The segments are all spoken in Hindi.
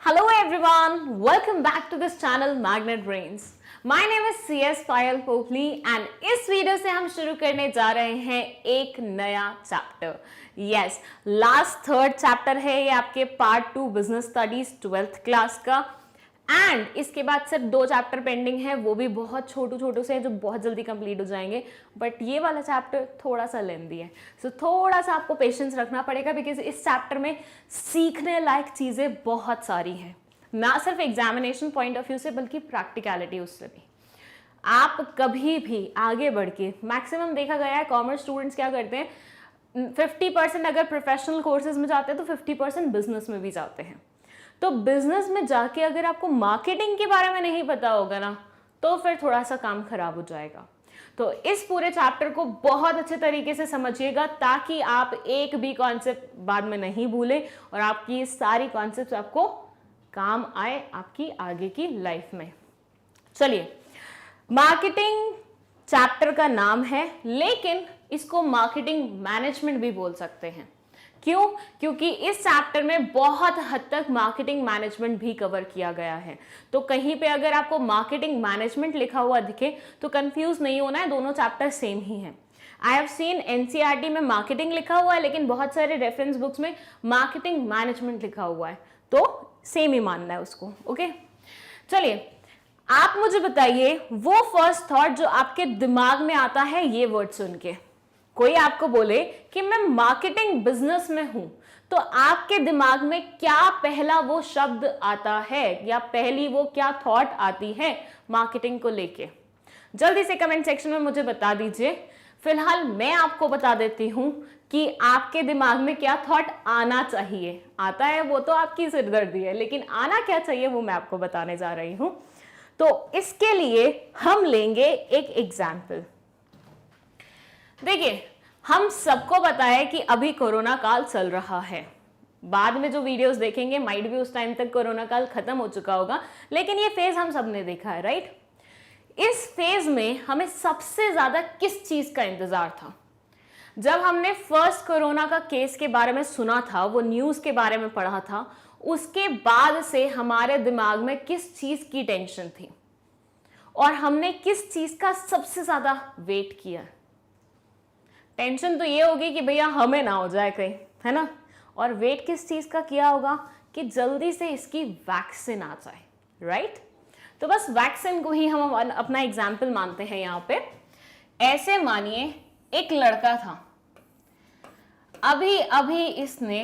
Hello everyone, welcome back to this channel Magnet Brains. My name is CS Payal Popli and इस वीडियो से हम शुरू करने जा रहे हैं एक नया chapter. Yes, last third chapter है ये आपके part 2 business studies 12th class का. एंड इसके बाद सिर्फ 2 चैप्टर पेंडिंग है, वो भी बहुत छोटू से हैं जो बहुत जल्दी कंप्लीट हो जाएंगे. बट ये वाला चैप्टर थोड़ा सा लेंदी है, सो थोड़ा सा आपको पेशेंस रखना पड़ेगा बिकॉज इस चैप्टर में सीखने लायक चीज़ें बहुत सारी हैं, ना सिर्फ एग्जामिनेशन पॉइंट ऑफ व्यू से बल्कि प्रैक्टिकलिटी उससे भी. आप कभी भी आगे बढ़ के, मैक्सिमम देखा गया है कॉमर्स स्टूडेंट्स क्या करते हैं, 50% अगर प्रोफेशनल कोर्सेज में जाते हैं तो 50% बिजनेस में भी जाते हैं. तो बिजनेस में जाके अगर आपको मार्केटिंग के बारे में नहीं पता होगा ना, तो फिर थोड़ा सा काम खराब हो जाएगा. तो इस पूरे चैप्टर को बहुत अच्छे तरीके से समझिएगा ताकि आप एक भी कॉन्सेप्ट बाद में नहीं भूलें और आपकी सारी कॉन्सेप्ट आपको काम आए आपकी आगे की लाइफ में. चलिए, मार्केटिंग चैप्टर का नाम है, लेकिन इसको मार्केटिंग मैनेजमेंट भी बोल सकते हैं. क्यों? क्योंकि इस चैप्टर में बहुत हद तक मार्केटिंग मैनेजमेंट भी कवर किया गया है. तो कहीं पे अगर आपको मार्केटिंग मैनेजमेंट लिखा हुआ दिखे तो कंफ्यूज नहीं होना है, दोनों चैप्टर सेम ही हैं. आई हैव सीन एनसीईआरटी में मार्केटिंग लिखा हुआ है, लेकिन बहुत सारे रेफरेंस बुक्स में मार्केटिंग मैनेजमेंट लिखा हुआ है, तो सेम ही मानना है उसको. ओके, चलिए आप मुझे बताइए वो फर्स्ट थॉट जो आपके दिमाग में आता है ये वर्ड सुन के. कोई आपको बोले कि मैं मार्केटिंग बिजनेस में हूं, तो आपके दिमाग में क्या पहला वो शब्द आता है या पहली वो क्या थॉट आती है मार्केटिंग को लेके? जल्दी से कमेंट सेक्शन में मुझे बता दीजिए. फिलहाल मैं आपको बता देती हूं कि आपके दिमाग में क्या थॉट आना चाहिए. आता है वो तो आपकी सिरदर्दी है, लेकिन आना क्या चाहिए वो मैं आपको बताने जा रही हूं. तो इसके लिए हम लेंगे एक एग्जाम्पल. देखिए, हम सबको पता है कि अभी कोरोना काल चल रहा है. बाद में जो वीडियोस देखेंगे माइट भी उस टाइम तक कोरोना काल खत्म हो चुका होगा, लेकिन ये फेज हम सबने देखा है, राइट? इस फेज में हमें सबसे ज्यादा किस चीज का इंतजार था? जब हमने फर्स्ट कोरोना का केस के बारे में सुना था, वो न्यूज के बारे में पढ़ा था, उसके बाद से हमारे दिमाग में किस चीज की टेंशन थी और हमने किस चीज का सबसे ज्यादा वेट किया? टेंशन तो ये होगी कि भैया हमें ना हो जाए कहीं, है ना? और वेट किस चीज का किया होगा कि जल्दी से इसकी वैक्सीन आ जाए, राइट? तो बस वैक्सीन को ही हम अपना एग्जाम्पल मानते हैं यहाँ पे. ऐसे मानिए एक लड़का था, अभी इसने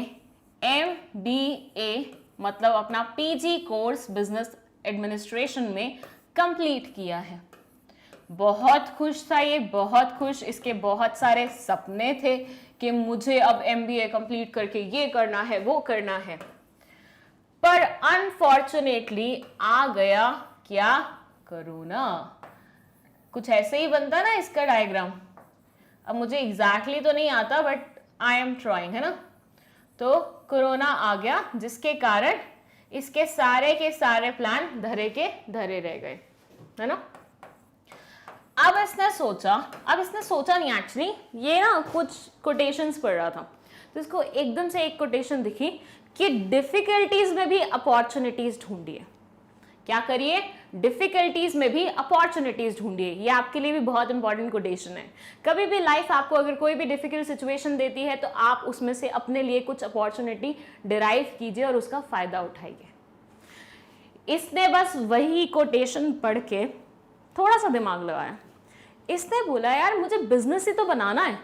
MBA मतलब अपना PG कोर्स बिजनेस एडमिनिस्ट्रेशन में कंप्लीट किया है. बहुत खुश था ये, बहुत खुश. इसके बहुत सारे सपने थे कि मुझे अब MBA कंप्लीट करके ये करना है वो करना है. पर अनफॉर्चुनेटली आ गया क्या? कोरोना. कुछ ऐसे ही बनता ना इसका डायग्राम. अब मुझे एग्जैक्टली तो नहीं आता बट आई एम ट्राइंग, है ना? तो कोरोना आ गया जिसके कारण इसके सारे के सारे प्लान धरे के धरे रह गए, है ना? अब इसने सोचा नहीं, एक्चुअली ये ना कुछ कोटेशंस पढ़ रहा था, तो इसको एकदम से एक कोटेशन दिखी कि डिफिकल्टीज में भी अपॉर्चुनिटीज ढूंढिए. क्या करिए? डिफिकल्टीज में भी अपॉर्चुनिटीज ढूंढिए. ये आपके लिए भी बहुत इंपॉर्टेंट कोटेशन है. कभी भी लाइफ आपको अगर कोई भी डिफिकल्ट सिचुएशन देती है तो आप उसमें से अपने लिए कुछ अपॉर्चुनिटी डिराइव कीजिए और उसका फायदा उठाइए. इसने बस वही कोटेशन पढ़ के थोड़ा सा दिमाग लगाया. इसने बोला यार मुझे बिजनेस ही तो बनाना है,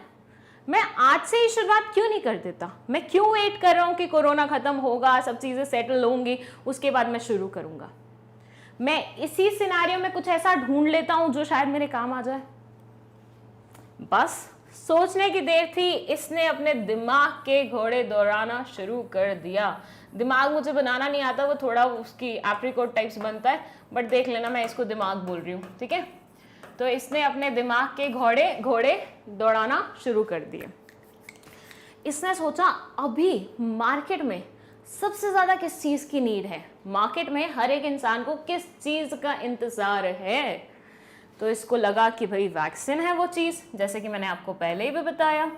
मैं आज से ही शुरुआत क्यों नहीं कर देता? मैं क्यों वेट कर रहा हूं कि कोरोना खत्म होगा, सब चीजें सेटल होंगी, उसके बाद मैं शुरू करूंगा. मैं इसी सिनेरियो में कुछ ऐसा ढूंढ लेता हूं जो शायद मेरे काम आ जाए. बस सोचने की देर थी, इसने अपने दिमाग के घोड़े दौड़ाना शुरू कर दिया. दिमाग मुझे बनाना नहीं आता, वो थोड़ा उसकी एप्रिकॉट टाइप्स बनता है, बट देख लेना मैं इसको दिमाग बोल रही हूँ, ठीक है? तो इसने अपने दिमाग के घोड़े दौड़ाना शुरू कर दिए. इसने सोचा अभी मार्केट में सबसे ज्यादा किस चीज की नीड है, मार्केट में हर एक इंसान को किस चीज का इंतजार है. तो इसको लगा कि भाई वैक्सीन है वो चीज, जैसे कि मैंने आपको पहले ही भी बताया.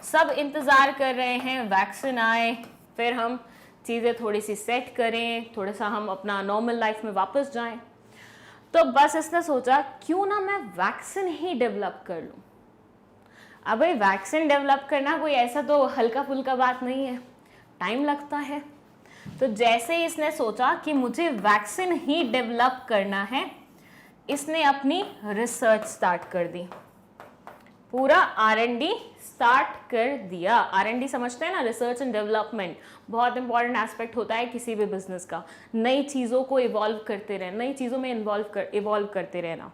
सब इंतजार कर रहे हैं वैक्सीन आए, फिर हम चीज़ें थोड़ी सी सेट करें, थोड़ा सा हम अपना नॉर्मल लाइफ में वापस जाएं। तो बस इसने सोचा क्यों ना मैं वैक्सीन ही डेवलप कर लूँ। अब भाई वैक्सीन डेवलप करना कोई ऐसा तो हल्का फुल्का बात नहीं है, टाइम लगता है। तो जैसे ही इसने सोचा कि मुझे वैक्सीन ही डेवलप करना है, इसने अपनी रिसर्च स्टार्ट कर दी, पूरा R&D स्टार्ट कर दिया। R&D समझते हैं ना, रिसर्च एंड डेवलपमेंट, बहुत इंपॉर्टेंट एस्पेक्ट होता है किसी भी बिजनेस का। नई चीज़ों को इवॉल्व करते रहना, नई चीज़ों में इवॉल्व करते रहना।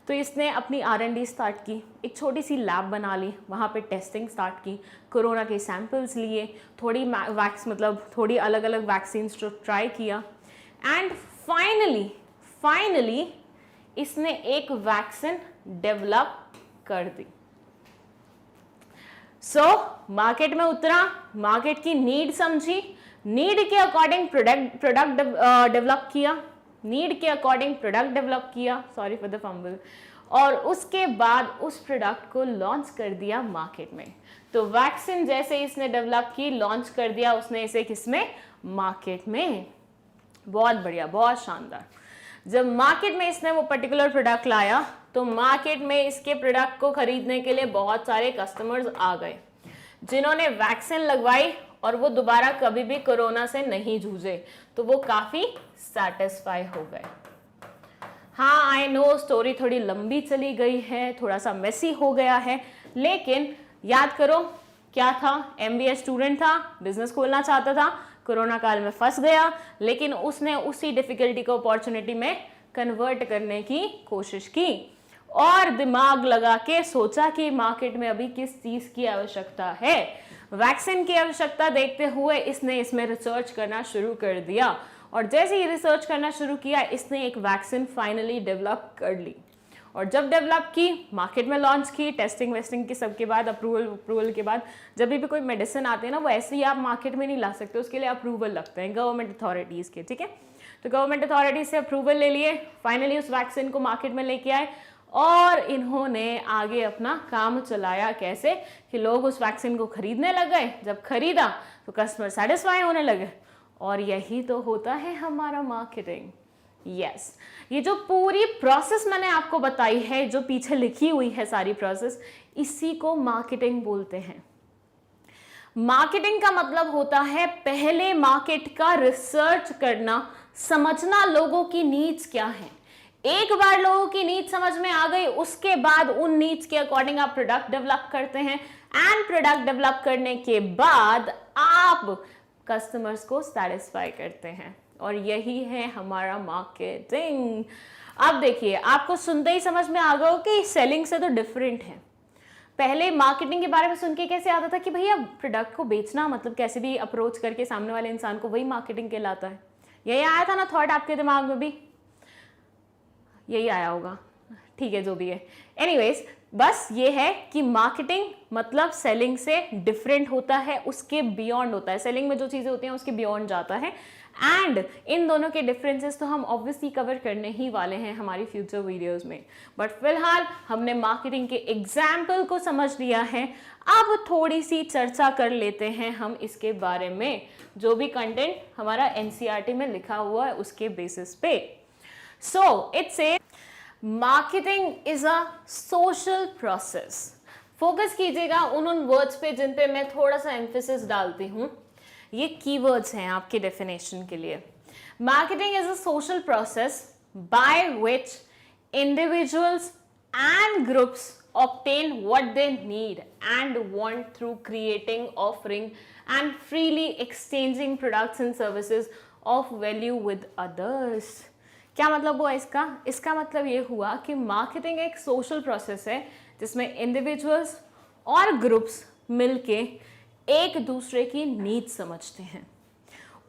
तो इसने अपनी R&D स्टार्ट की, एक छोटी सी लैब बना ली, वहाँ पे टेस्टिंग स्टार्ट की, कोरोना के सैंपल्स लिए, थोड़ी अलग अलग वैक्सीन्स जो ट्राई किया, एंड फाइनली इसने एक वैक्सीन डेवलप कर दी। मार्केट में उतरा, मार्केट की नीड समझी, नीड के अकॉर्डिंग प्रोडक्ट डेवलप किया, सॉरी फॉर द फंबल, और उसके बाद उस प्रोडक्ट को लॉन्च कर दिया मार्केट में। तो वैक्सीन जैसे इसने डेवलप की, लॉन्च कर दिया उसने इसे किसमें, मार्केट में। बहुत बढ़िया, बहुत शानदार। जब मार्केट में इसने वो पर्टिकुलर प्रोडक्ट लाया तो मार्केट में इसके प्रोडक्ट को खरीदने के लिए बहुत सारे कस्टमर्स आ गए जिन्होंने वैक्सीन लगवाई और वो दोबारा कभी भी कोरोना से नहीं जूझे, तो वो काफी सेटिस्फाई हो गए। हाँ, आई नो स्टोरी थोड़ी लंबी चली गई है, थोड़ा सा मेसी हो गया है, लेकिन याद करो क्या था, MBA स्टूडेंट था, बिजनेस खोलना चाहता था, कोरोना काल में फंस गया, लेकिन उसने उसी डिफिकल्टी को अपॉर्चुनिटी में कन्वर्ट करने की कोशिश की और दिमाग लगा के सोचा कि मार्केट में अभी किस चीज की आवश्यकता है। वैक्सीन की आवश्यकता देखते हुए इसने इसमें रिसर्च करना शुरू कर दिया, और जैसे ही रिसर्च करना शुरू किया इसने एक वैक्सीन फाइनली डेवलप कर ली, और जब डेवलप की मार्केट में लॉन्च की, टेस्टिंग वेस्टिंग के सबके बाद, अप्रूवल के बाद, जब भी कोई मेडिसिन आते हैं ना, वो ऐसे ही आप मार्केट में नहीं ला सकते, उसके लिए अप्रूवल लगते हैं गवर्नमेंट अथॉरिटीज़ के, ठीक है। तो गवर्नमेंट अथॉरिटीज से अप्रूवल ले लिए, फाइनली उस वैक्सीन को मार्केट में लेके आए, और इन्होंने आगे अपना काम चलाया कैसे कि लोग उस वैक्सीन को खरीदने लग गए, जब खरीदा तो कस्टमर सेटिस्फाई होने लगे, और यही तो होता है हमारा मार्केटिंग। यस, ये जो पूरी प्रोसेस मैंने आपको बताई है, जो पीछे लिखी हुई है सारी प्रोसेस, इसी को मार्केटिंग बोलते हैं। मार्केटिंग का मतलब होता है पहले मार्केट का रिसर्च करना, समझना लोगों की नीड्स क्या है। एक बार लोगों की नीड समझ में आ गई, उसके बाद उन नीड्स के अकॉर्डिंग आप प्रोडक्ट डेवलप करते हैं, एंड प्रोडक्ट डेवलप करने के बाद आप कस्टमर्स को सेटिस्फाई करते हैं, और यही है हमारा मार्केटिंग। अब देखिए, आपको सुनते ही समझ में आ गया कि सेलिंग से तो डिफरेंट है। पहले मार्केटिंग के बारे में सुन के कैसे आता था कि भैया प्रोडक्ट को बेचना मतलब कैसे भी अप्रोच करके सामने वाले इंसान को, वही मार्केटिंग कहलाता है। यही आया था ना थॉट आपके दिमाग में भी, यही आया होगा, ठीक है, जो भी है। एनीवेज, बस ये है कि मार्केटिंग मतलब सेलिंग से डिफरेंट होता है, उसके बियॉन्ड होता है। सेलिंग में जो चीजें होती हैं उसके बियॉन्ड जाता है, एंड इन दोनों के डिफरेंसेस तो हम ऑब्वियसली कवर करने ही वाले हैं हमारी फ्यूचर वीडियोस में। बट फिलहाल हमने मार्केटिंग के एग्जाम्पल को समझ लिया है, अब थोड़ी सी चर्चा कर लेते हैं हम इसके बारे में, जो भी कंटेंट हमारा NCERT में लिखा हुआ है उसके बेसिस पे। So it's a marketing is a social process. Focus कीजिएगा उन वर्ड्स पे जिन पे मैं थोड़ा सा एम्फेसिस डालती हूँ, ये कीवर्ड्स हैं आपके डेफिनेशन के लिए। Marketing is a social process by which individuals and groups obtain what they need and want through creating, offering and freely exchanging products and services of value with others। क्या मतलब हुआ इसका? इसका मतलब ये हुआ कि मार्केटिंग एक सोशल प्रोसेस है जिसमें इंडिविजुअल्स और ग्रुप्स मिलके एक दूसरे की नीड्स समझते हैं,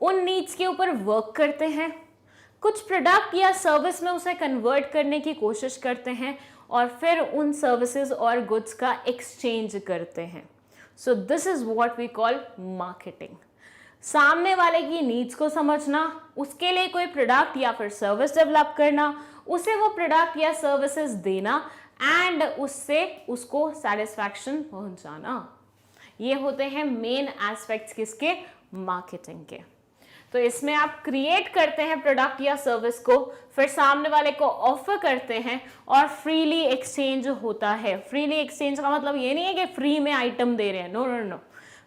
उन नीड्स के ऊपर वर्क करते हैं, कुछ प्रोडक्ट या सर्विस में उसे कन्वर्ट करने की कोशिश करते हैं, और फिर उन सर्विसेज और गुड्स का एक्सचेंज करते हैं। So this is what we call marketing. सामने वाले की नीड्स को समझना, उसके लिए कोई प्रोडक्ट या फिर सर्विस डेवलप करना, उसे वो प्रोडक्ट या सर्विसेज देना, एंड उससे उसको सेटिस्फैक्शन पहुंचाना। ये होते हैं मेन एस्पेक्ट्स किसके? मार्केटिंग के। तो इसमें आप क्रिएट करते हैं प्रोडक्ट या सर्विस को, फिर सामने वाले को ऑफर करते हैं और फ्रीली एक्सचेंज होता है। फ्रीली एक्सचेंज का मतलब ये नहीं है कि फ्री में आइटम दे रहे हैं, no no no.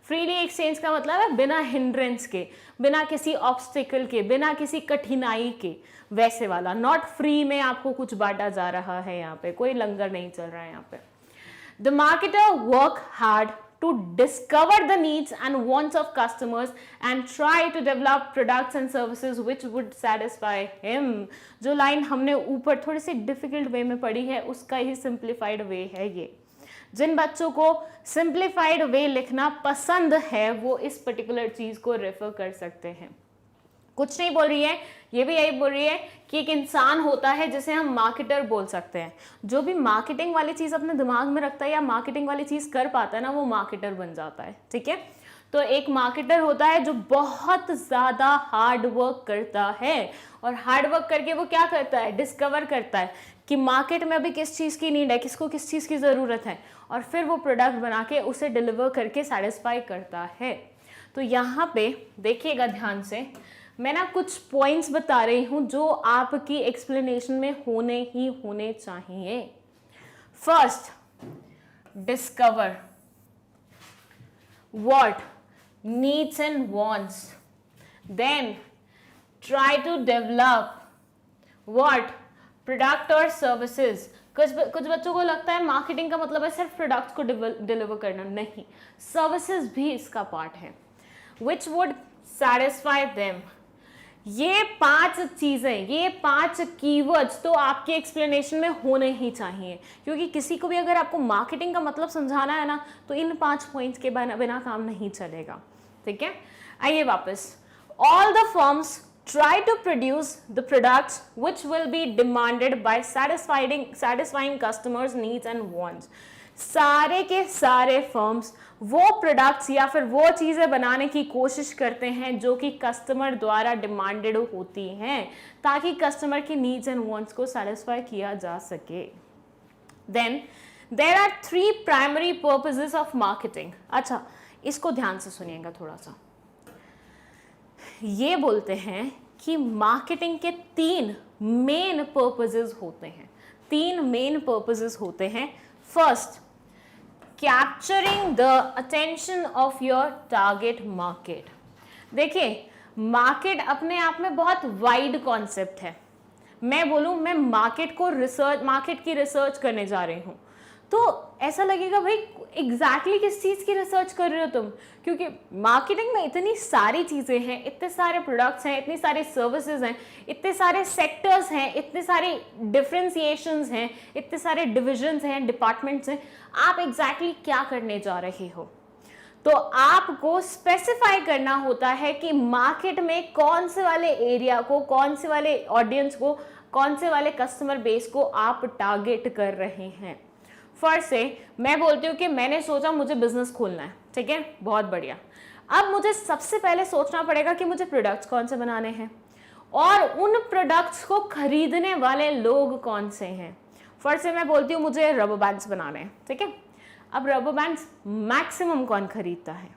Freely exchange का मतलब है बिना हिंड्रेंस के, बिना किसी ऑब्स्टिकल के, बिना किसी कठिनाई के, वैसे वाला। नॉट फ्री में आपको कुछ बांटा जा रहा है, यहाँ पे कोई लंगर नहीं चल रहा है यहाँ पे। The marketer work hard to discover the needs and wants of customers and try to develop products and services which would satisfy him। जो लाइन हमने ऊपर थोड़ी सी डिफिकल्ट वे में पढ़ी है उसका ही सिंप्लीफाइड वे है ये। जिन बच्चों को सिंप्लीफाइड वे लिखना पसंद है वो इस पर्टिकुलर चीज को रेफर कर सकते हैं। कुछ नहीं बोल रही है, ये भी यही बोल रही है कि एक इंसान होता है जिसे हम मार्केटर बोल सकते हैं। जो भी मार्केटिंग वाली चीज अपने दिमाग में रखता है या मार्केटिंग वाली चीज कर पाता है ना, वो मार्केटर बन जाता है। ठीक है, तो एक मार्केटर होता है जो बहुत ज्यादा हार्ड वर्क करता है, और हार्ड वर्क करके वो क्या करता है, डिस्कवर करता है कि मार्केट में अभी किस चीज की नीड है, किसको किस चीज की जरूरत है, और फिर वो प्रोडक्ट बना के उसे डिलीवर करके सेटिस्फाई करता है। तो यहाँ पे देखिएगा ध्यान से, मैं ना कुछ पॉइंट्स बता रही हूं जो आपकी एक्सप्लेनेशन में होने चाहिए। First, discover what needs and wants, then try to develop what product और सर्विसेज। कुछ बच्चों को लगता है मार्केटिंग का मतलब है सिर्फ प्रोडक्ट्स को डिलीवर करना, नहीं, सर्विसेज भी इसका पार्ट है। Which would satisfy them. ये 5 चीजें, ये 5 कीवर्ड्स तो आपके एक्सप्लेनेशन में होने ही चाहिए, क्योंकि किसी को भी अगर आपको मार्केटिंग का मतलब समझाना है ना तो इन 5 पॉइंट्स के बिना काम नहीं चलेगा। ठीक है, आइए वापस। All the firms try to produce the products which will be demanded by satisfying customers needs and wants। सारे के सारे फर्म्स वो प्रोडक्ट्स या फिर वो चीजें बनाने की कोशिश करते हैं जो कि कस्टमर द्वारा डिमांडेड होती हैं, ताकि कस्टमर की नीड्स एंड वांट्स को सेटिस्फाई किया जा सके। Then there are 3 primary purposes of marketing. अच्छा, इसको ध्यान से सुनिएगा थोड़ा सा। ये बोलते हैं कि मार्केटिंग के 3 मेन पर्पसेस होते हैं। 3 मेन पर्पसेस होते हैं। First, capturing the attention of your target market. देखिए, मार्केट अपने आप में बहुत वाइड कॉन्सेप्ट है। मैं बोलूं मैं मार्केट की रिसर्च करने जा रही हूं, तो ऐसा लगेगा भाई एग्जैक्टली किस चीज़ की रिसर्च कर रहे हो तुम, क्योंकि मार्केटिंग में इतनी सारी चीज़ें हैं, इतने सारे प्रोडक्ट्स हैं, इतनी सारी सर्विसेज हैं, इतने सारे सेक्टर्स हैं, इतने सारे डिफरेंशिएशंस हैं, इतने सारे डिविजन्स हैं, डिपार्टमेंट्स हैं। आप एग्जैक्टली क्या करने जा रहे हो, तो आपको स्पेसिफाई करना होता है कि मार्केट में कौन से वाले एरिया को, कौन से वाले ऑडियंस को, कौन से वाले कस्टमर बेस को आप टारगेट कर रहे हैं। फर्स्ट से मैं बोलती हूँ कि मैंने सोचा मुझे बिजनेस खोलना है, ठीक है, बहुत बढ़िया। अब मुझे सबसे पहले सोचना पड़ेगा कि मुझे प्रोडक्ट्स कौन से बनाने हैं और उन प्रोडक्ट्स को खरीदने वाले लोग कौन से हैं। फर्स्ट से मैं बोलती हूँ मुझे रबर बैंड्स बनाने हैं, ठीक है। अब रबर बैंड्स मैक्सिमम कौन खरीदता है,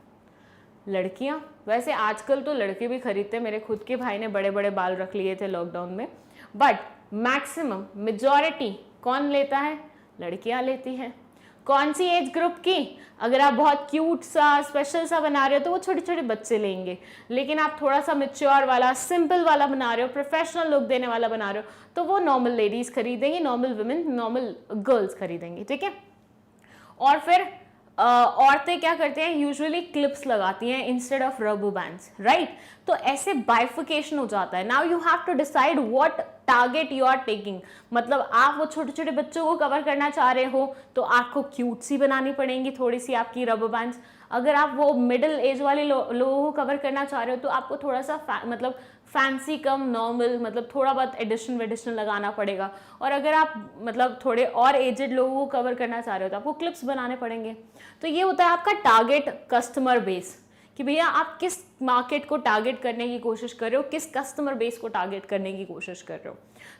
लड़कियाँ। वैसे आजकल तो लड़के भी खरीदते हैं, मेरे खुद के भाई ने बड़े बड़े बाल रख लिए थे लॉकडाउन में, बट मैक्सिमम मेजॉरिटी कौन लेता है, लड़कियां लेती हैं। कौन सी एज ग्रुप की, अगर आप बहुत क्यूट सा स्पेशल सा बना रहे हो तो वो छोटे छोटे बच्चे लेंगे, लेकिन आप थोड़ा सा मैच्योर वाला सिंपल वाला बना रहे हो, प्रोफेशनल लुक देने वाला बना रहे हो, तो वो नॉर्मल लेडीज खरीदेंगी, नॉर्मल वुमेन, नॉर्मल गर्ल्स खरीदेंगी, ठीक है। और फिर औरतें क्या करते हैं, यूजुअली क्लिप्स लगाती हैं instead of rubber bands, right. तो ऐसे बाइफिकेशन हो जाता है। Now you have to decide what target you are taking. मतलब आप वो छोटे छोटे बच्चों को कवर करना चाह रहे हो तो आपको क्यूट सी बनानी पड़ेंगी थोड़ी सी आपकी रबर बैंड्स। अगर आप वो मिडिल एज वाले लोगों को कवर करना चाह रहे हो तो आपको थोड़ा सा मतलब फैंसी कम नॉर्मल, मतलब थोड़ा बहुत एडिशन वेडिशन लगाना पड़ेगा। और अगर आप मतलब थोड़े और एजेड लोगों को कवर करना चाह रहे हो तो आपको क्लिप्स बनाने पड़ेंगे। तो ये होता है आपका टारगेट कस्टमर बेस, कि भैया आप किस मार्केट को टारगेट करने की कोशिश कर रहे हो, किस कस्टमर बेस को टारगेट करने की कोशिश कर रहे हो।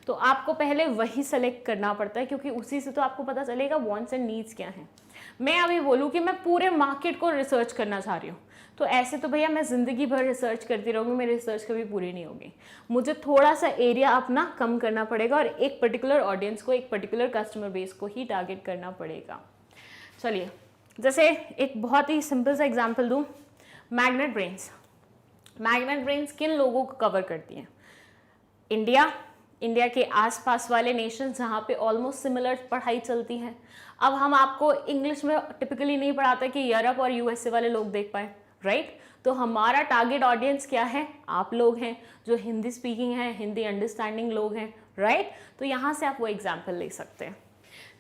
तो आपको पहले वही सेलेक्ट करना पड़ता है, क्योंकि उसी से तो आपको पता चलेगा वांट्स एंड नीड्स क्या हैं। मैं अभी बोलूँ कि मैं पूरे मार्केट को रिसर्च करना चाह रही हूँ, तो ऐसे तो भैया मैं ज़िंदगी भर रिसर्च करती रहूँगी, मेरी रिसर्च कभी पूरी नहीं होगी। मुझे थोड़ा सा एरिया अपना कम करना पड़ेगा और एक पर्टिकुलर ऑडियंस को, एक पर्टिकुलर कस्टमर बेस को ही टारगेट करना पड़ेगा। चलिए, जैसे एक बहुत ही सिंपल सा एग्जांपल दूँ, मैग्नेट ब्रेन्स। मैग्नेट ब्रेन्स किन लोगों को कवर करती हैं? इंडिया के आसपास वाले नेशन जहाँ पे ऑलमोस्ट सिमिलर पढ़ाई चलती है। अब हम आपको इंग्लिश में टिपिकली नहीं पढ़ाते कि यूरोप और यूएसए वाले लोग देख पाए, राइट? तो हमारा टारगेट ऑडियंस क्या है? आप लोग हैं जो हिंदी स्पीकिंग हैं, हिंदी अंडरस्टैंडिंग लोग हैं, राइट? तो यहाँ से आप वो एग्जाम्पल ले सकते हैं।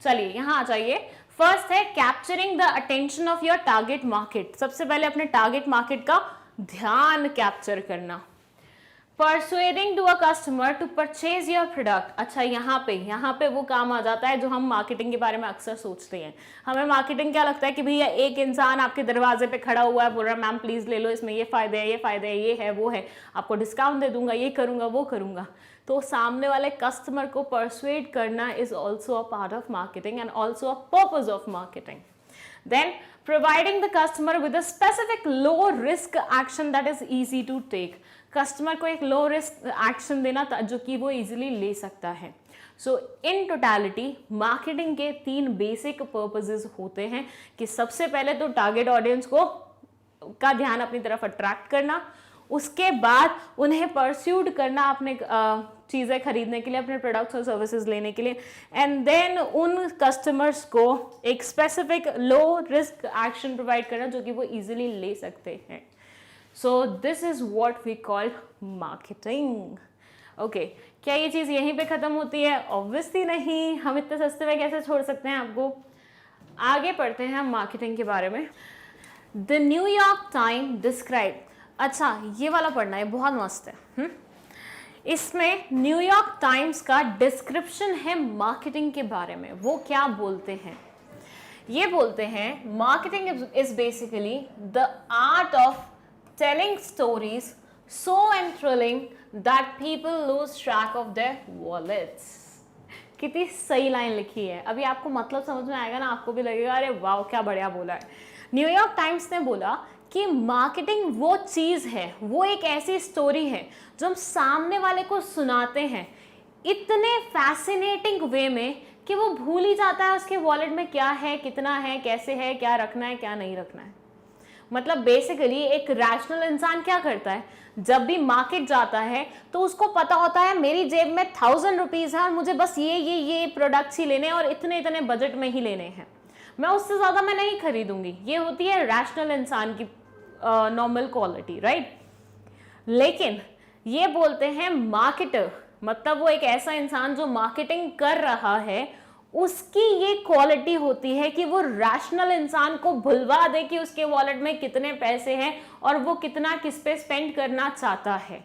चलिए यहाँ आ जाइए। फर्स्ट है capturing the attention of your target market. सबसे पहले अपने टारगेट मार्केट का ध्यान कैप्चर करना। Persuading to a customer to purchase your product। अच्छा, यहाँ पे वो काम आ जाता है जो हम मार्केटिंग के बारे में अक्सर सोचते हैं। हमें मार्केटिंग क्या लगता है कि भैया एक इंसान आपके दरवाजे पे खड़ा हुआ है, बोल रहा है मैम प्लीज़ ले लो, इसमें ये फ़ायदे हैं, ये फ़ायदे हैं, ये है, वो है, आपको डिस्काउंट दे दूंगा, ये करूँगा, वो करूँगा। तो सामने वाले कस्टमर को परसुएड करना is also a part of marketing and also a purpose of marketing. Then providing the customer with a specific low risk action that is easy to take। Customer को एक लो रिस्क एक्शन देना जो कि वो इजीली ले सकता है। सो इन टोटलिटी मार्केटिंग के 3 बेसिक पर्पसेस होते हैं कि सबसे पहले तो टारगेट ऑडियंस को का ध्यान अपनी तरफ अट्रैक्ट करना, उसके बाद उन्हें परस्यूड करना अपने चीज़ें खरीदने के लिए, अपने प्रोडक्ट्स और सर्विसेज लेने के लिए, एंड देन उन कस्टमर्स को एक specific low risk action provide करना जो कि वो इजीली ले सकते हैं। So this is what we call marketing. Okay, क्या ये चीज़ यहीं पे ख़त्म होती है? ऑब्वियसली नहीं, हम इतने सस्ते में कैसे छोड़ सकते हैं आपको। आगे पढ़ते हैं हम मार्केटिंग के बारे में। The New York time describe. अच्छा, ये वाला पढ़ना है, बहुत मस्त है। इसमें न्यूयॉर्क टाइम्स का डिस्क्रिप्शन है मार्केटिंग के बारे में। वो क्या बोलते हैं? ये बोलते हैं marketing is basically the art of telling stories so and thrilling that people lose track of their wallets. कितनी सही लाइन लिखी है। अभी आपको मतलब समझ में आएगा ना, आपको भी लगेगा अरे वाह क्या बढ़िया बोला है। न्यूयॉर्क टाइम्स ने बोला कि मार्केटिंग वो चीज़ है, वो एक ऐसी स्टोरी है जो हम सामने वाले को सुनाते हैं इतने फैसिनेटिंग वे में कि वो भूल ही जाता है उसके वॉलेट में क्या है, कितना है, कैसे है, क्या रखना है, क्या नहीं रखना है। मतलब बेसिकली एक रैशनल इंसान क्या करता है, जब भी मार्केट जाता है तो उसको पता होता है मेरी जेब में 1000 रुपीज़ है और मुझे बस ये प्रोडक्ट्स ही लेने हैं और इतने इतने बजट में ही लेने हैं, मैं उससे ज़्यादा मैं नहीं खरीदूंगी। ये होती है रैशनल इंसान की नॉर्मल क्वालिटी, राइट? लेकिन ये बोलते हैं मार्केटर, मतलब वो एक ऐसा इंसान जो मार्केटिंग कर रहा है, उसकी ये क्वालिटी होती है कि वो रैशनल इंसान को भुलवा दे कि उसके वॉलेट में कितने पैसे हैं और वो कितना किस पे स्पेंड करना चाहता है।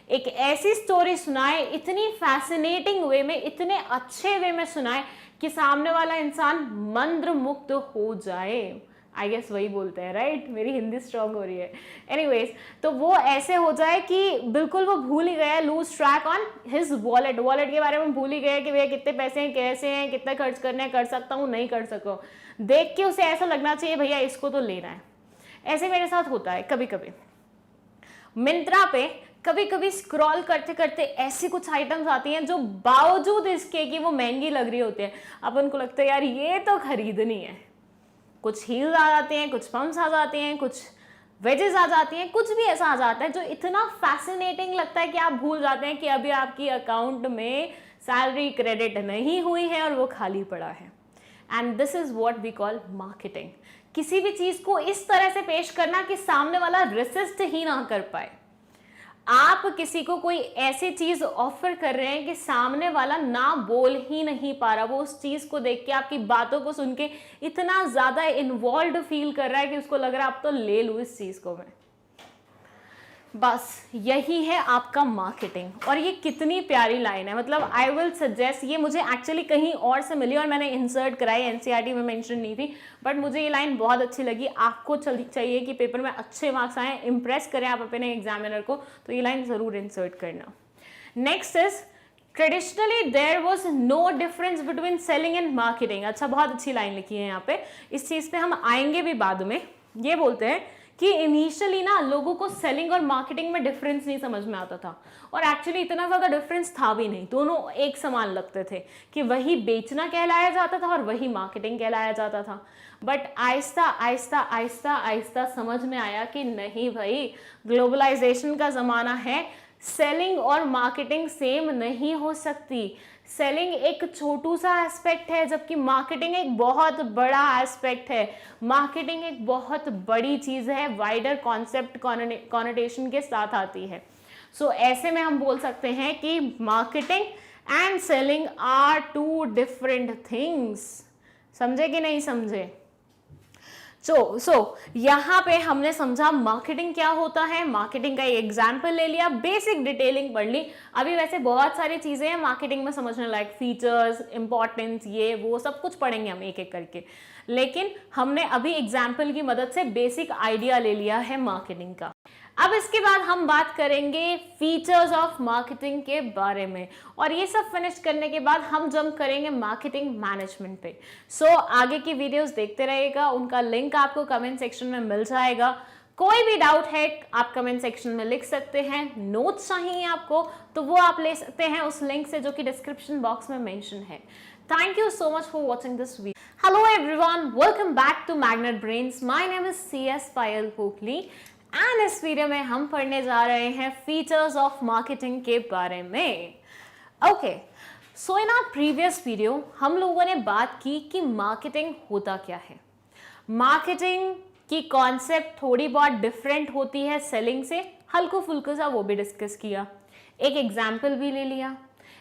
एक ऐसी स्टोरी सुनाए इतनी फैसिनेटिंग वे में, इतने अच्छे वे में सुनाए कि सामने वाला इंसान मंत्र मुक्त हो जाए। आई गेस वही बोलते हैं, राइट? मेरी हिंदी स्ट्रांग हो रही है। एनीवेज, तो वो ऐसे हो जाए कि बिल्कुल वो भूल ही गया, loose track on his wallet के बारे में भूल ही गया कि भैया कितने पैसे हैं, कैसे हैं, कितना खर्च करना है, कर सकता हूँ, नहीं कर सकता। देख के उसे ऐसा लगना चाहिए भैया इसको तो लेना है। ऐसे मेरे साथ होता है कभी कभी। मिंत्रा पे कभी कभी स्क्रॉल करते करते ऐसी कुछ आइटम्स आती हैं जो बावजूद इसके कि वो महंगी लग रही होती है, अपन को लगता है यार ये तो खरीदनी है। कुछ हील्स आ जाते हैं, कुछ पम्प्स आ जाते हैं, कुछ वेजेस आ जाती हैं, कुछ भी ऐसा आ जाता है जो इतना फैसिनेटिंग लगता है कि आप भूल जाते हैं कि अभी आपकी अकाउंट में सैलरी क्रेडिट नहीं हुई है और वो खाली पड़ा है। And this is what we call marketing. किसी भी चीज़ को इस तरह से पेश करना कि सामने वाला रेसिस्ट ही ना कर पाए। आप किसी को कोई ऐसी चीज ऑफर कर रहे हैं कि सामने वाला ना बोल ही नहीं पा रहा, वो उस चीज को देख के, आपकी बातों को सुन के इतना ज्यादा इन्वॉल्व फील कर रहा है कि उसको लग रहा है अब तो ले लूं इस चीज को मैं। बस यही है आपका मार्केटिंग। और ये कितनी प्यारी लाइन है, मतलब आई विल सजेस्ट, ये मुझे एक्चुअली कहीं और से मिली और मैंने इंसर्ट कराई, एनसीईआरटी में मेंशन नहीं थी, बट मुझे ये लाइन बहुत अच्छी लगी। आपको चाहिए कि पेपर में अच्छे मार्क्स आए, इंप्रेस करें आप अपने एग्जामिनर को, तो ये लाइन ज़रूर इंसर्ट करना। Next is traditionally there was no difference between selling and marketing. अच्छा, बहुत अच्छी लाइन लिखी है यहाँ पे, इस चीज़ पे हम आएंगे भी बाद में। ये बोलते हैं कि इनिशियली ना लोगों को सेलिंग और मार्केटिंग में डिफरेंस नहीं समझ में आता था, और एक्चुअली इतना ज़्यादा डिफरेंस था भी नहीं, दोनों एक समान लगते थे कि वही बेचना कहलाया जाता था और वही मार्केटिंग कहलाया जाता था। बट आहिस्ता आहिस्ता आहिस्ता आहिस्ता समझ में आया कि नहीं भाई, ग्लोबलाइजेशन का ज़माना है, सेलिंग और मार्केटिंग सेम नहीं हो सकती। सेलिंग एक छोटू सा एस्पेक्ट है, जबकि मार्केटिंग एक बहुत बड़ा एस्पेक्ट है। मार्केटिंग एक बहुत बड़ी चीज़ है, वाइडर कॉन्सेप्ट कॉनोटेशन के साथ आती है। सो ऐसे में हम बोल सकते हैं कि marketing and selling are two different things. समझे कि नहीं समझे? सो यहाँ पे हमने समझा मार्केटिंग क्या होता है, मार्केटिंग का एक एग्जाम्पल ले लिया, बेसिक डिटेलिंग पढ़ ली। अभी वैसे बहुत सारी चीज़ें हैं मार्केटिंग में समझने लायक, फीचर्स, इंपॉर्टेंस, ये वो सब कुछ पढ़ेंगे हम एक एक करके, लेकिन हमने अभी एग्जाम्पल की मदद से बेसिक आइडिया ले लिया है मार्केटिंग का। अब इसके बाद हम बात करेंगे फीचर्स ऑफ मार्केटिंग के बारे में, और ये सब फिनिश करने के बाद हम जंप करेंगे मार्केटिंग मैनेजमेंट पे। सो आगे की वीडियोस देखते रहिएगा, उनका लिंक आपको कमेंट सेक्शन में मिल जाएगा। कोई भी डाउट है आप कमेंट सेक्शन में लिख सकते हैं, नोट्स चाहिए आपको तो वो आप ले सकते हैं उस लिंक से जो कि डिस्क्रिप्शन बॉक्स में मेंशन है। Thank you so much for watching this video. Hello everyone, welcome back to Magnet Brains. My name is CS Payal Pokli. And इस वीडियो में हम पढ़ने जा रहे हैं फीचर्स ऑफ मार्केटिंग के बारे में। Okay, so in our previous video हम लोगों ने बात की कि मार्केटिंग होता क्या है। मार्केटिंग की कॉन्सेप्ट थोड़ी बहुत डिफरेंट होती है सेलिंग से, हल्को फुल्को सा वो भी डिस्कस किया, एक एग्जाम्पल भी ले लिया,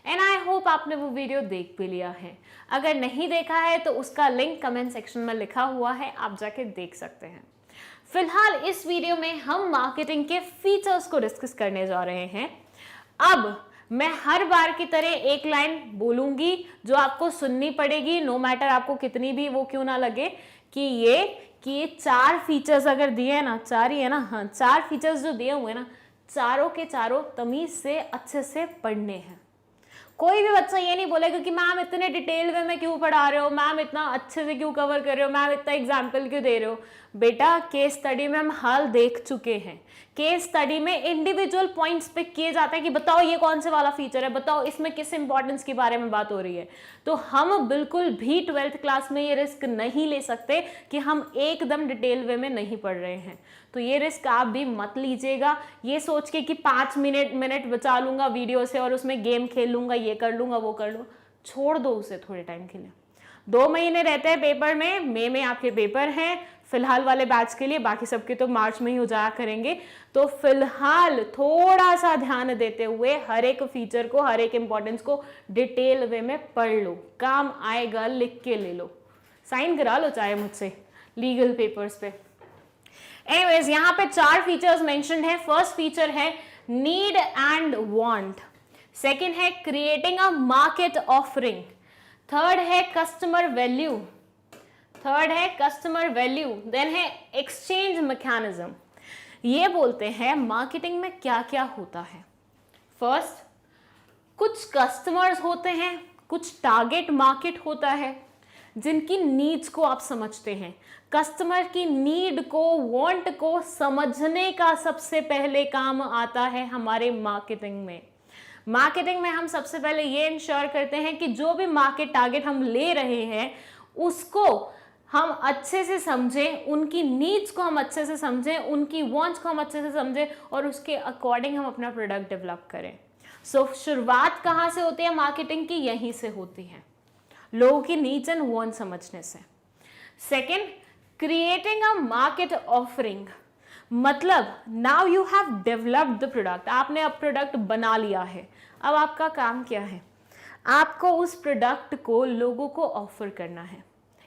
एंड आई होप आपने वो वीडियो देख भी लिया है। अगर नहीं देखा है तो उसका लिंक कमेंट सेक्शन में लिखा हुआ है, आप जाके देख सकते हैं। फिलहाल इस वीडियो में हम मार्केटिंग के फीचर्स को डिस्कस करने जा रहे हैं। अब मैं हर बार की तरह एक लाइन बोलूंगी जो आपको सुननी पड़ेगी, नो मैटर आपको कितनी भी वो क्यों ना लगे कि ये 4 फीचर्स अगर दिए हैं ना, 4 ही है ना, हाँ 4 फीचर्स जो दिए हुए ना, चारों के चारों तमीज से अच्छे से पढ़ने हैं। कोई भी बच्चा ये नहीं बोलेगा कि मैम इतने डिटेल वे में क्यों पढ़ा रहे हो, मैम इतना अच्छे से क्यों कवर कर रहे हो, मैम इतना एग्जाम्पल क्यों दे रहे हो। बेटा केस स्टडी में हम हाल देख चुके हैं, केस स्टडी में इंडिविजुअल पॉइंट्स पिक किए जाते हैं कि बताओ ये कौन से वाला फीचर है, बताओ इसमें किस इंपॉर्टेंस के बारे में बात हो रही है। तो हम बिल्कुल भी 12th क्लास में ये रिस्क नहीं ले सकते कि हम एकदम डिटेल वे में नहीं पढ़ रहे हैं। तो ये रिस्क आप भी मत लीजिएगा ये सोच के कि 5 मिनट बचा लूंगा वीडियो से और उसमें गेम खेल लूंगा, ये कर लूंगा, वो कर लूंगा। छोड़ दो उसे थोड़े टाइम के लिए। 2 महीने रहते हैं पेपर में, मई में आपके पेपर हैं फिलहाल वाले बैच के लिए, बाकी सबके तो मार्च में ही हो जाया करेंगे। तो फिलहाल थोड़ा सा ध्यान देते हुए हर एक फीचर को, हर एक इंपॉर्टेंस को डिटेल वे में पढ़ लो, काम आएगा, लिख के ले लो, साइन करा लो चाहे मुझसे लीगल पेपर्स पे। एनीवेज यहाँ पे 4 फीचर्स मेंशन्ड है। फर्स्ट फीचर है नीड एंड वांट, सेकंड है creating a market offering, third है कस्टमर वैल्यू, देन है एक्सचेंज मैकेनिज्म। ये बोलते हैं मार्केटिंग में क्या क्या होता है। फर्स्ट, कुछ कस्टमर्स होते हैं, कुछ टारगेट मार्केट होता है जिनकी नीड्स को आप समझते हैं। कस्टमर की नीड को, वांट को समझने का सबसे पहले काम आता है हमारे मार्केटिंग में। मार्केटिंग में हम सबसे पहले ये इंश्योर करते हैं कि जो भी मार्केट टारगेट हम ले रहे हैं उसको हम अच्छे से समझें, उनकी नीड्स को हम अच्छे से समझें, उनकी वांट्स को हम अच्छे से समझें और उसके अकॉर्डिंग हम अपना प्रोडक्ट डेवलप करें। सो शुरुआत कहाँ से होती है मार्केटिंग की? यहीं से होती है, लोगों की नीड्स एंड वांट्स समझने से। Second, creating a market offering, मतलब now you have developed the product, आपने अब प्रोडक्ट बना लिया है। अब आपका काम क्या है? आपको उस प्रोडक्ट को लोगों को ऑफर करना है।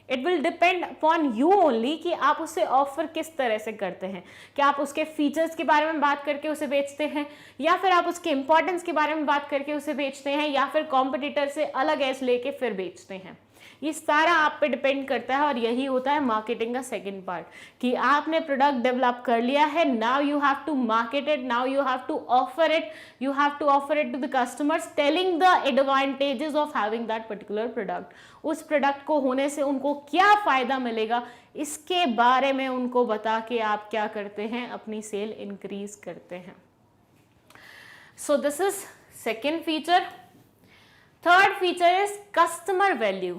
It will depend upon you only कि आप उसे ऑफर किस तरह से करते हैं। क्या आप उसके फीचर्स के बारे में बात करके उसे बेचते हैं, या फिर आप उसके इंपॉर्टेंस के बारे में बात करके उसे बेचते हैं, या फिर कॉम्पिटिटर से अलग एज लेके फिर बेचते हैं। ये सारा आप पे डिपेंड करता है और यही होता है मार्केटिंग का सेकंड पार्ट कि आपने प्रोडक्ट डेवलप कर लिया है, now you have to market it, now you have to offer it, you have to offer it to the customers, telling the advantages of having that particular product. उस प्रोडक्ट को होने से उनको क्या फायदा मिलेगा, इसके बारे में उनको बता के आप क्या करते हैं, अपनी सेल इंक्रीज करते हैं। So this is second feature. Third feature is customer value.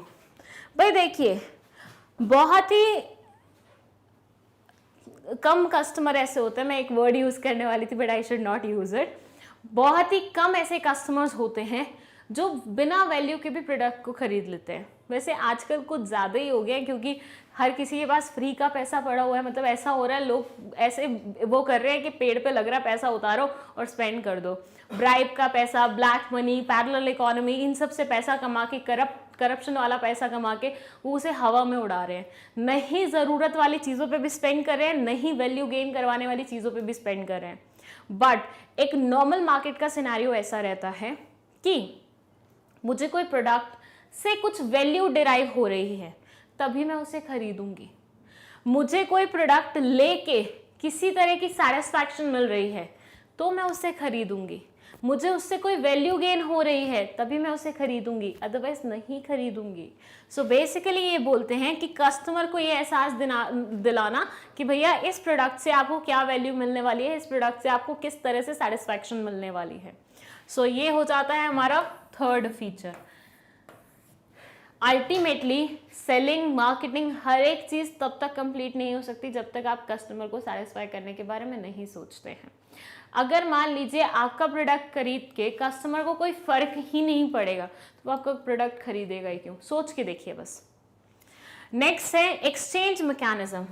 भाई देखिए, बहुत ही कम कस्टमर ऐसे होते हैं, मैं एक वर्ड यूज करने वाली थी but I should not use it, बहुत ही कम ऐसे कस्टमर्स होते हैं जो बिना वैल्यू के भी प्रोडक्ट को खरीद लेते हैं। वैसे आजकल कुछ ज़्यादा ही हो गया है क्योंकि हर किसी के पास फ्री का पैसा पड़ा हुआ है, मतलब ऐसा हो रहा है, लोग ऐसे वो कर रहे हैं कि पेड़ पे लग रहा पैसा उतारो और स्पेंड कर दो। ब्राइब का पैसा, ब्लैक मनी, पैरेलल इकोनॉमी, इन सब से पैसा कमा के, करप्शन वाला पैसा कमा के वो उसे हवा में उड़ा रहे हैं। नहीं ज़रूरत वाली चीज़ों पे भी स्पेंड कर रहे हैं, नहीं वैल्यू गेन करवाने वाली चीज़ों पे भी स्पेंड कर रहे हैं। बट एक नॉर्मल मार्केट का सिनेरियो ऐसा रहता है कि मुझे कोई प्रोडक्ट से कुछ वैल्यू डिराइव हो रही है तभी मैं उसे खरीदूंगी। मुझे कोई प्रोडक्ट लेके किसी तरह की सेटिस्फैक्शन मिल रही है तो मैं उसे खरीदूंगी। मुझे उससे कोई वैल्यू गेन हो रही है तभी मैं उसे खरीदूंगी, अदरवाइज नहीं खरीदूंगी। सो बेसिकली ये बोलते हैं कि कस्टमर को ये एहसास दिलाना कि भैया इस प्रोडक्ट से आपको क्या वैल्यू मिलने वाली है, इस प्रोडक्ट से आपको किस तरह से सेटिस्फैक्शन मिलने वाली है। सो ये हो जाता है हमारा third feature. Ultimately selling, marketing, हर एक चीज़ तब तक कंप्लीट नहीं हो सकती जब तक आप कस्टमर को सेटिस्फाई करने के बारे में नहीं सोचते हैं। अगर मान लीजिए आपका प्रोडक्ट खरीद के कस्टमर को कोई फर्क ही नहीं पड़ेगा तो आपका प्रोडक्ट खरीदेगा ही क्यों? सोच के देखिए बस। नेक्स्ट है एक्सचेंज मैकेनिज्म।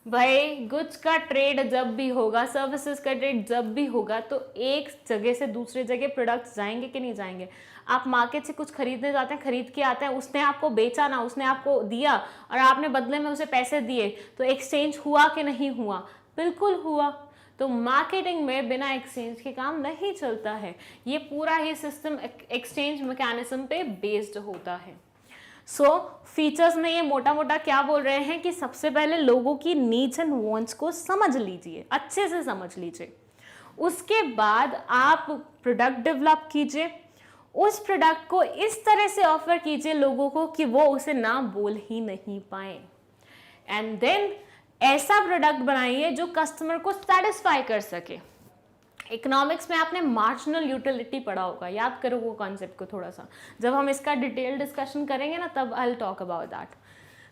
भाई गुड्स का ट्रेड जब भी होगा, सर्विसेज का ट्रेड जब भी होगा, तो एक जगह से दूसरे जगह प्रोडक्ट्स जाएंगे कि नहीं जाएंगे? आप मार्केट से कुछ खरीदने जाते हैं, खरीद के आते हैं, उसने आपको बेचा ना, उसने आपको दिया और आपने बदले में उसे पैसे दिए, तो एक्सचेंज हुआ कि नहीं हुआ? बिल्कुल हुआ। तो मार्केटिंग में बिना एक्सचेंज के काम नहीं चलता है। ये पूरा ही सिस्टम एक्सचेंज मैकेनिज्म पे बेस्ड होता है। सो फीचर्स में ये मोटा मोटा क्या बोल रहे हैं कि सबसे पहले लोगों की नीड्स एंड वांट्स को समझ लीजिए, अच्छे से समझ लीजिए। उसके बाद आप प्रोडक्ट डेवलप कीजिए, उस प्रोडक्ट को इस तरह से ऑफर कीजिए लोगों को कि वो उसे ना बोल ही नहीं पाए। एंड देन ऐसा प्रोडक्ट बनाइए जो कस्टमर को सेटिस्फाई कर सके। इकोनॉमिक्स में आपने मार्जिनल यूटिलिटी पढ़ा होगा, याद करो वो कॉन्सेप्ट को थोड़ा सा, जब हम इसका डिटेल डिस्कशन करेंगे ना तब I will talk about that.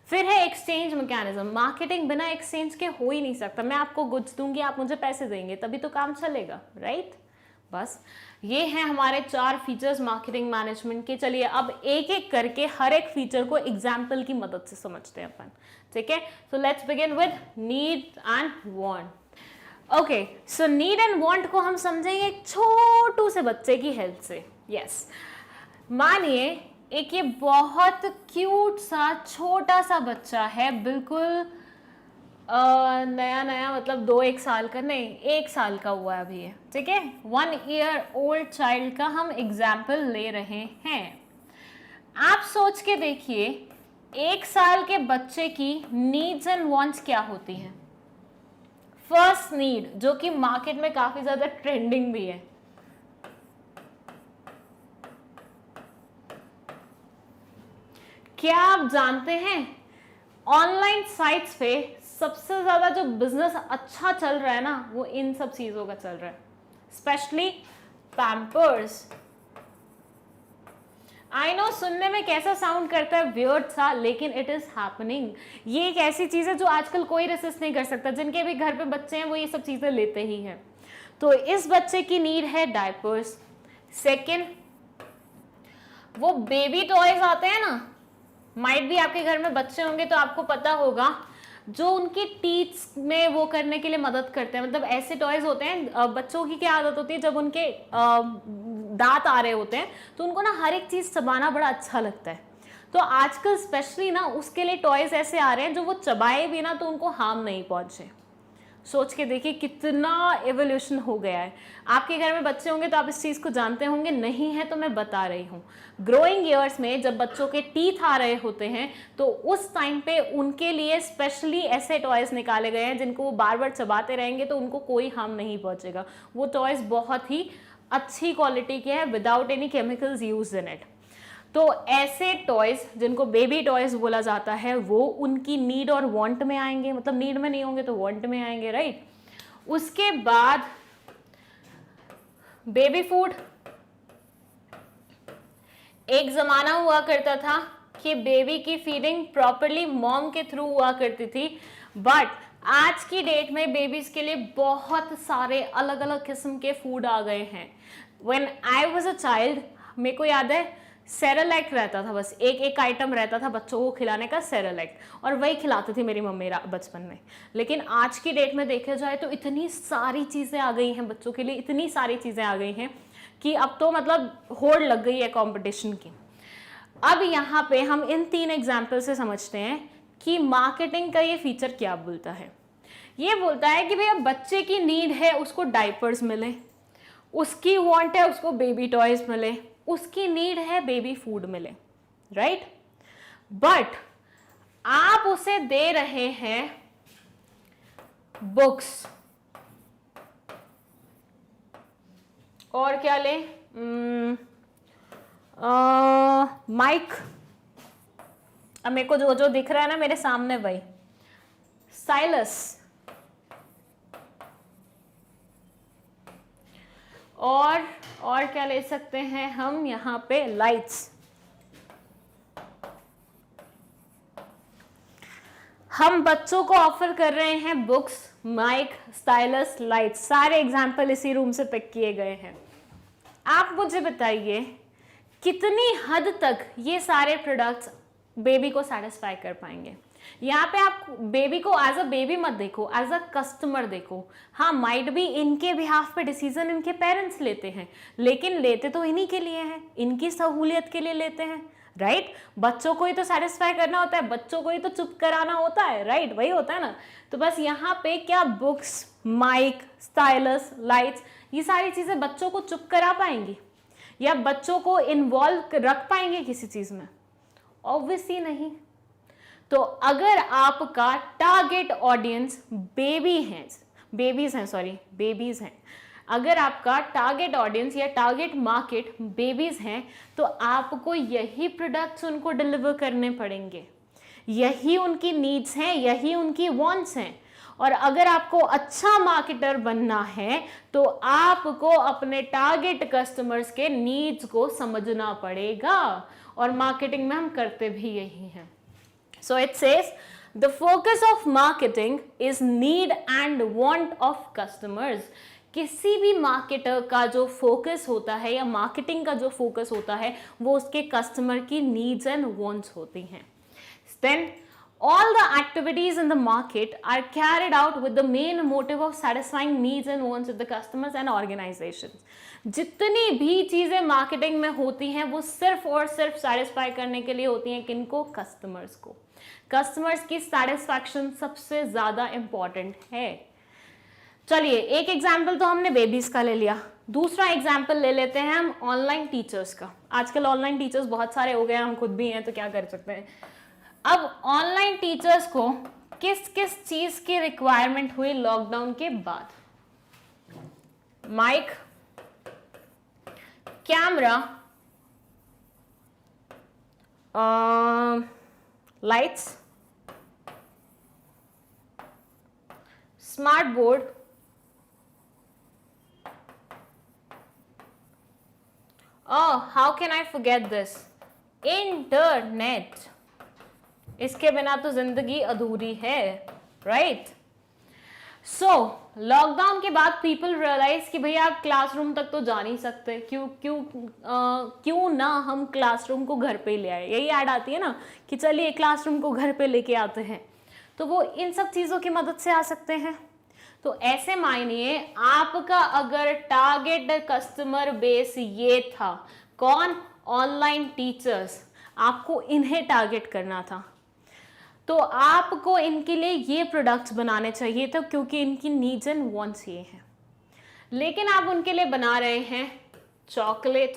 फिर है एक्सचेंज मैकेनिज्म। मार्केटिंग बिना एक्सचेंज के हो ही नहीं सकता। मैं आपको गुड्स दूंगी, आप मुझे पैसे देंगे, तभी तो काम चलेगा, राइट? बस ये हैं हमारे 4 फीचर्स मार्केटिंग मैनेजमेंट के। चलिए अब एक एक करके हर एक फीचर को एग्जाम्पल की मदद से समझते हैं अपन, ठीक है? So let's begin with need and want. Okay, so need and want को हम समझेंगे एक छोटू से बच्चे की हेल्प से। यस, मानिए एक ये बहुत क्यूट सा छोटा सा बच्चा है, बिल्कुल नया नया, मतलब 2-1 साल का नहीं, 1 साल का हुआ अभी है, ठीक है? 1 year old चाइल्ड का हम एग्जाम्पल ले रहे हैं। आप सोच के देखिए 1 साल के बच्चे की नीड्स एंड वांट्स क्या होती हैं। फर्स्ट नीड, जो कि मार्केट में काफी ज्यादा ट्रेंडिंग भी है, क्या आप जानते हैं ऑनलाइन साइट्स पे सबसे ज्यादा जो बिजनेस अच्छा चल रहा है ना वो इन सब चीजों का चल रहा है, स्पेशली पैम्पर्स। आई नो सुनने में कैसा साउंड करता है, वियर्ड सा, लेकिन इट इज हैपनिंग। ये एक ऐसी चीज है जो आजकल कोई रेसिस्ट नहीं कर सकता। जिनके भी घर पे बच्चे हैं वो ये सब चीजें लेते ही हैं। तो इस बच्चे की नीड है डायपर्स। सेकेंड, वो बेबी टॉयज आते हैं ना, माइट भी आपके घर में बच्चे होंगे तो आपको पता होगा, जो उनकी टीथ्स में वो करने के लिए मदद करते हैं। मतलब ऐसे टॉयज होते हैं, बच्चों की क्या आदत होती है, जब उनके दांत आ रहे होते हैं तो उनको ना हर एक चीज चबाना बड़ा अच्छा लगता है। तो आजकल स्पेशली ना उसके लिए टॉयज ऐसे आ रहे हैं जो वो चबाए भी ना तो उनको हार्म नहीं पहुंचे। सोच के देखिए कितना एवोल्यूशन हो गया है। आपके घर में बच्चे होंगे तो आप इस चीज़ को जानते होंगे, नहीं है तो मैं बता रही हूँ। ग्रोइंग ईयर्स में जब बच्चों के टीथ आ रहे होते हैं तो उस टाइम पे उनके लिए स्पेशली ऐसे टॉयज निकाले गए हैं जिनको वो बार बार चबाते रहेंगे तो उनको कोई हार्म नहीं पहुंचेगा। वो टॉयज बहुत ही अच्छी क्वालिटी के हैं, without any chemicals use in it. तो ऐसे टॉयज जिनको बेबी टॉयज बोला जाता है वो उनकी नीड और वांट में आएंगे, मतलब नीड में नहीं होंगे तो वांट में आएंगे, राइट। उसके बाद बेबी फूड। एक जमाना हुआ करता था कि बेबी की फीडिंग प्रॉपरली मॉम के थ्रू हुआ करती थी, बट आज की डेट में बेबीज के लिए बहुत सारे अलग अलग किस्म के फूड आ गए हैं। When I was a child, मेरे को याद है सेरेलैक रहता था, बस एक आइटम रहता था बच्चों को खिलाने का, सेरेलैक, और वही खिलाती थी मेरी मम्मी बचपन में। लेकिन आज की डेट में देखा जाए तो इतनी सारी चीज़ें आ गई हैं बच्चों के लिए, इतनी सारी चीज़ें आ गई हैं कि अब तो मतलब होड़ लग गई है कंपटीशन की। अब यहाँ पे हम इन 3 एग्जाम्पल से समझते हैं कि मार्केटिंग का ये फीचर क्या बोलता है। ये बोलता है कि भैया बच्चे की नीड है उसको डायपर्स मिले, उसकी वांट है उसको बेबी टॉयज मिले, उसकी नीड है बेबी फूड मिले, राइट। बट आप उसे दे रहे हैं बुक्स, और क्या ले, माइक, अब मेरे को जो जो दिख रहा है ना मेरे सामने भाई, स्टाइलस, और क्या ले सकते हैं हम यहाँ पे, लाइट्स। हम बच्चों को ऑफर कर रहे हैं बुक्स, माइक, स्टाइलस, लाइट्स, सारे एग्जाम्पल इसी रूम से पिक किए गए हैं। आप मुझे बताइए कितनी हद तक ये सारे प्रोडक्ट्स बेबी को सेटिस्फाई कर पाएंगे। यहाँ पे आप बेबी को एज अ बेबी मत देखो, एज अ कस्टमर देखो। हाँ, माइट भी इनके बिहाफ पे डिसीजन इनके पेरेंट्स लेते हैं, लेकिन लेते तो इन्हीं के लिए हैं, इनकी सहूलियत के लिए लेते हैं, राइट। बच्चों को ही तो सेटिस्फाई करना होता है, बच्चों को ही तो चुप कराना होता है, राइट, वही होता है ना। तो बस यहाँ पे क्या बुक्स, माइक, स्टाइलस, लाइट्स, ये सारी चीजें बच्चों को चुप करा पाएंगी या बच्चों को इन्वॉल्व रख पाएंगे किसी चीज में? ऑब्वियसली नहीं। तो अगर आपका टारगेट ऑडियंस बेबीज हैं, अगर आपका टारगेट ऑडियंस या टारगेट मार्केट बेबीज हैं, तो आपको यही प्रोडक्ट्स उनको डिलीवर करने पड़ेंगे, यही उनकी नीड्स हैं, यही उनकी वांट्स हैं। और अगर आपको अच्छा मार्केटर बनना है तो आपको अपने टारगेट कस्टमर्स के नीड्स को समझना पड़ेगा, और मार्केटिंग में हम करते भी यही हैं। So it says the focus of marketing is need and want of customers. किसी भी मार्केटर का जो फोकस होता है या मार्केटिंग का जो फोकस होता है वो उसके कस्टमर की नीड्स एंड वांट्स होती हैं। Then all the activities in the market are carried out with the main motive of satisfying needs and wants of the customers and organizations. जितनी भी चीजें मार्केटिंग में होती हैं वो सिर्फ और सिर्फ सेटिस्फाई करने के लिए होती हैं, किनको? कस्टमर्स को। कस्टमर्स की सेटिस्फैक्शन सबसे ज्यादा इंपॉर्टेंट है। चलिए, एक एग्जाम्पल तो हमने बेबीज का ले लिया, दूसरा एग्जाम्पल ले लेते हैं हम ऑनलाइन टीचर्स का। आजकल ऑनलाइन टीचर्स बहुत सारे हो गए हैं, हम खुद भी हैं तो क्या कर सकते हैं। अब ऑनलाइन टीचर्स को किस किस चीज की रिक्वायरमेंट हुई लॉकडाउन के बाद? Mic, camera, lights, smart board, how can I forget this, internet. इसके बिना तो जिंदगी अधूरी है, राइट। सो लॉकडाउन के बाद पीपल रियलाइज कि भैया आप क्लासरूम तक तो जा नहीं सकते, क्यों ना हम क्लासरूम को घर पे ले आए। यही ऐड आती है ना कि चलिए क्लासरूम को घर पे लेके आते हैं, तो वो इन सब चीज़ों की मदद से आ सकते हैं। तो ऐसे मानिए आपका अगर टारगेट कस्टमर बेस ये था, कौन? ऑनलाइन टीचर्स, आपको इन्हें टारगेट करना था। तो आपको इनके लिए ये प्रोडक्ट्स बनाने चाहिए थे क्योंकि इनकी नीड्स एंड वांट्स ये हैं, लेकिन आप उनके लिए बना रहे हैं chocolate,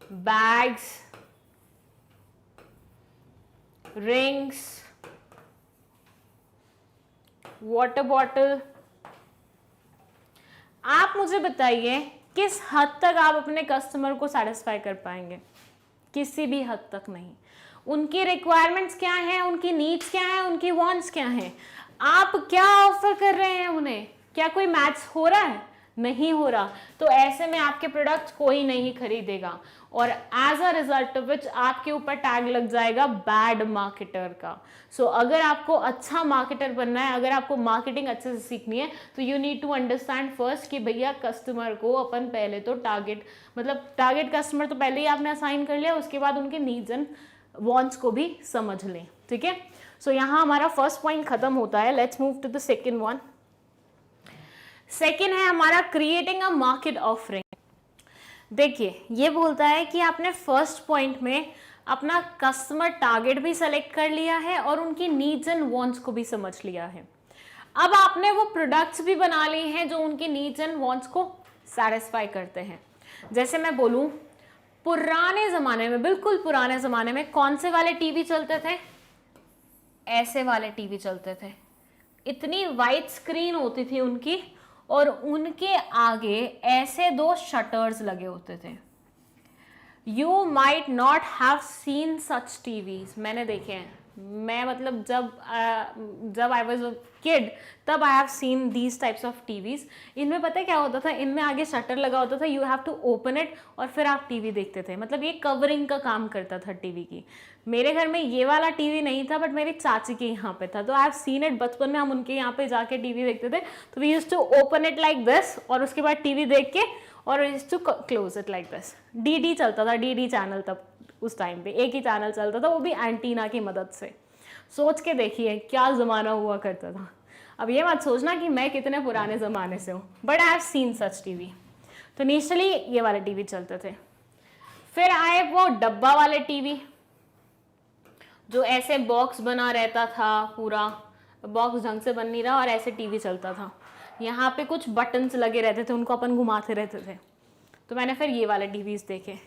bags, rings, water bottle. आप मुझे बताइए किस हद तक आप अपने कस्टमर को सेटिस्फाई कर पाएंगे? किसी भी हद तक नहीं। उनकी रिक्वायरमेंट्स क्या हैं, उनकी नीड्स क्या हैं, उनकी वांट्स क्या हैं, आप क्या ऑफर कर रहे हैं उन्हें, क्या कोई मैच हो रहा है? नहीं हो रहा। तो ऐसे में आपके प्रोडक्ट कोई नहीं खरीदेगा और as a result of which आपके ऊपर टैग लग जाएगा बैड मार्केटर का। सो अगर आपको अच्छा मार्केटर बनना है, अगर आपको मार्केटिंग अच्छे से सीखनी है, तो you need to understand first कि भैया कस्टमर को अपन पहले तो टारगेट कस्टमर तो पहले ही आपने असाइन कर लिया, उसके बाद उनके नीड्स एंड वांट्स को भी समझ लें। ठीक है, सो यहाँ हमारा फर्स्ट पॉइंट खत्म होता है। Let's move to the second one. Second है हमारा क्रिएटिंग अ मार्केट ऑफरिंग। देखिए, ये बोलता है कि आपने फर्स्ट पॉइंट में अपना कस्टमर टारगेट भी सेलेक्ट कर लिया है और उनकी नीड्स एंड वांट्स को भी समझ लिया है। अब आपने वो प्रोडक्ट्स भी बना लिए हैं जो उनकी नीड्स एंड वांट्स को सेटिस्फाई करते हैं। जैसे मैं बोलूं, पुराने ज़माने में, बिल्कुल पुराने ज़माने में कौन से वाले टीवी चलते थे? ऐसे वाले टीवी चलते थे। इतनी वाइड स्क्रीन होती थी उनकी और उनके आगे ऐसे दो शटर्स लगे होते थे। You might not have seen such TVs. मैंने देखे हैं, मैं मतलब जब आई वॉज अ किड तब I have seen these types of TVs. इनमें पता है क्या होता था? इनमें आगे शटर लगा होता था, you have to open it और फिर आप टीवी देखते थे। मतलब ये कवरिंग का काम करता था टीवी की। मेरे घर में ये वाला टीवी नहीं था, बट मेरी चाची के यहाँ पे था, तो आई हैव सीन इट। बचपन में हम उनके यहाँ पे जाके टीवी देखते थे, तो we used to open it like this और उसके बाद टीवी देख के और used to close it like this. DD चलता था, डीडी चैनल तब उस टाइम पे एक ही चैनल चलता था, वो भी एंटीना की मदद से। सोच के देखिए क्या ज़माना हुआ करता था। अब ये मत सोचना कि मैं कितने पुराने ज़माने से हूँ, but I have seen such TV. तो इनिशियली ये वाले टीवी चलते थे, फिर आए वो डब्बा वाले टीवी जो ऐसे बॉक्स बना रहता था, पूरा बॉक्स ढंग से बन नहीं रहा और ऐसे टीवी चलता था। यहाँ पे कुछ बटन्स लगे रहते थे, उनको अपन घुमाते रहते थे। तो मैंने फिर ये वाले टीवीज़ देखे।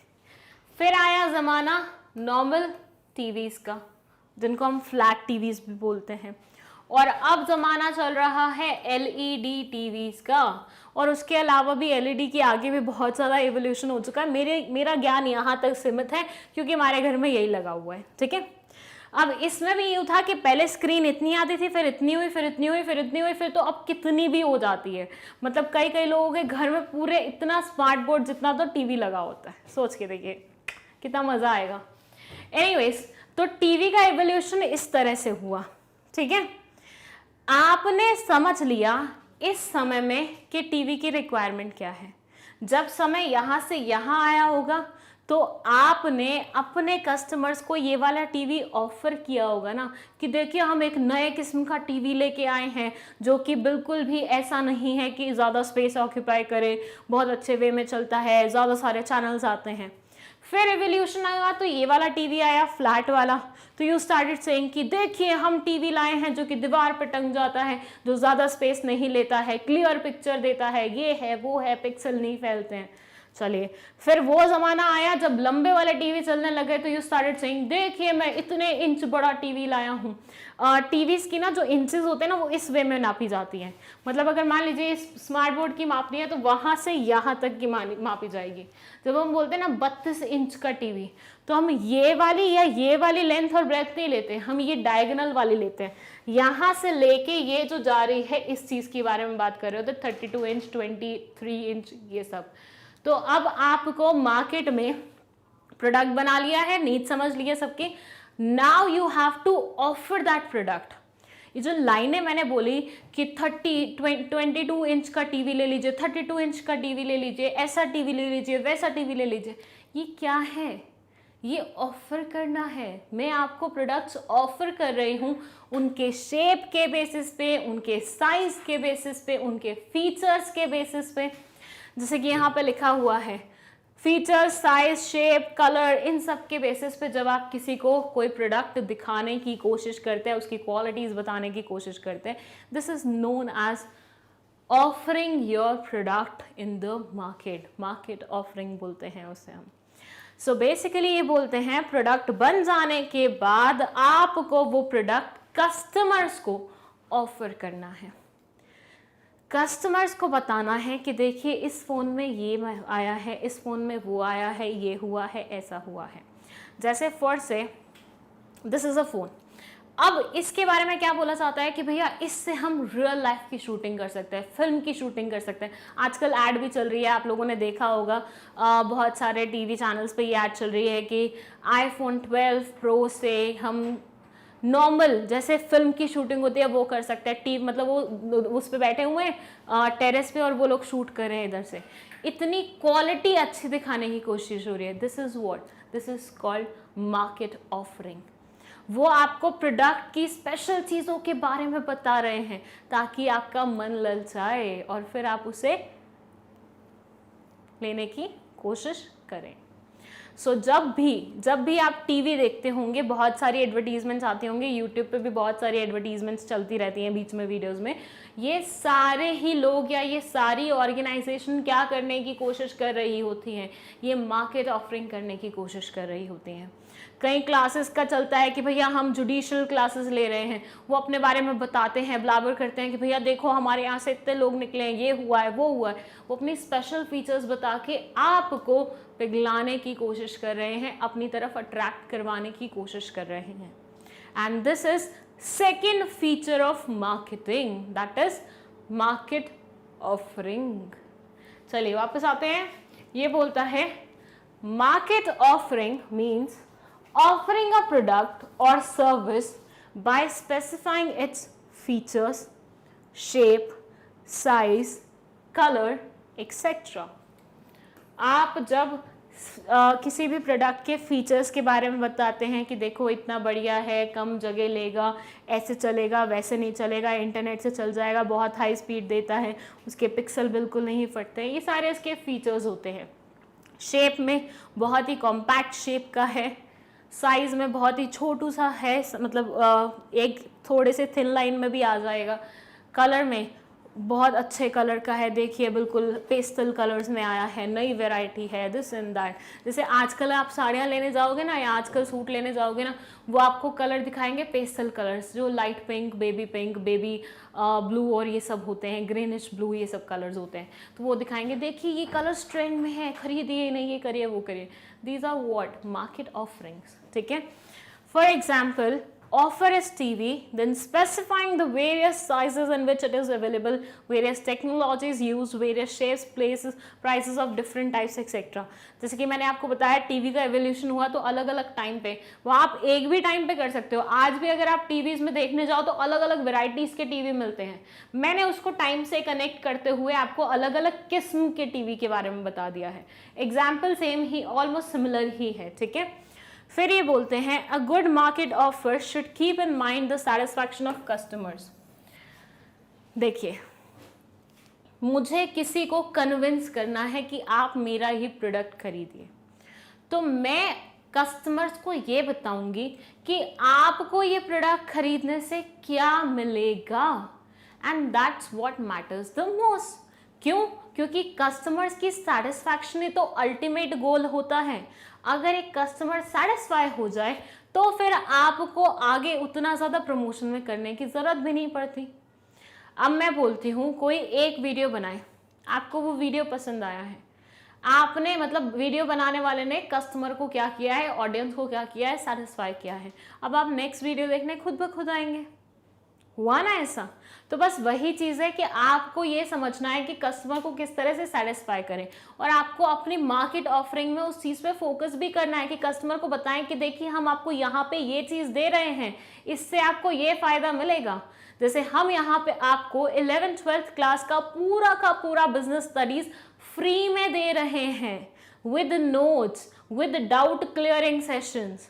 फिर आया ज़माना नॉर्मल टीवीज़ का, जिनको हम फ्लैट टीवीज़ भी बोलते हैं। और अब ज़माना चल रहा है एलईडी टीवीज़ का, और उसके अलावा भी एलईडी के आगे भी बहुत ज़्यादा एवोल्यूशन हो चुका है। मेरा ज्ञान यहाँ तक सीमित है क्योंकि हमारे घर में यही लगा हुआ है। ठीक है, अब इसमें भी यूँ था कि पहले स्क्रीन इतनी आती थी, फिर इतनी हुई, फिर इतनी हुई, फिर इतनी हुई, फिर तो अब कितनी भी हो जाती है। मतलब कई लोगों के घर में पूरे इतना स्मार्ट बोर्ड जितना तो टीवी लगा होता है। सोच के देखिए कितना मज़ा आएगा। एनीवेज, तो टीवी का एवोल्यूशन इस तरह से हुआ। ठीक है, आपने समझ लिया इस समय में कि टीवी की रिक्वायरमेंट क्या है। जब समय यहाँ से यहाँ आया होगा तो आपने अपने कस्टमर्स को ये वाला टीवी ऑफर किया होगा ना, कि देखिए हम एक नए किस्म का टीवी लेके आए हैं जो कि बिल्कुल भी ऐसा नहीं है कि ज़्यादा स्पेस ऑक्यूपाई करे, बहुत अच्छे वे में चलता है, ज़्यादा सारे चैनल्स आते हैं। फिर एवोल्यूशन आया तो ये वाला टीवी आया, फ्लैट वाला। तो यू स्टार्टेड सेइंग कि देखिए हम टीवी लाए हैं जो कि दीवार पे टंग जाता है, जो ज़्यादा स्पेस नहीं लेता है, क्लियर पिक्चर देता है, ये है वो है, पिक्सल नहीं फैलते हैं। चलिए, फिर वो ज़माना आया जब लंबे वाले टीवी चलने लगे, तो यू स्टार्टेड सेइंग देखिए मैं इतने इंच बड़ा टीवी लाया हूँ। टीवीज़ की ना जो इंचेस होते हैं ना, वो इस वे में नापी जाती हैं। मतलब अगर मान लीजिए इस स्मार्ट बोर्ड की मापनी है तो वहाँ से यहाँ तक की मापी जाएगी। जब हम बोलते हैं ना 32 इंच का टीवी, तो हम ये वाली या ये वाली लेंथ और ब्रेथ नहीं लेते, हम ये डायगोनल वाली लेते हैं। यहाँ से लेके ये जो जा रही है इस चीज़ के बारे में बात कर रहे हो, तो 32 इंच, 23 इंच, ये सब। तो अब आपको मार्केट में प्रोडक्ट बना लिया है, नीड समझ लिया सबकी। Now you have to offer that product. ये जो लाइनें मैंने बोली कि 22 इंच का टीवी ले लीजिए, 32 इंच का टीवी ले लीजिए, ऐसा टीवी ले लीजिए, वैसा टीवी ले लीजिए, ये क्या है? ये ऑफर करना है। मैं आपको प्रोडक्ट्स ऑफर कर रही हूँ उनके शेप के बेसिस पे, उनके साइज के बेसिस पे, उनके फीचर्स के बेसिस पे। जैसे कि यहाँ पे लिखा हुआ है फीचर, साइज, शेप, कलर, इन सब के बेसिस पे जब आप किसी को कोई प्रोडक्ट दिखाने की कोशिश करते हैं, उसकी क्वालिटीज बताने की कोशिश करते हैं, this is known as offering your product in the market. Market offering बोलते हैं उसे हम। सो बेसिकली ये बोलते हैं प्रोडक्ट बन जाने के बाद आपको वो प्रोडक्ट कस्टमर्स को ऑफर करना है, कस्टमर्स को बताना है कि देखिए इस फ़ोन में ये आया है, इस फ़ोन में वो आया है, ये हुआ है, ऐसा हुआ है। जैसे फॉर से दिस इज़ अ फ़ोन। अब इसके बारे में क्या बोला जाता है कि भैया इससे हम रियल लाइफ की शूटिंग कर सकते हैं, फिल्म की शूटिंग कर सकते हैं। आजकल ऐड भी चल रही है, आप लोगों ने देखा होगा, बहुत सारे टीवी चैनल्स पे ये ऐड चल रही है कि iPhone 12 Pro से हम नॉर्मल जैसे फिल्म की शूटिंग होती है वो कर सकते हैं। टीवी मतलब वो उस पे बैठे हुए हैं टेरेस पे और वो लोग शूट कर रहे हैं इधर से। इतनी क्वालिटी अच्छी दिखाने की कोशिश हो रही है। This is what, this is called market offering. वो आपको प्रोडक्ट की स्पेशल चीज़ों के बारे में बता रहे हैं ताकि आपका मन ललचाए और फिर आप उसे लेने की कोशिश करें। सो जब भी आप टीवी देखते होंगे, बहुत सारी एडवर्टीजमेंट्स आती होंगी, यूट्यूब पे भी बहुत सारी एडवर्टीजमेंट्स चलती रहती हैं बीच में वीडियोस में। ये सारे ही लोग या ये सारी ऑर्गेनाइजेशन क्या करने की कोशिश कर रही होती हैं, ये मार्केट ऑफरिंग करने की कोशिश कर रही होती हैं। कई क्लासेस का चलता है कि भैया हम जुडिशियल क्लासेस ले रहे हैं, वो अपने बारे में बताते हैं, ब्लाबर करते हैं कि भैया देखो हमारे यहाँ से इतने लोग निकले हैं, ये हुआ है, वो हुआ है। वो अपनी स्पेशल फीचर्स बता के आपको पिघलाने की कोशिश कर रहे हैं, अपनी तरफ अट्रैक्ट करवाने की कोशिश कर रहे हैं। And this is second feature of marketing, that is market offering. चलिए वापस आते हैं। ये बोलता है market offering means offering a product or service by specifying its features, shape, size, color, etc. आप जब किसी भी प्रोडक्ट के फीचर्स के बारे में बताते हैं कि देखो इतना बढ़िया है, कम जगह लेगा, ऐसे चलेगा, वैसे नहीं चलेगा, इंटरनेट से चल जाएगा, बहुत हाई स्पीड देता है, उसके पिक्सल बिल्कुल नहीं फटते, ये सारे इसके फीचर्स होते हैं। शेप में बहुत ही कॉम्पैक्ट शेप का है, साइज़ में बहुत ही छोटू सा है, मतलब एक थोड़े से थिन लाइन में भी आ जाएगा। कलर में बहुत अच्छे कलर का है, देखिए बिल्कुल पेस्टल कलर्स में आया है, नई वैरायटी है, दिस एंड दैट। जैसे आजकल आप साड़ियाँ लेने जाओगे ना या आजकल सूट लेने जाओगे ना, वो आपको कलर दिखाएंगे पेस्टल कलर्स, जो लाइट पिंक, बेबी ब्लू और ये सब होते हैं, ग्रीनिश ब्लू, ये सब कलर्स होते हैं। तो वो दिखाएंगे देखिए ये कलर्स ट्रेंड में है, खरीदिए, नहीं ये करिए वो करिए। These are what market offerings. ठीक है, for example offer is TV, then specifying the various sizes in which it is available, various technologies used, various shapes, places, prices of different types, etc. जैसे कि मैंने आपको बताया टीवी का एवोल्यूशन हुआ तो अलग अलग टाइम पे, वो आप एक भी टाइम पे कर सकते हो। आज भी अगर आप टीवीज में देखने जाओ तो अलग अलग वेराइटीज के टीवी मिलते हैं। मैंने उसको टाइम से कनेक्ट करते हुए आपको अलग अलग किस्म के टीवी के बारे में बता दिया है। एग्जाम्पल सेम ही, ऑलमोस्ट सिमिलर ही है। ठीक है, फिर ये बोलते हैं a good market offer should keep in mind the satisfaction of customers. देखिए, मुझे किसी को कन्विंस करना है कि आप मेरा ही प्रोडक्ट खरीदिए, तो मैं कस्टमर्स को ये बताऊंगी कि आपको ये प्रोडक्ट खरीदने से क्या मिलेगा, and that's what matters the most. क्यों? क्योंकि कस्टमर्स की सेटिस्फैक्शन ही तो अल्टीमेट गोल होता है। अगर एक कस्टमर सेटिस्फाई हो जाए तो फिर आपको आगे उतना ज़्यादा प्रमोशन में करने की ज़रूरत भी नहीं पड़ती। अब मैं बोलती हूँ कोई एक वीडियो बनाए, आपको वो वीडियो पसंद आया है, आपने मतलब वीडियो बनाने वाले ने कस्टमर को क्या किया है, ऑडियंस को क्या किया है, सेटिस्फाई किया है। अब आप नेक्स्ट वीडियो देखने खुद ब खुद आएंगे। हुआ ना ऐसा? तो बस वही चीज़ है कि आपको ये समझना है कि कस्टमर को किस तरह से सेटिस्फाई करें, और आपको अपनी मार्केट ऑफरिंग में उस चीज़ पे फोकस भी करना है कि कस्टमर को बताएं कि देखिए हम आपको यहाँ पे ये चीज़ दे रहे हैं, इससे आपको ये फ़ायदा मिलेगा। जैसे हम यहाँ पे आपको 11th-12th क्लास का पूरा बिजनेस स्टडीज फ्री में दे रहे हैं, with notes, with doubt clearing sessions,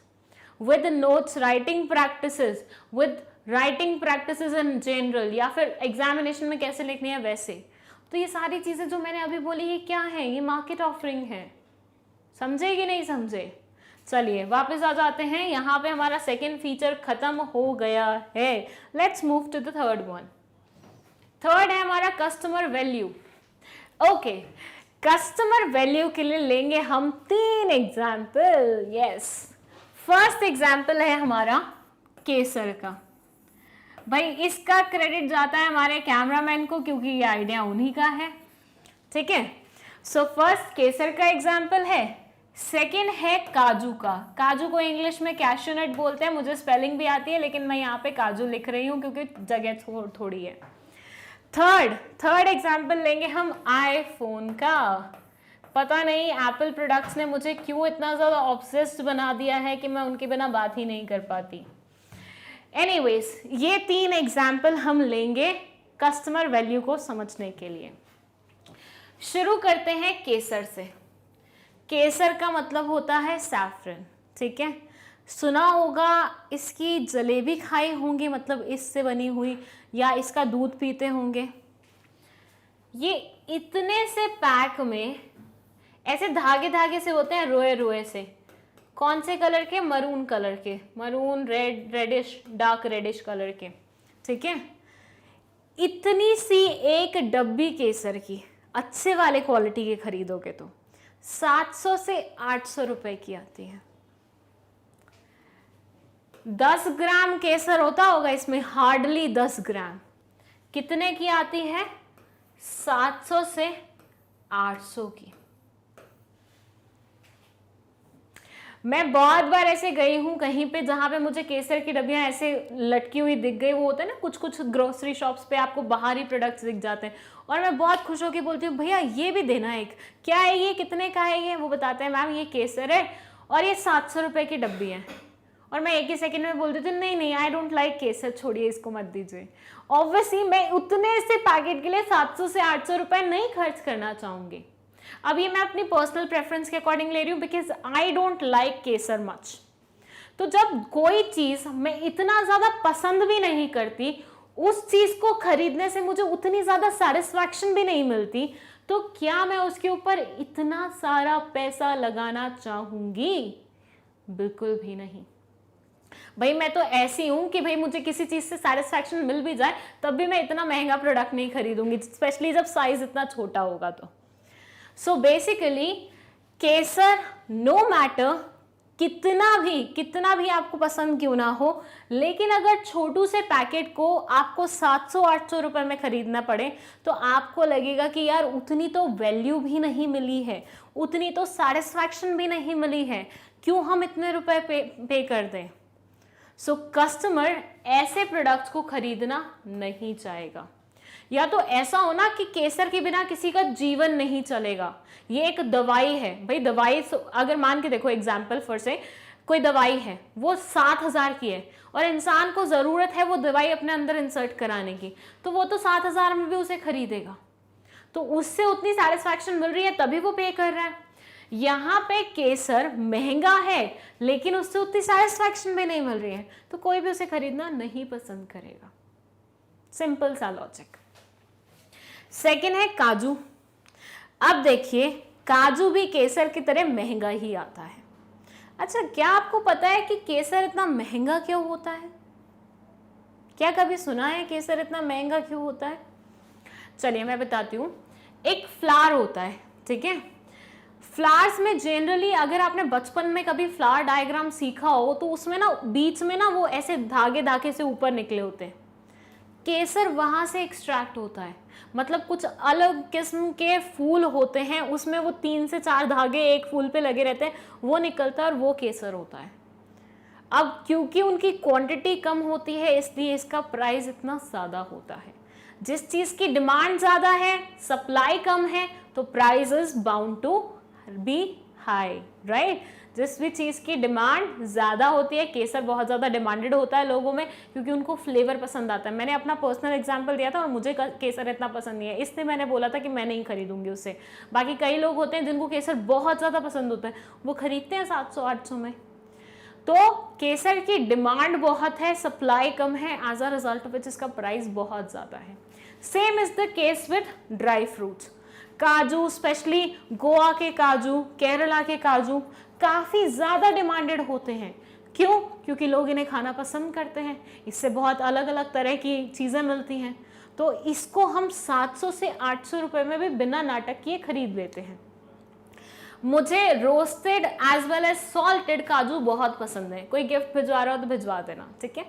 with notes writing practices, with writing practices in general, या फिर एग्जामिनेशन में कैसे लिखनी है वैसे। तो ये सारी चीज़ें जो मैंने अभी बोली ये क्या है? ये मार्केट ऑफरिंग है। समझे कि नहीं समझे? चलिए वापस आ जाते हैं, यहाँ पे हमारा सेकेंड फीचर खत्म हो गया है। Let's move to the third one. Third है हमारा customer value. Okay, customer value के लिए लेंगे हम 3 एग्जाम्पल। यस, फर्स्ट एग्जाम्पल है हमारा केसर का। भाई इसका क्रेडिट जाता है हमारे कैमरामैन को, क्योंकि ये आइडिया उन्हीं का है। ठीक है, सो फर्स्ट केसर का एग्जाम्पल है। सेकेंड है काजू का। काजू को इंग्लिश में कैश्यू नट बोलते हैं, मुझे स्पेलिंग भी आती है, लेकिन मैं यहाँ पे काजू लिख रही हूँ क्योंकि जगह थोड़ी है। थर्ड एग्जाम्पल लेंगे हम आईफोन का। पता नहीं एप्पल प्रोडक्ट्स ने मुझे क्यों इतना ज़्यादा ऑब्सेस्ड बना दिया है कि मैं उनके बिना बात ही नहीं कर पाती। एनीवेज, ये 3 एग्जाम्पल हम लेंगे कस्टमर वैल्यू को समझने के लिए। शुरू करते हैं केसर से। केसर का मतलब होता है सैफरन। ठीक है, सुना होगा, इसकी जलेबी खाई होंगी, मतलब इससे बनी हुई, या इसका दूध पीते होंगे। ये इतने से पैक में ऐसे धागे धागे से होते हैं, रोए रोए से। कौन से कलर के? मरून कलर के, maroon, red, reddish, dark reddish colour के। ठीक है, इतनी सी एक डब्बी केसर की अच्छे वाले क्वालिटी के खरीदोगे तो 700 से 800 रुपए की आती है। 10 ग्राम केसर होता होगा इसमें, हार्डली 10 ग्राम। कितने की आती है? 700 से 800 की। मैं बहुत बार ऐसे गई हूँ कहीं पे जहाँ पे मुझे केसर की डब्बियाँ ऐसे लटकी हुई दिख गई। वो होता है ना, कुछ कुछ ग्रोसरी शॉप्स पे आपको बाहरी प्रोडक्ट्स दिख जाते हैं, और मैं बहुत खुश होकर बोलती हूँ भैया ये भी देना एक। क्या है ये, कितने का है ये? वो बताते हैं मैम ये केसर है और ये 700 रुपये की डब्बी है। और मैं एक ही सेकंड में बोल देती हूँ नहीं नहीं, आई डोंट लाइक केसर, छोड़िए इसको मत दीजिए। ऑब्वियसली मैं उतने से पैकेट के लिए 700 से 800 रुपये नहीं खर्च करना चाहूँगी। अब ये मैं अपनी पर्सनल प्रेफरेंस के अकॉर्डिंग ले रही हूँ, because I don't like Kesar much. तो जब कोई चीज़ मैं इतना ज़्यादा पसंद भी नहीं करती, उस चीज़ को खरीदने से मुझे उतनी ज़्यादा सेटिस्फैक्शन भी नहीं मिलती, तो क्या मैं उसके ऊपर इतना सारा पैसा लगाना चाहूँगी? बिल्कुल भी नहीं। भाई मैं तो ऐसी हूँ कि भाई मुझे किसी चीज़ से सेटिस्फैक्शन मिल भी जाए तब भी मैं इतना महंगा प्रोडक्ट नहीं खरीदूंगी, स्पेशली जब साइज इतना छोटा होगा तो। सो बेसिकली केसर, नो मैटर कितना भी आपको पसंद क्यों ना हो, लेकिन अगर छोटू से पैकेट को आपको 700-800 रुपए में खरीदना पड़े तो आपको लगेगा कि यार उतनी तो वैल्यू भी नहीं मिली है, उतनी तो सेटिस्फैक्शन भी नहीं मिली है, क्यों हम इतने रुपए पे कर दें। सो कस्टमर ऐसे प्रोडक्ट्स को खरीदना नहीं चाहेगा। या तो ऐसा हो ना कि केसर के बिना किसी का जीवन नहीं चलेगा, ये एक दवाई है। भाई दवाई अगर मान के देखो, एग्जाम्पल फॉर से कोई दवाई है वो 7,000 की है और इंसान को ज़रूरत है वो दवाई अपने अंदर इंसर्ट कराने की, तो वो तो 7,000 में भी उसे खरीदेगा, तो उससे उतनी सेटिस्फैक्शन मिल रही है तभी वो पे कर रहा है। यहाँ पे केसर महंगा है लेकिन उससे उतनी सेटिस्फैक्शन भी नहीं मिल रही है, तो कोई भी उसे खरीदना नहीं पसंद करेगा। सिंपल सा लॉजिक। सेकेंड है काजू। अब देखिए काजू भी केसर की तरह महंगा ही आता है। अच्छा, क्या आपको पता है कि केसर इतना महंगा क्यों होता है? क्या कभी सुना है केसर इतना महंगा क्यों होता है? चलिए मैं बताती हूँ। एक फ्लावर होता है, ठीक है। फ्लावर्स में जनरली अगर आपने बचपन में कभी फ्लावर डायग्राम सीखा हो तो उसमें ना बीच में ना वो ऐसे धागे धागे से ऊपर निकले होते हैं। केसर वहां से एक्सट्रैक्ट होता है, मतलब कुछ अलग किस्म के फूल होते हैं, उसमें वो 3 से 4 धागे एक फूल पे लगे रहते हैं, वो निकलता है और वो केसर होता है। अब क्योंकि उनकी क्वांटिटी कम होती है इसलिए इसका प्राइस इतना ज़्यादा होता है। जिस चीज़ की डिमांड ज़्यादा है, सप्लाई कम है, तो price is bound to be high, right. जिस भी चीज़ की डिमांड ज़्यादा होती है, केसर बहुत ज़्यादा डिमांडेड होता है लोगों में क्योंकि उनको फ्लेवर पसंद आता है। मैंने अपना पर्सनल एग्जांपल दिया था और मुझे केसर इतना पसंद नहीं है, इसलिए मैंने बोला था कि मैं नहीं खरीदूंगी उससे। बाकी कई लोग होते हैं जिनको केसर बहुत ज़्यादा पसंद होता है, वो खरीदते हैं 700-800 में। तो केसर की डिमांड बहुत है, सप्लाई कम है, as a result of which इसका प्राइस बहुत ज़्यादा है। Same is the case with dry fruits. काजू, स्पेशली गोवा के काजू, केरला के काजू काफ़ी ज़्यादा डिमांडेड होते हैं। क्यों? क्योंकि लोग इन्हें खाना पसंद करते हैं, इससे बहुत अलग अलग तरह की चीज़ें मिलती हैं। तो इसको हम 700 से 800 रुपये में भी बिना नाटक किए खरीद लेते हैं। मुझे roasted as well as salted काजू बहुत पसंद है। कोई गिफ्ट भिजवा रहा हो तो भिजवा देना, ठीक है।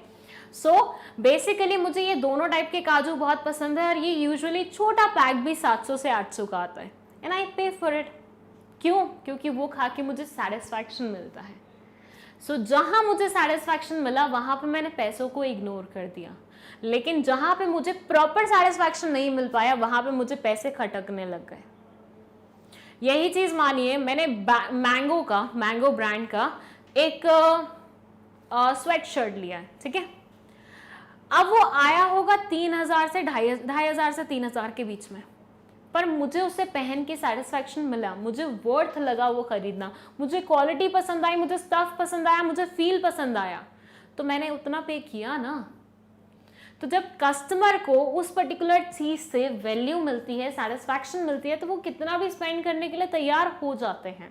सो बेसिकली मुझे ये दोनों टाइप के काजू बहुत पसंद है और ये यूजुअली छोटा पैक भी 700 से 800 का आता है एंड आई पे फॉर इट। क्यों? क्योंकि वो खा के मुझे सेटिस्फैक्शन मिलता है। सो जहाँ मुझे सेटिस्फैक्शन मिला वहाँ पे मैंने पैसों को इग्नोर कर दिया, लेकिन जहाँ पे मुझे प्रॉपर सेटिस्फैक्शन नहीं मिल पाया वहाँ पे मुझे पैसे खटकने लग गए। यही चीज़ मानिए, मैंने मैंगो ब्रांड का एक स्वेट शर्ट लिया है, ठीक है। अब वो आया होगा 3,000 से 2,500 से 3,000 के बीच में, पर मुझे उसे पहन के सेटिस्फैक्शन मिला, मुझे वर्थ लगा वो खरीदना, मुझे क्वालिटी पसंद आई, मुझे स्टफ पसंद आया, मुझे फील पसंद आया, तो मैंने उतना पे किया ना। तो जब कस्टमर को उस पर्टिकुलर चीज़ से वैल्यू मिलती है, सेटिस्फैक्शन मिलती है, तो वो कितना भी स्पेंड करने के लिए तैयार हो जाते हैं।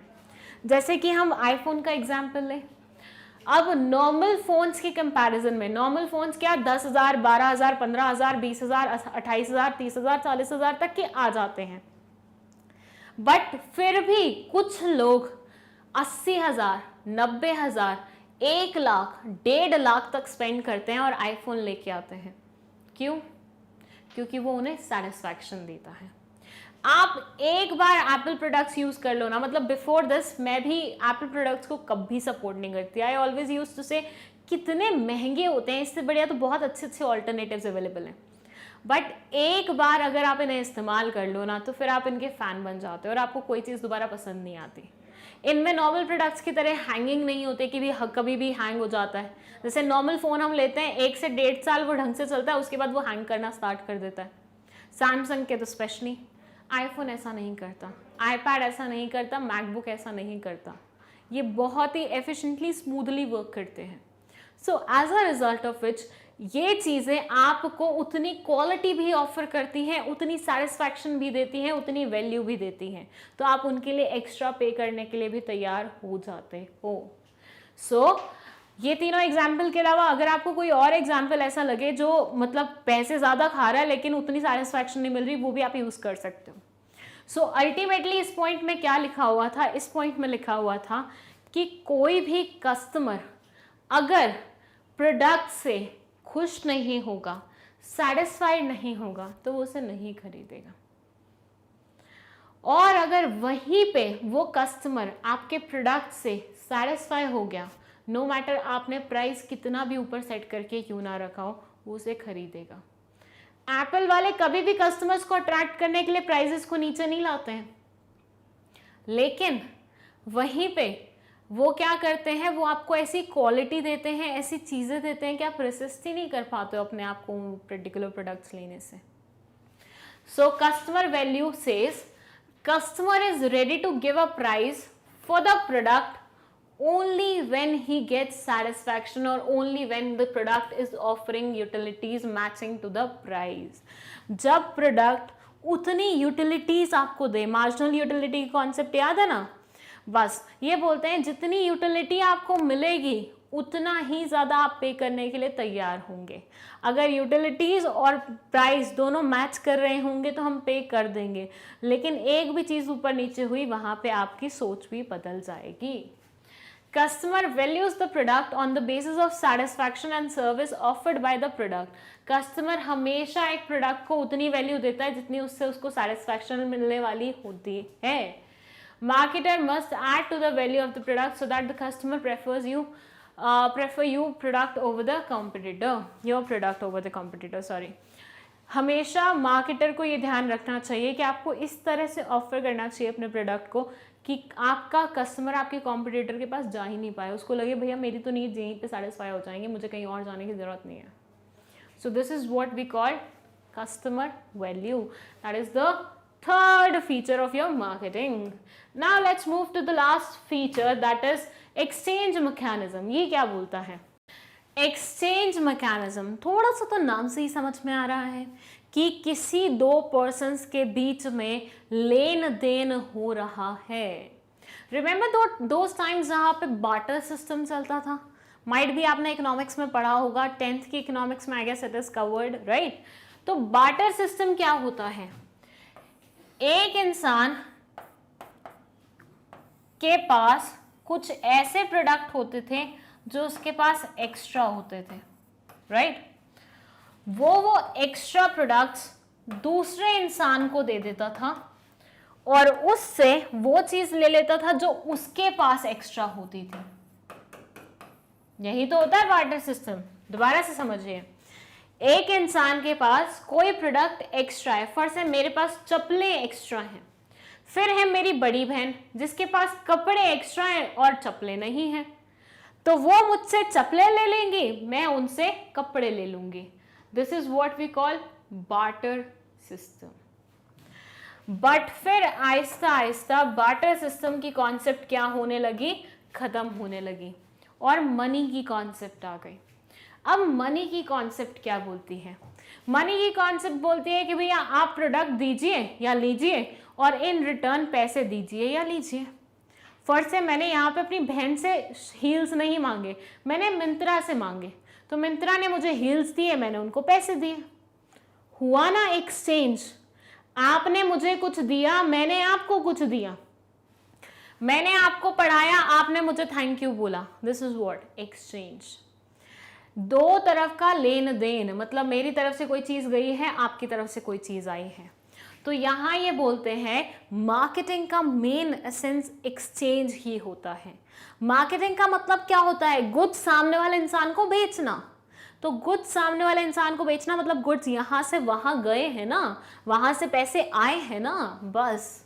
जैसे कि हम आईफोन का एग्जाम्पल लें। अब नॉर्मल फोन्स के कंपैरिजन में, नॉर्मल फोन्स क्या 10,000, 12,000, 15,000, 20,000, 28,000, 30,000, 40,000 तक के आ जाते हैं, बट फिर भी कुछ लोग 80,000, 90,000, 1 लाख, 1.5 लाख तक स्पेंड करते हैं और आईफोन लेके आते हैं। क्यों? क्योंकि वो उन्हें सेटिस्फैक्शन देता है। आप एक बार एप्पल प्रोडक्ट्स यूज कर लो ना, मतलब बिफोर दिस मैं भी एप्पल प्रोडक्ट्स को कभी सपोर्ट नहीं करती। आई ऑलवेज यूज टू से कितने महंगे होते हैं, इससे बढ़िया तो बहुत अच्छे अच्छे ऑल्टरनेटिव्स अवेलेबल हैं। बट एक बार अगर आप इन्हें इस्तेमाल कर लो ना, तो फिर आप इनके फैन बन जाते हो और आपको कोई चीज़ दोबारा पसंद नहीं आती। इनमें नॉर्मल प्रोडक्ट्स की तरह हैंगिंग नहीं होते कि भी कभी भी हैंग हो जाता है। जैसे नॉर्मल फ़ोन हम लेते हैं, 1 से 1.5 साल वो ढंग से चलता है, उसके बाद वो हैंग करना स्टार्ट कर देता है। सैमसंग के तो स्पेशली। आईफोन ऐसा नहीं करता, आईपैड ऐसा नहीं करता, मैकबुक ऐसा नहीं करता। ये बहुत ही एफिशिएंटली, स्मूथली वर्क करते हैं। So as a result of which ये चीज़ें आपको उतनी क्वालिटी भी ऑफर करती हैं, उतनी सेटिस्फैक्शन भी देती हैं, उतनी वैल्यू भी देती हैं, तो आप उनके लिए एक्स्ट्रा पे करने के लिए भी तैयार हो जाते हो। सो ये तीनों एग्जाम्पल के अलावा अगर आपको कोई और एग्जाम्पल ऐसा लगे जो मतलब पैसे ज़्यादा खा रहा है लेकिन उतनी सेटिस्फैक्शन नहीं मिल रही, वो भी आप यूज़ कर सकते हो। सो अल्टीमेटली इस पॉइंट में क्या लिखा हुआ था? इस पॉइंट में लिखा हुआ था कि कोई भी कस्टमर अगर प्रोडक्ट से खुश नहीं होगा, सेटिस्फाइड नहीं होगा, तो वो उसे नहीं खरीदेगा। और अगर वहीं पे वो कस्टमर आपके प्रोडक्ट से सेटिस्फाई हो गया, नो मैटर आपने प्राइस कितना भी ऊपर सेट करके क्यों ना रखा हो, वो उसे खरीदेगा। एप्पल वाले कभी भी कस्टमर्स को अट्रैक्ट करने के लिए प्राइसेस को नीचे नहीं लाते हैं, लेकिन वहीं पे वो क्या करते हैं, वो आपको ऐसी क्वालिटी देते हैं, ऐसी चीज़ें देते हैं कि आप रेसिस्ट ही नहीं कर पाते हो अपने आप को पर्टिकुलर प्रोडक्ट्स लेने से। So customer value says customer is ready to give a price for the product only when he gets satisfaction or only when the product is offering utilities matching to the price। जब प्रोडक्ट उतनी यूटिलिटीज आपको दे, मार्जिनल यूटिलिटी कॉन्सेप्ट याद है ना, बस ये बोलते हैं जितनी यूटिलिटी आपको मिलेगी उतना ही ज़्यादा आप पे करने के लिए तैयार होंगे। अगर यूटिलिटीज़ और प्राइस दोनों मैच कर रहे होंगे तो हम पे कर देंगे, लेकिन एक भी चीज़ ऊपर नीचे हुई वहाँ पे आपकी सोच भी बदल जाएगी। Customer values the product on the basis of satisfaction and service offered by the product। Customer हमेशा एक प्रोडक्ट को उतनी वैल्यू देता है जितनी उससे उसको सेटिस्फैक्शन मिलने वाली होती है। Marketer must add to the value of the product so that the customer prefer you product over the competitor, your product over the competitor, sorry. हमेशा मार्केटर को ये ध्यान रखना चाहिए कि आपको इस तरह से ऑफर करना चाहिए अपने प्रोडक्ट को कि आपका कस्टमर आपके कॉम्पिटिटर के पास जा ही नहीं पाए, उसको लगे भैया मेरी तो नीड्स यहीं पे सेटिस्फाई हो जाएंगे, मुझे कहीं और जाने की ज़रूरत नहीं है। So this is what we call customer value. That is the third feature of your marketing. Now let's move to the last feature, that is exchange mechanism. ये क्या बोलता है? एक्सचेंज मैकेनिज्म, थोड़ा सा तो नाम से ही समझ में आ रहा है कि किसी दो पर्सन्स के बीच में लेन देन हो रहा है। रिमेंबर दो टाइम्स जहाँ पे बार्टर सिस्टम चलता था, माइट भी आपने इकोनॉमिक्स में पढ़ा होगा, 10th की इकोनॉमिक्स में I guess it is covered, right. तो बार्टर सिस्टम क्या होता है, एक इंसान के पास कुछ ऐसे प्रोडक्ट होते थे जो उसके पास एक्स्ट्रा होते थे, राइट। वो एक्स्ट्रा प्रोडक्ट्स दूसरे इंसान को दे देता था और उससे वो चीज ले लेता था जो उसके पास एक्स्ट्रा होती थी। यही तो होता है बार्टर सिस्टम। दोबारा से समझिए, एक इंसान के पास कोई प्रोडक्ट एक्स्ट्रा है, फर्स्ट है मेरे पास चप्पलें एक्स्ट्रा हैं, फिर है मेरी बड़ी बहन जिसके पास कपड़े एक्स्ट्रा हैं और चप्पलें नहीं हैं, तो वो मुझसे चप्पलें ले लेंगी, मैं उनसे कपड़े ले लूंगी। This is what we call barter system. But फिर आहिस्ता आहिस्ता बार्टर सिस्टम की कॉन्सेप्ट क्या होने लगी, खत्म होने लगी और मनी की कॉन्सेप्ट आ गई। अब मनी की कॉन्सेप्ट क्या बोलती है, मनी की कॉन्सेप्ट बोलती है कि भैया आप प्रोडक्ट दीजिए या लीजिए और इन रिटर्न पैसे दीजिए या लीजिए। फर्स्ट से मैंने यहाँ पे अपनी बहन से हील्स नहीं मांगे, मैंने मिंत्रा से मांगे, तो मिंत्रा ने मुझे हील्स दिए, मैंने उनको पैसे दिए, हुआ ना एक्सचेंज। आपने मुझे कुछ दिया, मैंने आपको कुछ दिया, मैंने आपको पढ़ाया, आपने मुझे थैंक यू बोला, दिस इज व्हाट एक्सचेंज। दो तरफ का लेन देन, मतलब मेरी तरफ से कोई चीज गई है, आपकी तरफ से कोई चीज आई है। तो यहां ये बोलते हैं मार्केटिंग का मेन एसेंस एक्सचेंज ही होता है। मार्केटिंग का मतलब क्या होता है, गुड्स सामने वाले इंसान को बेचना। तो गुड्स सामने वाले इंसान को बेचना मतलब गुड्स यहां से वहां गए हैं ना, वहां से पैसे आए हैं ना, बस।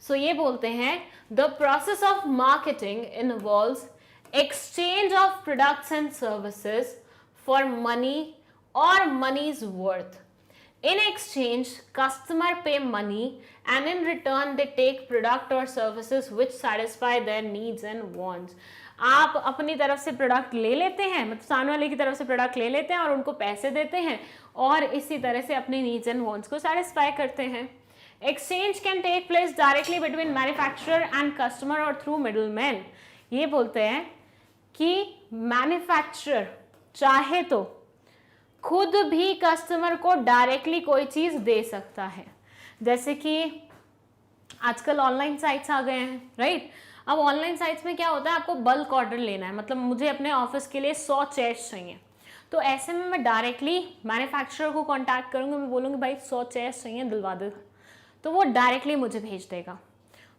सो ये बोलते हैं the process of marketing involves exchange of products and services for money or money's worth. In exchange, customer pay money and in return they take product or services which satisfy their needs and wants. आप अपनी तरफ से प्रोडक्ट ले लेते हैं, मतलब सामने वाले की तरफ से प्रोडक्ट ले लेते हैं और उनको पैसे देते हैं और इसी तरह से अपनी नीड्स एंड वांट्स को सेटिस्फाई करते हैं। Exchange can take place directly between manufacturer and customer or through middlemen. ये बोलते हैं कि मैन्युफैक्चरर चाहे तो खुद भी कस्टमर को डायरेक्टली कोई चीज दे सकता है, जैसे कि आजकल ऑनलाइन साइट्स आ गए हैं, राइट। अब ऑनलाइन साइट्स में क्या होता है, आपको बल्क ऑर्डर लेना है, मतलब मुझे अपने ऑफिस के लिए 100 चेयर्स चाहिए, तो ऐसे में मैं डायरेक्टली मैन्युफैक्चरर को कांटेक्ट करूंगी, मैं बोलूँगी भाई 100 चेयर्स चाहिए, दिलवा दे, तो वो डायरेक्टली मुझे भेज देगा।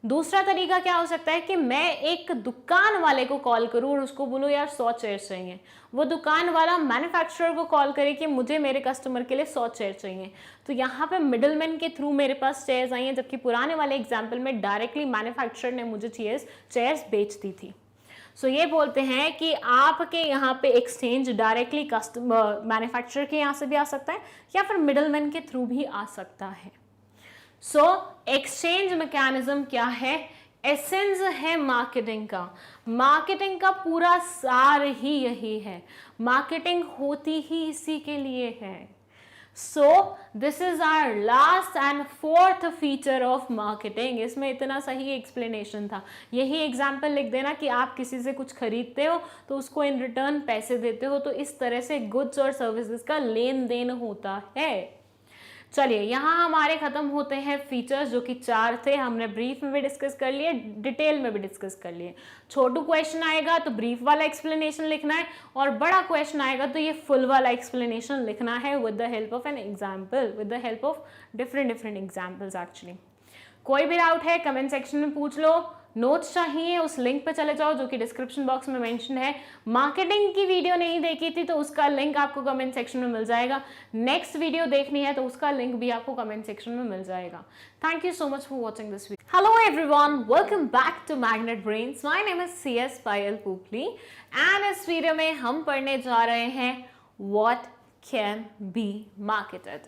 दूसरा तरीका क्या हो सकता है कि मैं एक दुकान वाले को कॉल करूं और उसको बोलूं यार 100 चेयर चाहिए, वो दुकान वाला मैन्युफैक्चरर को कॉल करे कि मुझे मेरे कस्टमर के लिए 100 चेयर चाहिए, तो यहाँ पे मिडलमैन के थ्रू मेरे पास चेयर्स आई हैं, जबकि पुराने वाले एग्जाम्पल में डायरेक्टली मैन्युफैक्चरर ने मुझे चेयर्स बेच दी थी। सो ये बोलते हैं कि आपके यहाँ पे एक्सचेंज डायरेक्टली कस्टमर मैन्युफैक्चरर के यहाँ से भी आ सकता है या फिर मिडलमैन के थ्रू भी आ सकता है। सो एक्सचेंज मैकेनिज्म क्या है, एसेंस है मार्केटिंग का। मार्केटिंग का पूरा सार ही यही है, मार्केटिंग होती ही इसी के लिए है। So this is our last and fourth feature of marketing. इसमें इतना सही एक्सप्लेनेशन था, यही एग्जाम्पल लिख देना कि आप किसी से कुछ खरीदते हो तो उसको इन रिटर्न पैसे देते हो, तो इस तरह से गुड्स और सर्विसेज का लेन देन होता है। चलिए यहाँ हमारे खत्म होते हैं फीचर्स, जो कि 4 थे, हमने ब्रीफ में भी डिस्कस कर लिए, डिटेल में भी डिस्कस कर लिए। छोटू क्वेश्चन आएगा तो ब्रीफ वाला एक्सप्लेनेशन लिखना है, और बड़ा क्वेश्चन आएगा तो ये फुल वाला एक्सप्लेनेशन लिखना है with the help of an example, with the help of different examples actually. कोई भी डाउट है कमेंट सेक्शन में पूछ लो, नोट्स चाहिए उस लिंक पे चले जाओ जो कि डिस्क्रिप्शन बॉक्स में मेंशन है। मार्केटिंग की वीडियो नहीं देखी थी तो उसका लिंक आपको कमेंट सेक्शन में मिल जाएगा, नेक्स्ट वीडियो देखनी है तो उसका लिंक भी आपको कमेंट सेक्शन में मिल जाएगा। Thank you so much for watching this video. Hello everyone, welcome back to Magnet Brains. My name is CS Payal Popli and इस वीडियो में हम पढ़ने जा रहे हैं what can be marketed.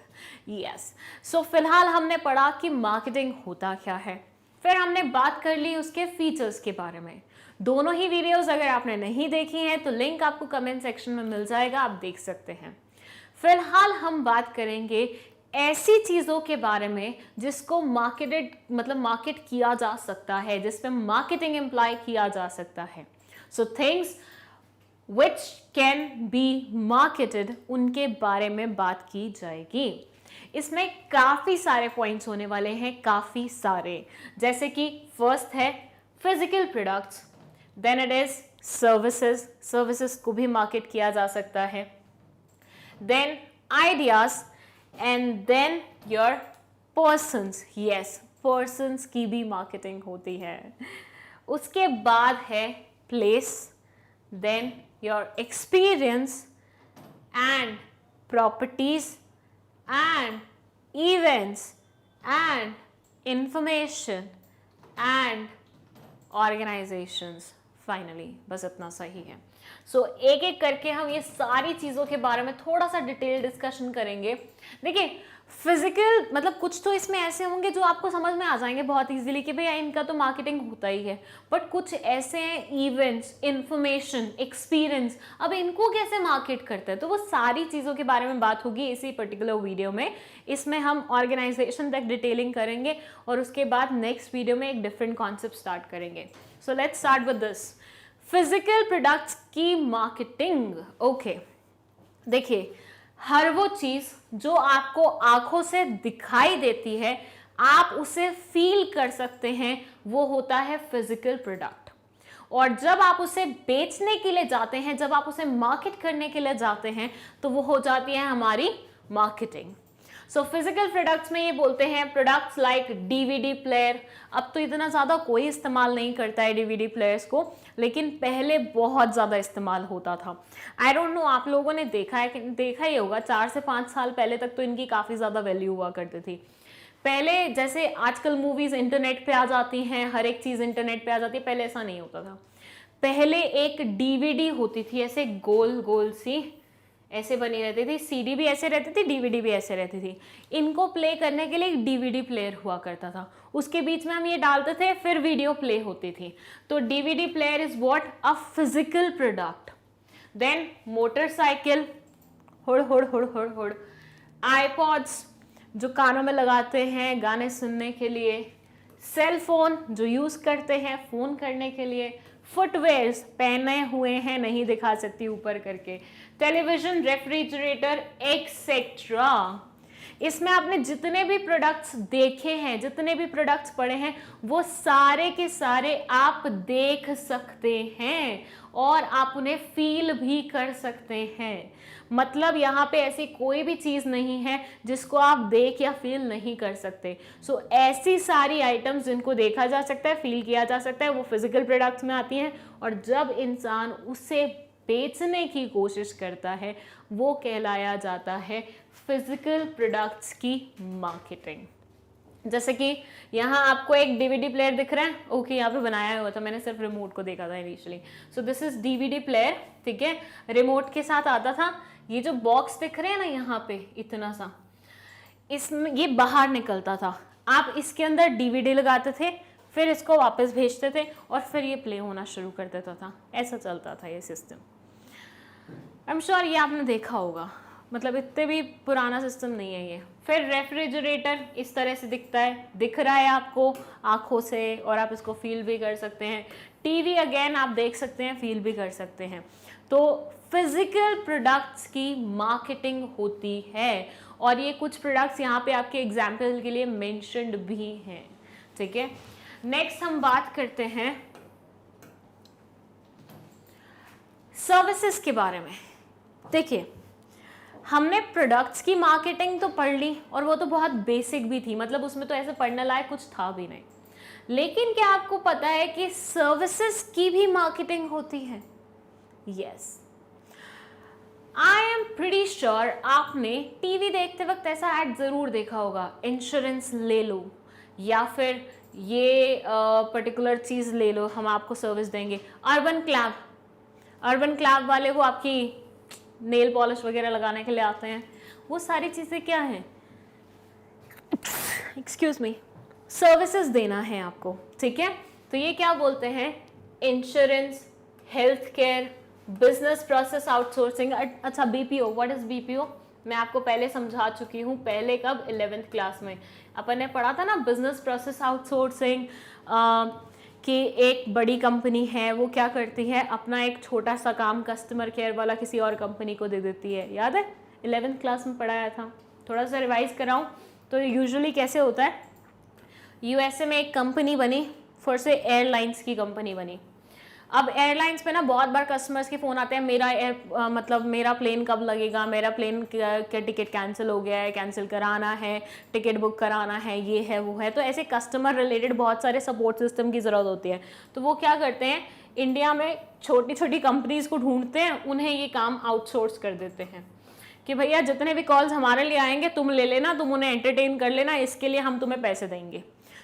Yes, so फिलहाल हमने पढ़ा कि मार्केटिंग होता क्या है, फिर हमने बात कर ली उसके फीचर्स के बारे में। दोनों ही वीडियोस अगर आपने नहीं देखी हैं तो लिंक आपको कमेंट सेक्शन में मिल जाएगा, आप देख सकते हैं। फिलहाल हम बात करेंगे ऐसी चीज़ों के बारे में जिसको मार्केटेड मतलब मार्केट किया जा सकता है, जिसमें मार्केटिंग इम्प्लाई किया जा सकता है. So things which can be marketed, उनके बारे में बात की जाएगी. इसमें काफ़ी सारे पॉइंट्स होने वाले हैं, काफ़ी सारे. जैसे कि फर्स्ट है physical products, then it is services, services को भी मार्केट किया जा सकता है. Then ideas, and then your persons. Yes, persons की भी मार्केटिंग होती है. उसके बाद है place, then your experience and properties and events and information and organisations. Finally बस इतना सही है. सो एक एक करके हम ये सारी चीज़ों के बारे में थोड़ा सा डिटेल डिस्कशन करेंगे. देखिए, फिजिकल मतलब कुछ तो इसमें ऐसे होंगे जो आपको समझ में आ जाएंगे बहुत इजीली कि भैया इनका तो मार्केटिंग होता ही है. बट कुछ ऐसे हैं इवेंट्स, इंफॉर्मेशन, एक्सपीरियंस, अब इनको कैसे मार्केट करते हैं, तो वो सारी चीज़ों के बारे में बात होगी इसी पर्टिकुलर वीडियो में. इसमें हम ऑर्गेनाइजेशन तक डिटेलिंग करेंगे और उसके बाद नेक्स्ट वीडियो में एक डिफरेंट कॉन्सेप्ट स्टार्ट करेंगे. So let's start with this, physical products की मार्केटिंग. ओके, देखिए, हर वो चीज जो आपको आंखों से दिखाई देती है, आप उसे फील कर सकते हैं, वो होता है फिजिकल प्रोडक्ट. और जब आप उसे बेचने के लिए जाते हैं, जब आप उसे मार्केट करने के लिए जाते हैं, तो वो हो जाती है हमारी मार्केटिंग. सो फिजिकल प्रोडक्ट्स में ये बोलते हैं प्रोडक्ट्स लाइक डीवीडी प्लेयर. अब तो इतना ज़्यादा कोई इस्तेमाल नहीं करता है डीवीडी प्लेयर्स को, लेकिन पहले बहुत ज़्यादा इस्तेमाल होता था. आई डोंट नो आप लोगों ने देखा है कि देखा ही होगा, 4 से 5 साल पहले तक तो इनकी काफ़ी ज़्यादा वैल्यू हुआ करती थी. पहले जैसे आजकल मूवीज़ इंटरनेट पे आ जाती हैं, हर एक चीज़ इंटरनेट पे आ जाती है, पहले ऐसा नहीं होता था. पहले एक डीवीडी होती थी, ऐसे गोल गोल सी ऐसे बनी रहती थी. सीडी भी ऐसे रहती थी, डीवीडी भी ऐसे रहती थी. इनको प्ले करने के लिए एक डीवीडी प्लेयर हुआ करता था, उसके बीच में हम ये डालते थे, फिर वीडियो प्ले होती थी. तो DVD player is what, a physical product. Then motorcycle, हुड़ हुड़ हुड़ हुड़ हुड़. आईपॉड्स जो कानों में लगाते हैं गाने सुनने के लिए. सेल फोन जो यूज़ करते हैं फ़ोन करने के लिए. फुटवेयर्स पहने हुए हैं, नहीं दिखा सकती ऊपर करके. Television, refrigerator etcetera. इसमें आपने जितने भी प्रोडक्ट्स देखे हैं, जितने भी प्रोडक्ट्स पढ़े हैं, वो सारे के सारे आप देख सकते हैं और आप उन्हें फील भी कर सकते हैं. मतलब यहाँ पे ऐसी कोई भी चीज़ नहीं है जिसको आप देख या फील नहीं कर सकते. सो ऐसी सारी आइटम्स जिनको देखा जा सकता है, फील किया जा सकता है, वो फिजिकल प्रोडक्ट्स में आती हैं. और जब इंसान उसे बेचने की कोशिश करता है, वो कहलाया जाता है फिजिकल प्रोडक्ट्स की मार्केटिंग. जैसे कि यहाँ आपको एक डीवीडी प्लेयर दिख रहा है. ओके, यहाँ पे बनाया हुआ था, मैंने सिर्फ रिमोट को देखा था initially. So this is DVD player. ठीक है, रिमोट के साथ आता था. ये जो बॉक्स दिख रहे हैं ना यहाँ पे इतना सा, इसमें ये बाहर निकलता था. आप इसके अंदर डीवीडी लगाते थे, फिर इसको वापस भेजते थे और फिर ये प्ले होना शुरू कर देता था. ऐसा चलता था ये सिस्टम. आई एम श्योर ये आपने देखा होगा, मतलब इतने भी पुराना सिस्टम नहीं है ये. फिर रेफ्रिजरेटर इस तरह से दिखता है, दिख रहा है आपको आँखों से और आप इसको फील भी कर सकते हैं. टीवी अगेन आप देख सकते हैं, फील भी कर सकते हैं. तो फिजिकल प्रोडक्ट्स की मार्केटिंग होती है और ये कुछ प्रोडक्ट्स यहाँ पे आपके एग्जाम्पल के लिए मेंशन्ड भी हैं. ठीक है, नेक्स्ट हम बात करते हैं सर्विसेज के बारे में. देखिए, हमने प्रोडक्ट्स की मार्केटिंग तो पढ़ ली और वो तो बहुत बेसिक भी थी, मतलब उसमें तो ऐसे पढ़ने लायक कुछ था भी नहीं. लेकिन क्या आपको पता है कि सर्विसेज की भी मार्केटिंग होती है? Yes, I am pretty sure आपने टीवी देखते वक्त ऐसा ऐड जरूर देखा होगा, इंश्योरेंस ले लो या फिर ये पर्टिकुलर चीज़ ले लो, हम आपको सर्विस देंगे. अर्बन क्लैब वाले वो आपकी नेल पॉलिश वगैरह लगाने के लिए आते हैं. वो सारी चीज़ें क्या हैं, एक्सक्यूज मी, सर्विसेज देना है आपको. ठीक है, तो ये क्या बोलते हैं, insurance, health care, business process outsourcing. अच्छा, बीपीओ, व्हाट इज बीपीओ? मैं आपको पहले समझा चुकी हूँ, पहले कब, 11th क्लास में अपन ने पढ़ा था ना बिजनेस प्रोसेस आउटसोर्सिंग, कि एक बड़ी कंपनी है वो क्या करती है, अपना एक छोटा सा काम कस्टमर केयर वाला किसी और कंपनी को दे देती है। याद है 11th क्लास में पढ़ाया था, थोड़ा सा रिवाइज कराऊँ तो यूजुअली कैसे होता है, यूएसए में एक कंपनी बनी, फिर से एयरलाइंस की कंपनी बनी। अब एयरलाइंस पे ना बहुत बार कस्टमर्स के फ़ोन आते हैं, मतलब मेरा प्लेन कब लगेगा, मेरा प्लेन का टिकट कैंसिल हो गया है, कैंसिल कराना है, टिकट बुक कराना है, ये है वो है। तो ऐसे कस्टमर रिलेटेड बहुत सारे सपोर्ट सिस्टम की ज़रूरत होती है। तो वो क्या करते हैं, इंडिया में छोटी छोटी कंपनीज़ को ढूंढते हैं, उन्हें ये काम आउटसोर्स कर देते हैं कि भैया जितने भी कॉल्स हमारे लिए आएंगे तुम ले लेना, तुम उन्हें एंटरटेन कर लेना, इसके लिए हम तुम्हें पैसे देंगे।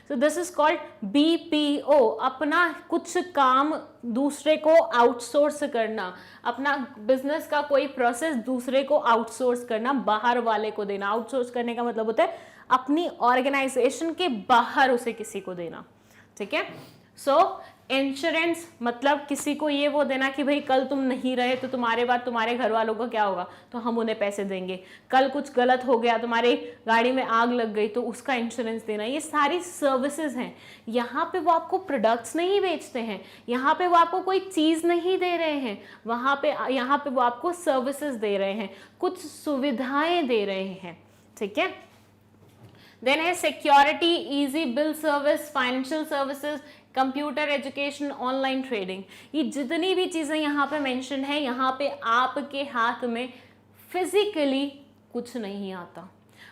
सो दिस इज कॉल्ड BPO, अपना कुछ काम दूसरे को आउटसोर्स करना, अपना बिजनेस का कोई प्रोसेस दूसरे को आउटसोर्स करना, बाहर वाले को देना। आउटसोर्स करने का मतलब होता है अपनी ऑर्गेनाइजेशन के बाहर उसे किसी को देना, ठीक है। सो इंश्योरेंस मतलब किसी को ये वो देना कि भाई कल तुम नहीं रहे तो तुम्हारे बाद तुम्हारे घर वालों का क्या होगा, तो हम उन्हें पैसे देंगे। कल कुछ गलत हो गया, तुम्हारी गाड़ी में आग लग गई, तो उसका इंश्योरेंस देना। ये सारी सर्विसेज हैं। यहाँ पे वो आपको प्रोडक्ट्स नहीं बेचते हैं, यहाँ पे वो आपको कोई चीज़ नहीं दे रहे हैं, यहाँ पे वो आपको सर्विसेज दे रहे हैं, कुछ सुविधाएं दे रहे हैं, ठीक है। देन है security, easy bill service, financial services, computer education, online trading. ये जितनी भी चीज़ें यहाँ पे मेंशन है, यहाँ पे आपके हाथ में फिजिकली कुछ नहीं आता।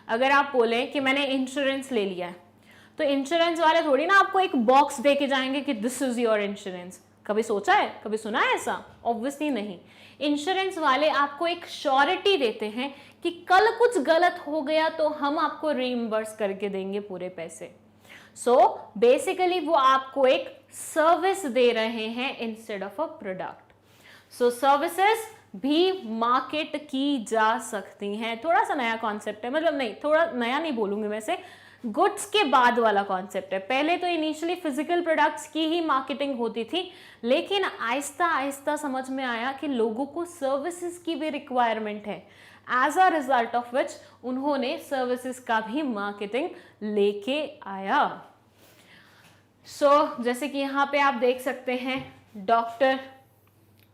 अगर आप बोले कि मैंने इंश्योरेंस ले लिया है, तो इंश्योरेंस वाले थोड़ी ना आपको एक बॉक्स दे के जाएंगे कि दिस इज योर इंश्योरेंस। कभी सोचा है, कभी सुना है ऐसा? ऑब्वियसली नहीं। इंश्योरेंस वाले आपको एक श्योरिटी देते हैं कि कल कुछ गलत हो गया तो हम आपको रीइंबर्स करके देंगे पूरे पैसे। सो बेसिकली वो आपको एक सर्विस दे रहे हैं instead of a product. So services भी मार्केट की जा सकती हैं। थोड़ा सा नया कॉन्सेप्ट है, मतलब नहीं, थोड़ा नया नहीं बोलूंगी मैं से, गुड्स के बाद वाला कॉन्सेप्ट है। पहले तो इनिशियली फिजिकल प्रोडक्ट्स की ही मार्केटिंग होती थी, लेकिन आहिस्ता आहिस्ता समझ में आया कि लोगों को सर्विसेज की भी रिक्वायरमेंट है। As a result of which उन्होंने सर्विसेज का भी मार्केटिंग लेके आया। जैसे कि यहाँ पे आप देख सकते हैं,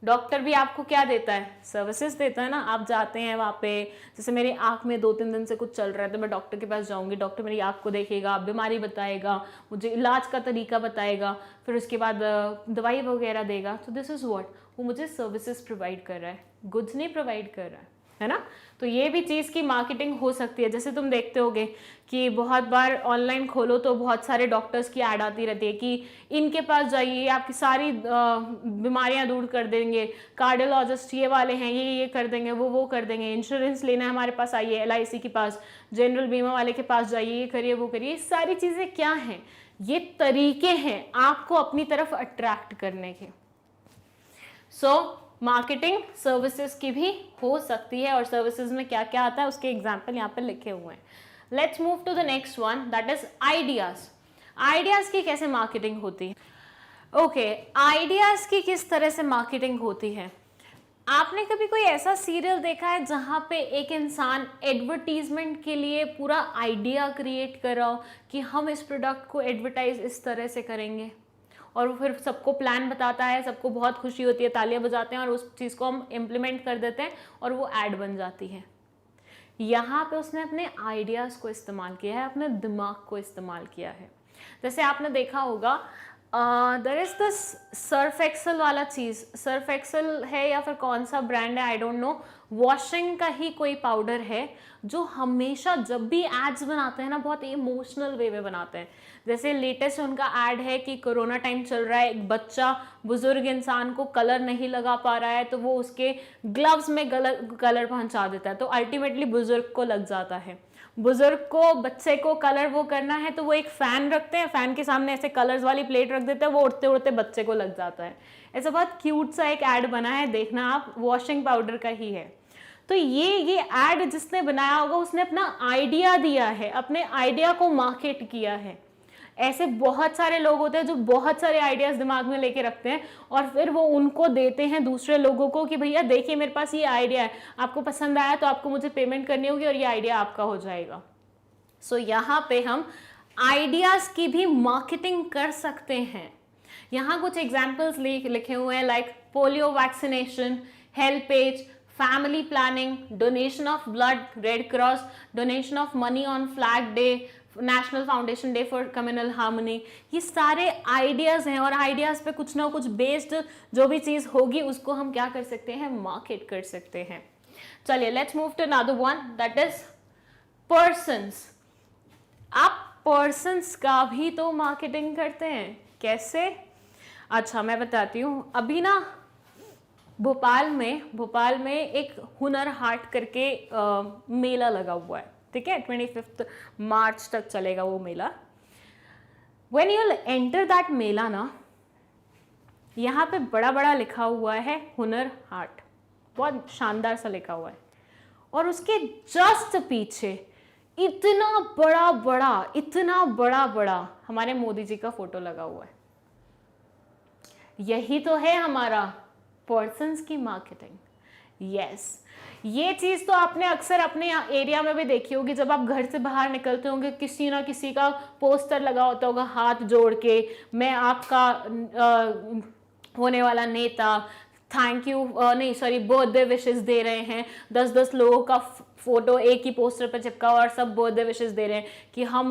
डॉक्टर भी आपको क्या देता है, सर्विसेज देता है ना। आप जाते हैं वहाँ पे, जैसे मेरी आँख में 2-3 दिन से कुछ चल रहा है तो मैं डॉक्टर के पास जाऊँगी, डॉक्टर मेरी आँख को देखेगा, बीमारी बताएगा, मुझे इलाज का तरीका बताएगा, फिर उसके बाद दवाई वगैरह देगा। तो दिस इज़ व्हाट, वो मुझे सर्विसेज प्रोवाइड कर रहा है, गुड्स नहीं प्रोवाइड कर रहा है ना। तो ये भी चीज़ की मार्केटिंग हो सकती है। जैसे तुम देखते होगे कि बहुत बार ऑनलाइन खोलो तो बहुत सारे डॉक्टर्स की ऐड आती रहती है कि इनके पास जाइए, आपकी सारी बीमारियां दूर कर देंगे, कार्डियोलॉजिस्ट ये वाले हैं, ये कर देंगे, वो कर देंगे, इंश्योरेंस लेना है हमारे पास आइए, LIC के पास, जनरल बीमा वाले के पास जाइए, ये करिए वो करिए। सारी चीज़ें क्या हैं, ये तरीके हैं आपको अपनी तरफ अट्रैक्ट करने के। मार्केटिंग सर्विसेज की भी हो सकती है, और सर्विसेज में क्या क्या आता है उसके एग्जाम्पल यहाँ पे लिखे हुए हैं। Let's move to the next one, that is ideas. Ideas की कैसे मार्केटिंग होती है? ओके, आइडियाज की किस तरह से मार्केटिंग होती है? आपने कभी कोई ऐसा सीरियल देखा है जहाँ पे एक इंसान एडवर्टीजमेंट के लिए पूरा आइडिया क्रिएट कर रहा हो कि हम इस प्रोडक्ट को एडवर्टाइज इस तरह से करेंगे, और वो फिर सबको प्लान बताता है, सबको बहुत खुशी होती है, तालियां बजाते हैं, और उस चीज़ को हम इम्प्लीमेंट कर देते हैं और वो ऐड बन जाती है। यहाँ पे उसने अपने आइडियाज़ को इस्तेमाल किया है, अपने दिमाग को इस्तेमाल किया है। जैसे आपने देखा होगा, there is this Surf Excel वाला चीज़, सर्फ एक्सेल है या फिर कौन सा ब्रांड है आई डोंट नो, वॉशिंग का ही कोई पाउडर है जो हमेशा जब भी एड्स बनाते हैं ना बहुत इमोशनल वे में बनाते हैं। जैसे लेटेस्ट उनका ऐड है कि कोरोना टाइम चल रहा है, एक बच्चा बुजुर्ग इंसान को कलर नहीं लगा पा रहा है तो वो उसके ग्लव्स में कलर पहुंचा देता है, तो अल्टीमेटली बुजुर्ग को लग जाता है। बुजुर्ग को, बच्चे को कलर वो करना है तो वो एक फैन रखते हैं, फैन के सामने ऐसे कलर्स वाली प्लेट रख देते हैं, वो उड़ते उड़ते बच्चे को लग जाता है। ऐसा बहुत क्यूट सा एक ऐड बना है, देखना आप, वॉशिंग पाउडर का ही है। तो ये ऐड जिसने बनाया होगा उसने अपना आइडिया दिया है, अपने आइडिया को मार्केट किया है। ऐसे बहुत सारे लोग होते हैं जो बहुत सारे आइडियाज दिमाग में लेके रखते हैं और फिर वो उनको देते हैं दूसरे लोगों को कि भैया देखिए मेरे पास ये आइडिया है, आपको पसंद आया तो आपको मुझे पेमेंट करनी होगी और ये आइडिया आपका हो जाएगा। सो यहाँ पे हम आइडियाज की भी मार्केटिंग कर सकते हैं। यहाँ कुछ एग्जाम्पल्स लिखे हुए हैं, like polio vaccination, help page, family planning, donation of blood, red cross, donation of money on flag day, national foundation day for communal harmony. ये सारे आइडियाज हैं और आइडियाज पे कुछ ना कुछ बेस्ड जो भी चीज होगी उसको हम क्या कर सकते हैं, मार्केट कर सकते हैं। चलिए let's move to another one, that is persons. आप पर्सन्स का भी तो मार्केटिंग करते हैं, कैसे? अच्छा मैं बताती हूँ। अभी ना भोपाल में एक हुनर हाट करके मेला लगा हुआ है, ठीक है, 25 मार्च तक चलेगा वो मेला। व्हेन यू एंटर दैट मेला ना, यहाँ पे बड़ा बड़ा लिखा हुआ है हुनर हाट, बहुत शानदार सा लिखा हुआ है, और उसके जस्ट पीछे इतना बड़ा हमारे मोदी जी का फोटो लगा हुआ है। यही तो है हमारा पर्सन्स की मार्केटिंग। यस, ये चीज तो आपने अक्सर अपने एरिया में भी देखी होगी। जब आप घर से बाहर निकलते होंगे, किसी ना किसी का पोस्टर लगा होता होगा हाथ जोड़ के, मैं आपका होने वाला नेता, थैंक यू नहीं सॉरी बर्थडे विशेस दे रहे हैं। 10-10 लोगों का फोटो एक ही पोस्टर पर चिपका हुआ और सब बर्थडे विशेस दे रहे हैं कि हम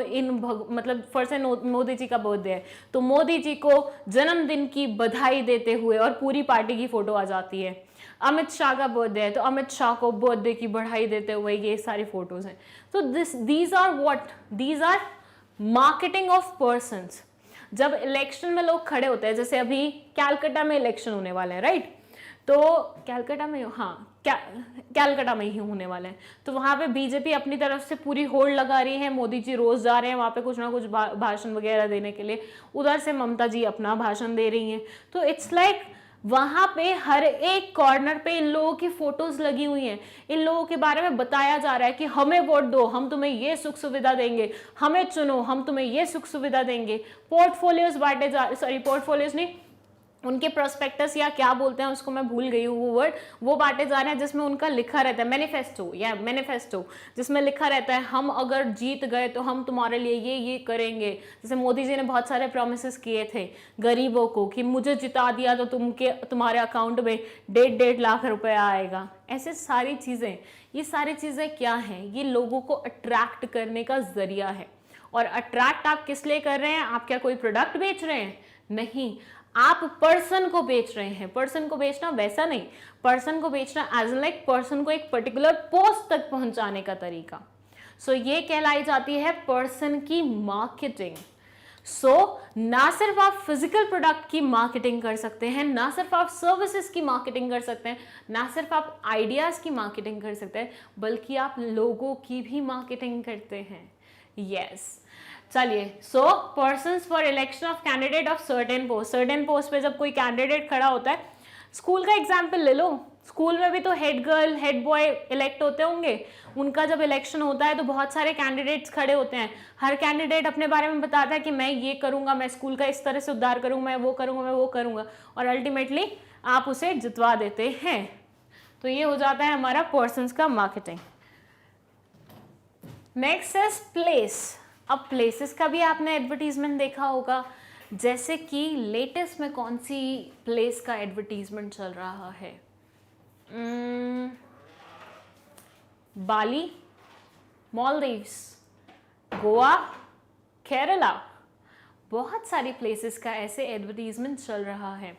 मतलब फर्स्ट मोदी जी का बर्थडे है तो मोदी जी को जन्मदिन की बधाई देते हुए, और पूरी पार्टी की फोटो आ जाती है। अमित शाह का बर्थडे है तो अमित शाह को बर्थडे की बधाई देते हुए ये सारी फोटोज हैं। तो these are marketing of persons. जब इलेक्शन में लोग खड़े होते हैं, जैसे अभी कैलकाटा में इलेक्शन होने वाले हैं, राइट? तो कैलकाटा में, हाँ कैलकाटा में ही होने वाले हैं, तो वहाँ पे बीजेपी अपनी तरफ से पूरी होड़ लगा रही है। मोदी जी रोज जा रहे हैं वहाँ पे कुछ ना कुछ भाषण वगैरह देने के लिए, उधर से ममता जी अपना भाषण दे रही हैं। तो इट्स लाइक वहाँ पे हर एक कॉर्नर पे इन लोगों की फोटोज लगी हुई हैं, इन लोगों के बारे में बताया जा रहा है कि हमें वोट दो, हम तुम्हें ये सुख सुविधा देंगे, हमें चुनो, हम तुम्हें ये सुख सुविधा देंगे। पोर्टफोलियोज बांटे पोर्टफोलियोज नहीं, उनके प्रोस्पेक्टस या क्या बोलते हैं उसको मैं भूल गई हूँ वो वर्ड, वो बांटे जा रहे हैं जिसमें उनका लिखा रहता है मैनिफेस्टो, जिसमें लिखा रहता है हम अगर जीत गए तो हम तुम्हारे लिए ये करेंगे। जैसे मोदी जी ने बहुत सारे प्रोमिस किए थे गरीबों को कि मुझे जिता दिया तो तुम्हारे अकाउंट में 1.5 लाख रुपया आएगा। ऐसे सारी चीज़ें, ये सारी चीज़ें क्या हैं? ये लोगों को अट्रैक्ट करने का जरिया है। और अट्रैक्ट आप किस लिए कर रहे हैं? आप क्या कोई प्रोडक्ट बेच रहे हैं? नहीं, आप पर्सन को बेच रहे हैं। पर्सन को बेचना वैसा नहीं, पर्सन को बेचना एज लाइक पर्सन को एक पर्टिकुलर पोस्ट तक पहुंचाने का तरीका। सो ये कहलाई जाती है पर्सन की मार्केटिंग। सो ना सिर्फ आप फिजिकल प्रोडक्ट की मार्केटिंग कर सकते हैं, ना सिर्फ आप सर्विसेज की मार्केटिंग कर सकते हैं, ना सिर्फ आप आइडियाज की मार्केटिंग कर सकते हैं, बल्कि आप लोगों की भी मार्केटिंग करते हैं। यस, चलिए, so persons for election of candidate of certain post पे जब कोई कैंडिडेट खड़ा होता है, स्कूल का एग्जाम्पल ले लो, स्कूल में भी तो head girl head boy elect होते होंगे। उनका जब इलेक्शन होता है तो बहुत सारे कैंडिडेट्स खड़े होते हैं, हर कैंडिडेट अपने बारे में बताता है कि मैं ये करूंगा, मैं स्कूल का इस तरह से उद्धार करूंगा, मैं वो करूंगा, और अल्टीमेटली आप उसे जितवा देते हैं। तो ये हो जाता है हमारा पर्सन्स का मार्केटिंग। Next is place. अब प्लेसेस का भी आपने एडवर्टीजमेंट देखा होगा, जैसे कि लेटेस्ट में कौन सी प्लेस का एडवर्टीजमेंट चल रहा है? बाली, मालदीव्स, गोवा, केरला, बहुत सारी प्लेसेस का ऐसे एडवर्टीजमेंट चल रहा है।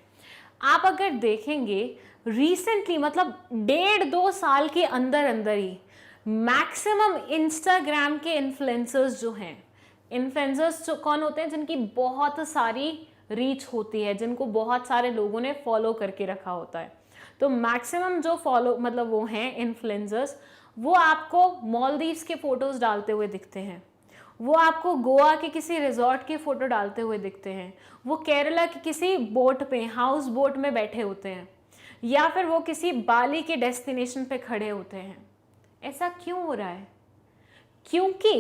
आप अगर देखेंगे रिसेंटली, मतलब 1.5-2 साल के अंदर ही मैक्सिमम इंस्टाग्राम के इन्फ्लुएंसर्स जो हैं, इन्फ्लुएंसर्स जो कौन होते हैं? जिनकी बहुत सारी रीच होती है, जिनको बहुत सारे लोगों ने फॉलो करके रखा होता है। तो मैक्सिमम जो फॉलो मतलब वो हैं इन्फ्लुएंसर्स, वो आपको मालदीव्स के फोटोज डालते हुए दिखते हैं, वो आपको गोवा के किसी रिजॉर्ट के फोटो डालते हुए दिखते हैं, वो केरला के किसी बोट पे, हाउस बोट में बैठे होते हैं, या फिर वो किसी बाली के डेस्टिनेशन पे खड़े होते हैं। ऐसा क्यों हो रहा है? क्योंकि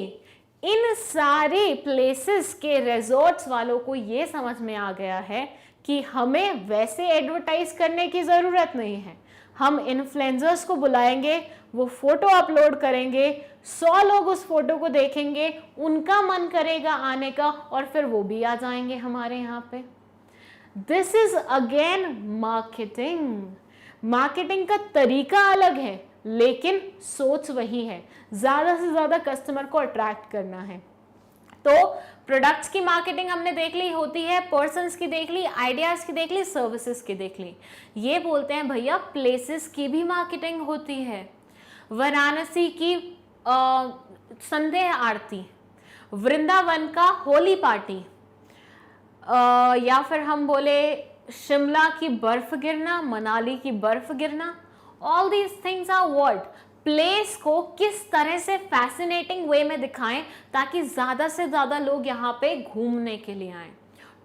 इन सारे प्लेसेस के रिजॉर्ट्स वालों को ये समझ में आ गया है कि हमें वैसे एडवर्टाइज करने की ज़रूरत नहीं है, हम इन्फ्लुएंसर्स को बुलाएंगे, वो फोटो अपलोड करेंगे, 100 लोग उस फोटो को देखेंगे, उनका मन करेगा आने का और फिर वो भी आ जाएंगे हमारे यहाँ पे। This is again marketing. Marketing का तरीका अलग है लेकिन सोच वही है, ज़्यादा से ज़्यादा कस्टमर को अट्रैक्ट करना है। तो प्रोडक्ट्स की मार्केटिंग हमने देख ली होती है, पर्सन्स की देख ली, आइडियाज़ की देख ली, सर्विसेज की देख ली। ये बोलते हैं भैया प्लेसेस की भी मार्केटिंग होती है। वाराणसी की संध्या आरती, वृंदावन का होली पार्टी, या फिर हम बोले शिमला की बर्फ गिरना, मनाली की बर्फ गिरना, all these things are what, place को किस तरह से फैसिनेटिंग वे में दिखाएं ताकि ज़्यादा से ज़्यादा लोग यहाँ पे घूमने के लिए आएँ,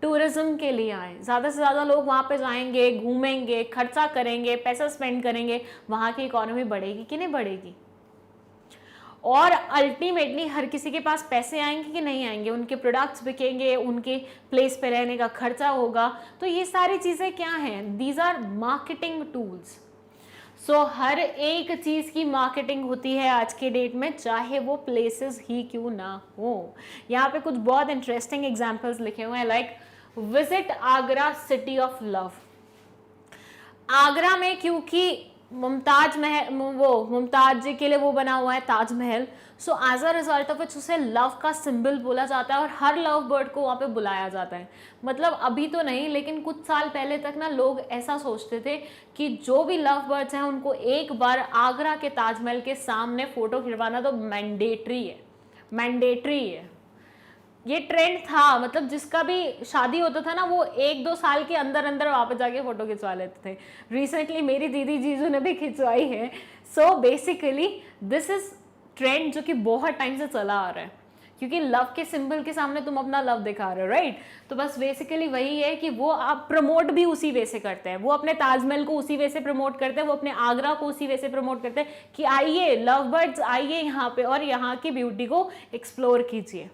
टूरिज्म के लिए आएँ, ज़्यादा से ज़्यादा लोग वहाँ पे जाएंगे, घूमेंगे, खर्चा करेंगे, पैसा स्पेंड करेंगे, वहाँ की इकोनॉमी बढ़ेगी कि नहीं बढ़ेगी, और अल्टीमेटली हर किसी के पास पैसे आएंगे कि नहीं आएंगे, उनके प्रोडक्ट्स बिकेंगे, उनके प्लेस पे रहने का खर्चा होगा। तो ये सारी चीज़ें क्या हैं, दीज आर मार्केटिंग टूल्स। सो हर एक चीज़ की मार्केटिंग होती है आज के डेट में, चाहे वो प्लेसेस ही क्यों ना हो। यहाँ पे कुछ बहुत इंटरेस्टिंग एग्जाम्पल्स लिखे हुए हैं, like visit Agra city of love. Agra में क्योंकि मुमताज जी के लिए वो बना हुआ है Taj Mahal, so as a result of its उसे लव का सिंबल बोला जाता है और हर लव बर्ड को वहाँ पे बुलाया जाता है। मतलब अभी तो नहीं लेकिन कुछ साल पहले तक ना लोग ऐसा सोचते थे कि जो भी लव बर्ड्स हैं उनको एक बार आगरा के ताजमहल के सामने फोटो खिंचवाना तो मैंडेटरी है, मैंडेटरी है। ये ट्रेंड था, मतलब जिसका भी शादी होता था ना वो 1-2 साल के अंदर अंदर वहाँ पे जाके फोटो खिंचवा लेते थे। रिसेंटली मेरी दीदी जीजू ने भी खिंचवाई है। So basically this is trend जो कि बहुत टाइम से चला आ रहा है, क्योंकि लव के सिंबल के सामने तुम अपना लव दिखा रहे हो, राइट। तो बस बेसिकली वही है कि वो आप प्रमोट भी उसी वे से करते हैं, वो अपने ताजमहल को उसी वे से प्रमोट करते हैं, वो अपने आगरा को उसी वे से प्रमोट करते हैं कि आइए लव बर्ड्स, आइए यहाँ पे और यहाँ की ब्यूटी को एक्सप्लोर कीजिए।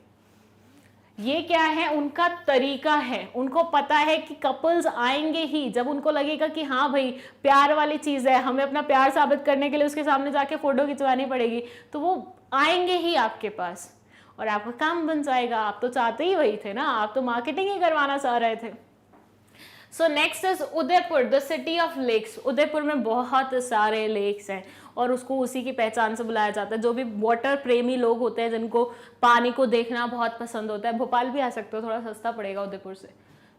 ये क्या है, उनका तरीका है। उनको पता है कि कपल्स आएंगे ही जब उनको लगेगा कि हाँ भाई प्यार वाली चीज़ है, हमें अपना प्यार साबित करने के लिए उसके सामने जाके फोटो खिंचवानी पड़ेगी, तो वो आएंगे ही आपके पास और आपका काम बन जाएगा। आप तो चाहते ही वही थे ना, आप तो मार्केटिंग ही करवाना चाह रहे थे। So next is Udaipur, the city of lakes. Udaipur में बहुत सारे लेक्स हैं और उसको उसी की पहचान से बुलाया जाता है। जो भी वाटर प्रेमी लोग होते हैं जिनको पानी को देखना बहुत पसंद होता है, भोपाल भी आ सकते हो, थोड़ा सस्ता पड़ेगा उदयपुर से।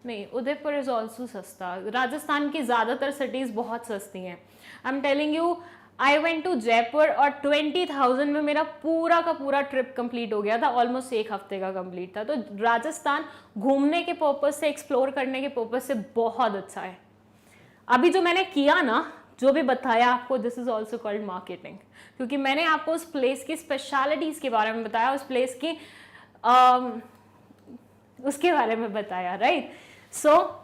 नहीं, उदयपुर इज ऑल्सो सस्ता। राजस्थान की ज़्यादातर सिटीज़ बहुत सस्ती हैं। I am telling you, I went to Jaipur और 20,000 में मेरा पूरा का पूरा ट्रिप कंप्लीट हो गया था, ऑलमोस्ट 1 हफ्ते का कंप्लीट था। तो राजस्थान घूमने के पर्पज से, एक्सप्लोर करने के पर्पज से बहुत अच्छा है। अभी जो मैंने किया ना, जो भी बताया आपको, this is also called marketing, क्योंकि मैंने आपको उस प्लेस की स्पेशलिटीज़ के बारे में बताया, उस प्लेस की उसके बारे में बताया, राइट। सो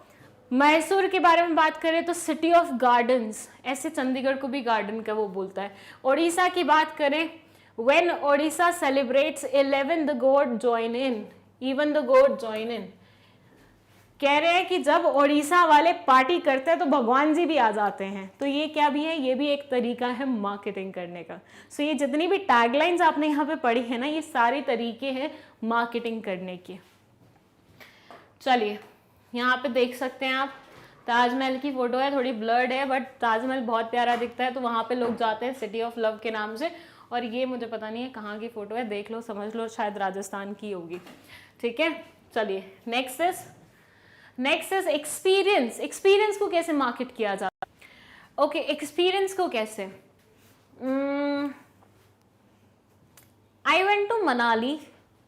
मैसूर के बारे में बात करें तो सिटी ऑफ गार्डन्स, ऐसे चंडीगढ़ को भी गार्डन का वो बोलता है। उड़ीसा की बात करें, when Odisha celebrates 11 the God join in, even the God join in. कह रहे हैं कि जब ओडिशा वाले पार्टी करते हैं तो भगवान जी भी आ जाते हैं। तो ये क्या भी है, ये भी एक तरीका है मार्केटिंग करने का। सो ये जितनी भी टैगलाइंस आपने यहाँ पे पढ़ी है ना, ये सारे तरीके हैं मार्केटिंग करने के। चलिए यहाँ पे देख सकते हैं आप, ताजमहल की फोटो है, थोड़ी ब्लर्ड है बट ताजमहल बहुत प्यारा दिखता है, तो वहाँ पे लोग जाते हैं सिटी ऑफ लव के नाम से। और ये मुझे पता नहीं है कहाँ की फोटो है, देख लो समझ लो, शायद राजस्थान की होगी, ठीक है। चलिए नेक्स्ट इज एक्सपीरियंस। एक्सपीरियंस को कैसे मार्केट किया जाता है? ओके, एक्सपीरियंस को कैसे, I went to Manali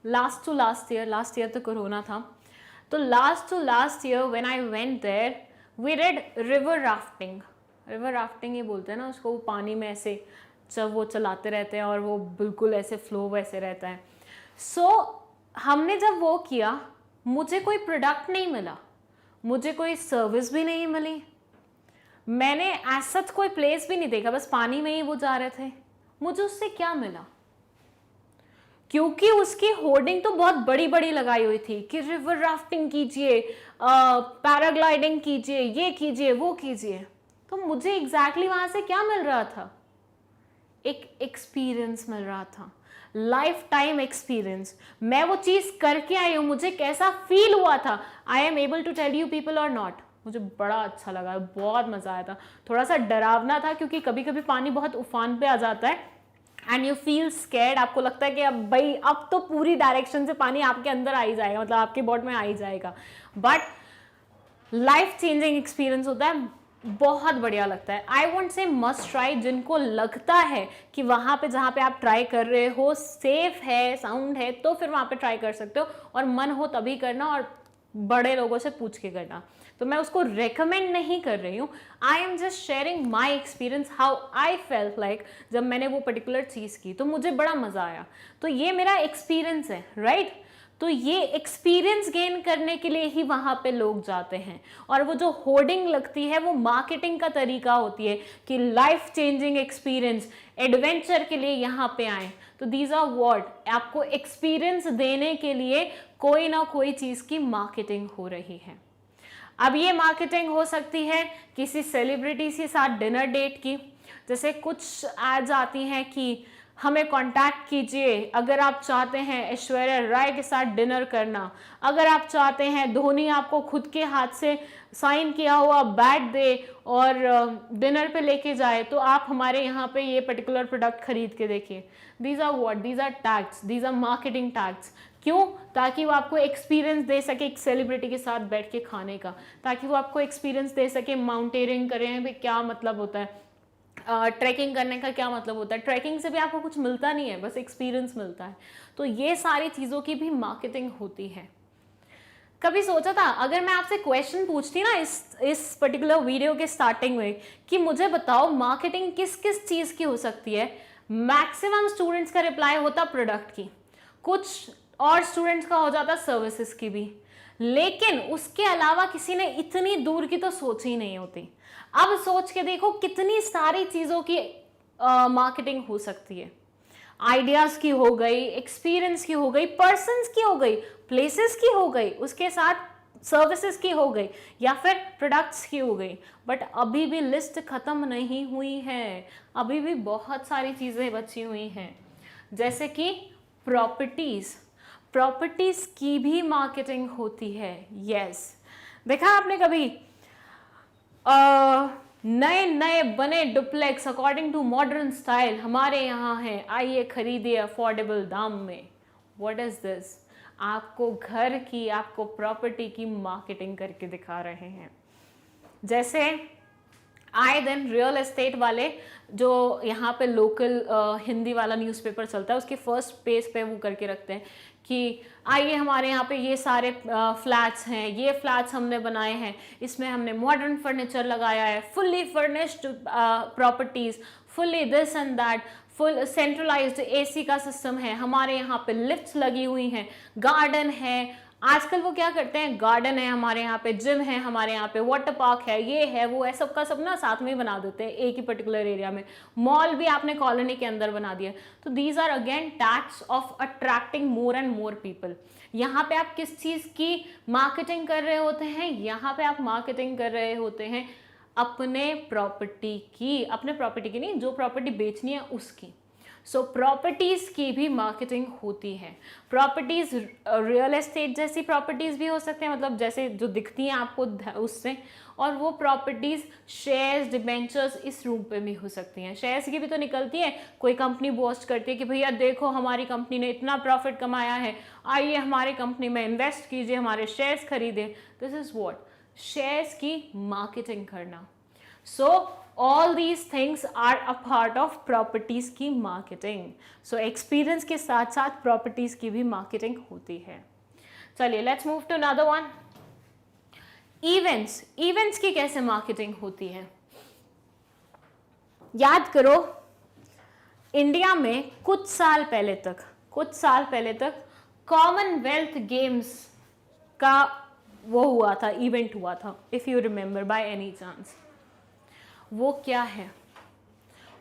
last year तो कोरोना था, तो last year when I went there we did river rafting ये बोलते हैं ना उसको, वो पानी में ऐसे जब वो चलाते रहते हैं और वो बिल्कुल ऐसे फ्लो वैसे रहता है। सो हमने जब वो किया, मुझे कोई प्रोडक्ट नहीं मिला, मुझे कोई सर्विस भी नहीं मिली, मैंने एज सच कोई प्लेस भी नहीं देखा, बस पानी में ही वो जा रहे थे। मुझे उससे क्या मिला? क्योंकि उसकी होर्डिंग तो बहुत बड़ी बड़ी लगाई हुई थी कि रिवर राफ्टिंग कीजिए, पैराग्लाइडिंग कीजिए, ये कीजिए, वो कीजिए। तो मुझे एग्जैक्टली वहां से क्या मिल रहा था? एक एक्सपीरियंस मिल रहा था, लाइफ टाइम एक्सपीरियंस। मैं वो चीज करके आई हूं, मुझे कैसा फील हुआ था, I am able to tell you people और नॉट। मुझे बड़ा अच्छा लगा, बहुत मजा आया था। थोड़ा सा डरावना था क्योंकि कभी कभी पानी बहुत उफान पे आ जाता है एंड यू फील स्कैर्ड। आपको लगता है कि अब भाई अब तो पूरी डायरेक्शन से पानी आपके अंदर आ ही जाएगा, मतलब आपके बॉडी में आ ही जाएगा। बट लाइफ चेंजिंग एक्सपीरियंस होता है, बहुत बढ़िया लगता है। I won't say must try, जिनको लगता है कि वहां पे जहां पे आप ट्राई कर रहे हो सेफ है, साउंड है, तो फिर वहां पे ट्राई कर सकते हो, और मन हो तभी करना और बड़े लोगों से पूछ के करना। तो मैं उसको रेकमेंड नहीं कर रही हूँ, I am just sharing my experience, how I felt like जब मैंने वो पर्टिकुलर चीज़ की तो मुझे बड़ा मज़ा आया। तो ये मेरा एक्सपीरियंस है, राइट? तो ये एक्सपीरियंस गेन करने के लिए ही वहां पे लोग जाते हैं। और वो जो होर्डिंग लगती है वो मार्केटिंग का तरीका होती है कि लाइफ चेंजिंग एक्सपीरियंस, एडवेंचर के लिए यहाँ पे आए। तो दीज आर व्हाट, आपको एक्सपीरियंस देने के लिए कोई ना कोई चीज की मार्केटिंग हो रही है। अब ये मार्केटिंग हो सकती है किसी सेलिब्रिटी के साथ डिनर डेट की, जैसे कुछ एड्स आती हैं कि हमें कांटेक्ट कीजिए अगर आप चाहते हैं ऐश्वर्या राय के साथ डिनर करना, अगर आप चाहते हैं धोनी आपको खुद के हाथ से साइन किया हुआ बैट दे और डिनर पे लेके जाए, तो आप हमारे यहाँ पे ये पर्टिकुलर प्रोडक्ट खरीद के देखिए। These are what, these are tags, these are marketing tags. क्यों? ताकि वो आपको एक्सपीरियंस दे सके एक सेलिब्रिटी के साथ बैठ के खाने का, ताकि वो आपको एक्सपीरियंस दे सके माउंटेनियरिंग करें भी क्या मतलब होता है, ट्रैकिंग करने का क्या मतलब होता है। ट्रैकिंग से भी आपको कुछ मिलता नहीं है, बस एक्सपीरियंस मिलता है। तो ये सारी चीज़ों की भी मार्केटिंग होती है। कभी सोचा था अगर मैं आपसे क्वेश्चन पूछती ना इस पर्टिकुलर वीडियो के स्टार्टिंग में कि मुझे बताओ मार्केटिंग किस किस चीज़ की हो सकती है, मैक्सिमम स्टूडेंट्स का रिप्लाई होता प्रोडक्ट की, कुछ और स्टूडेंट्स का हो जाता सर्विसेज की भी, लेकिन उसके अलावा किसी ने इतनी दूर की तो सोच ही नहीं होती। अब सोच के देखो कितनी सारी चीज़ों की मार्केटिंग हो सकती है। आइडियाज़ की हो गई, एक्सपीरियंस की हो गई, पर्सन्स की हो गई, प्लेसेस की हो गई, उसके साथ सर्विसेज की हो गई, या फिर प्रोडक्ट्स की हो गई। बट अभी भी लिस्ट खत्म नहीं हुई है, अभी भी बहुत सारी चीज़ें बची हुई हैं, जैसे कि प्रॉपर्टीज़। प्रॉपर्टीज़ की भी मार्केटिंग होती है। यस, देखा आपने कभी नए नए बने duplex according to modern style हमारे यहाँ हैं, आइए खरीदिए अफोर्डेबल दाम में। What is this? आपको घर की, आपको प्रॉपर्टी की मार्केटिंग करके दिखा रहे हैं। जैसे आए दिन रियल एस्टेट वाले जो यहाँ पे लोकल हिंदी वाला न्यूज़पेपर चलता है उसके फर्स्ट पेज पे वो करके रखते हैं कि आइए हमारे यहाँ पे ये सारे फ्लैट्स हैं, ये फ्लैट्स हमने बनाए हैं, इसमें हमने मॉडर्न फर्नीचर लगाया है, fully furnished properties, fully this and that, full centralised AC का सिस्टम है, हमारे यहाँ पे लिफ्ट्स लगी हुई हैं, गार्डन है। आजकल वो क्या करते हैं, गार्डन है हमारे यहाँ पे, जिम है हमारे यहाँ पे, वाटर पार्क है, ये है वो है, सबका सब ना साथ में ही बना देते हैं एक ही पर्टिकुलर एरिया में। मॉल भी आपने कॉलोनी के अंदर बना दिया। तो these are again tax of attracting more and more people. यहाँ पे आप किस चीज़ की मार्केटिंग कर रहे होते हैं? यहाँ पे आप मार्केटिंग कर रहे होते हैं अपने प्रॉपर्टी की, अपने प्रॉपर्टी की नहीं, जो प्रॉपर्टी बेचनी है उसकी। सो प्रॉपर्टीज़ की भी मार्केटिंग होती है। प्रॉपर्टीज़ रियल एस्टेट जैसी प्रॉपर्टीज़ भी हो सकते हैं, मतलब जैसे जो दिखती हैं आपको उससे, और वो प्रॉपर्टीज़ शेयर्स, डिबेंचर्स इस रूप पे भी हो सकती हैं। शेयर्स की भी तो निकलती है, कोई कंपनी बोस्ट करती है कि भैया देखो हमारी कंपनी ने इतना प्रॉफिट कमाया है, आइए हमारी कंपनी में इन्वेस्ट कीजिए, हमारे शेयर्स खरीदें। दिस इज़ व्हाट, शेयर्स की मार्केटिंग करना। सो all these things are a part of properties की marketing. So experience के साथ साथ properties की भी marketing होती है। चलिए let's move to another one. Events. Events की कैसे marketing होती है? याद करो इंडिया में कुछ साल पहले तक कॉमनवेल्थ गेम्स का वो हुआ था, इवेंट हुआ था, if you remember by any chance. वो क्या है?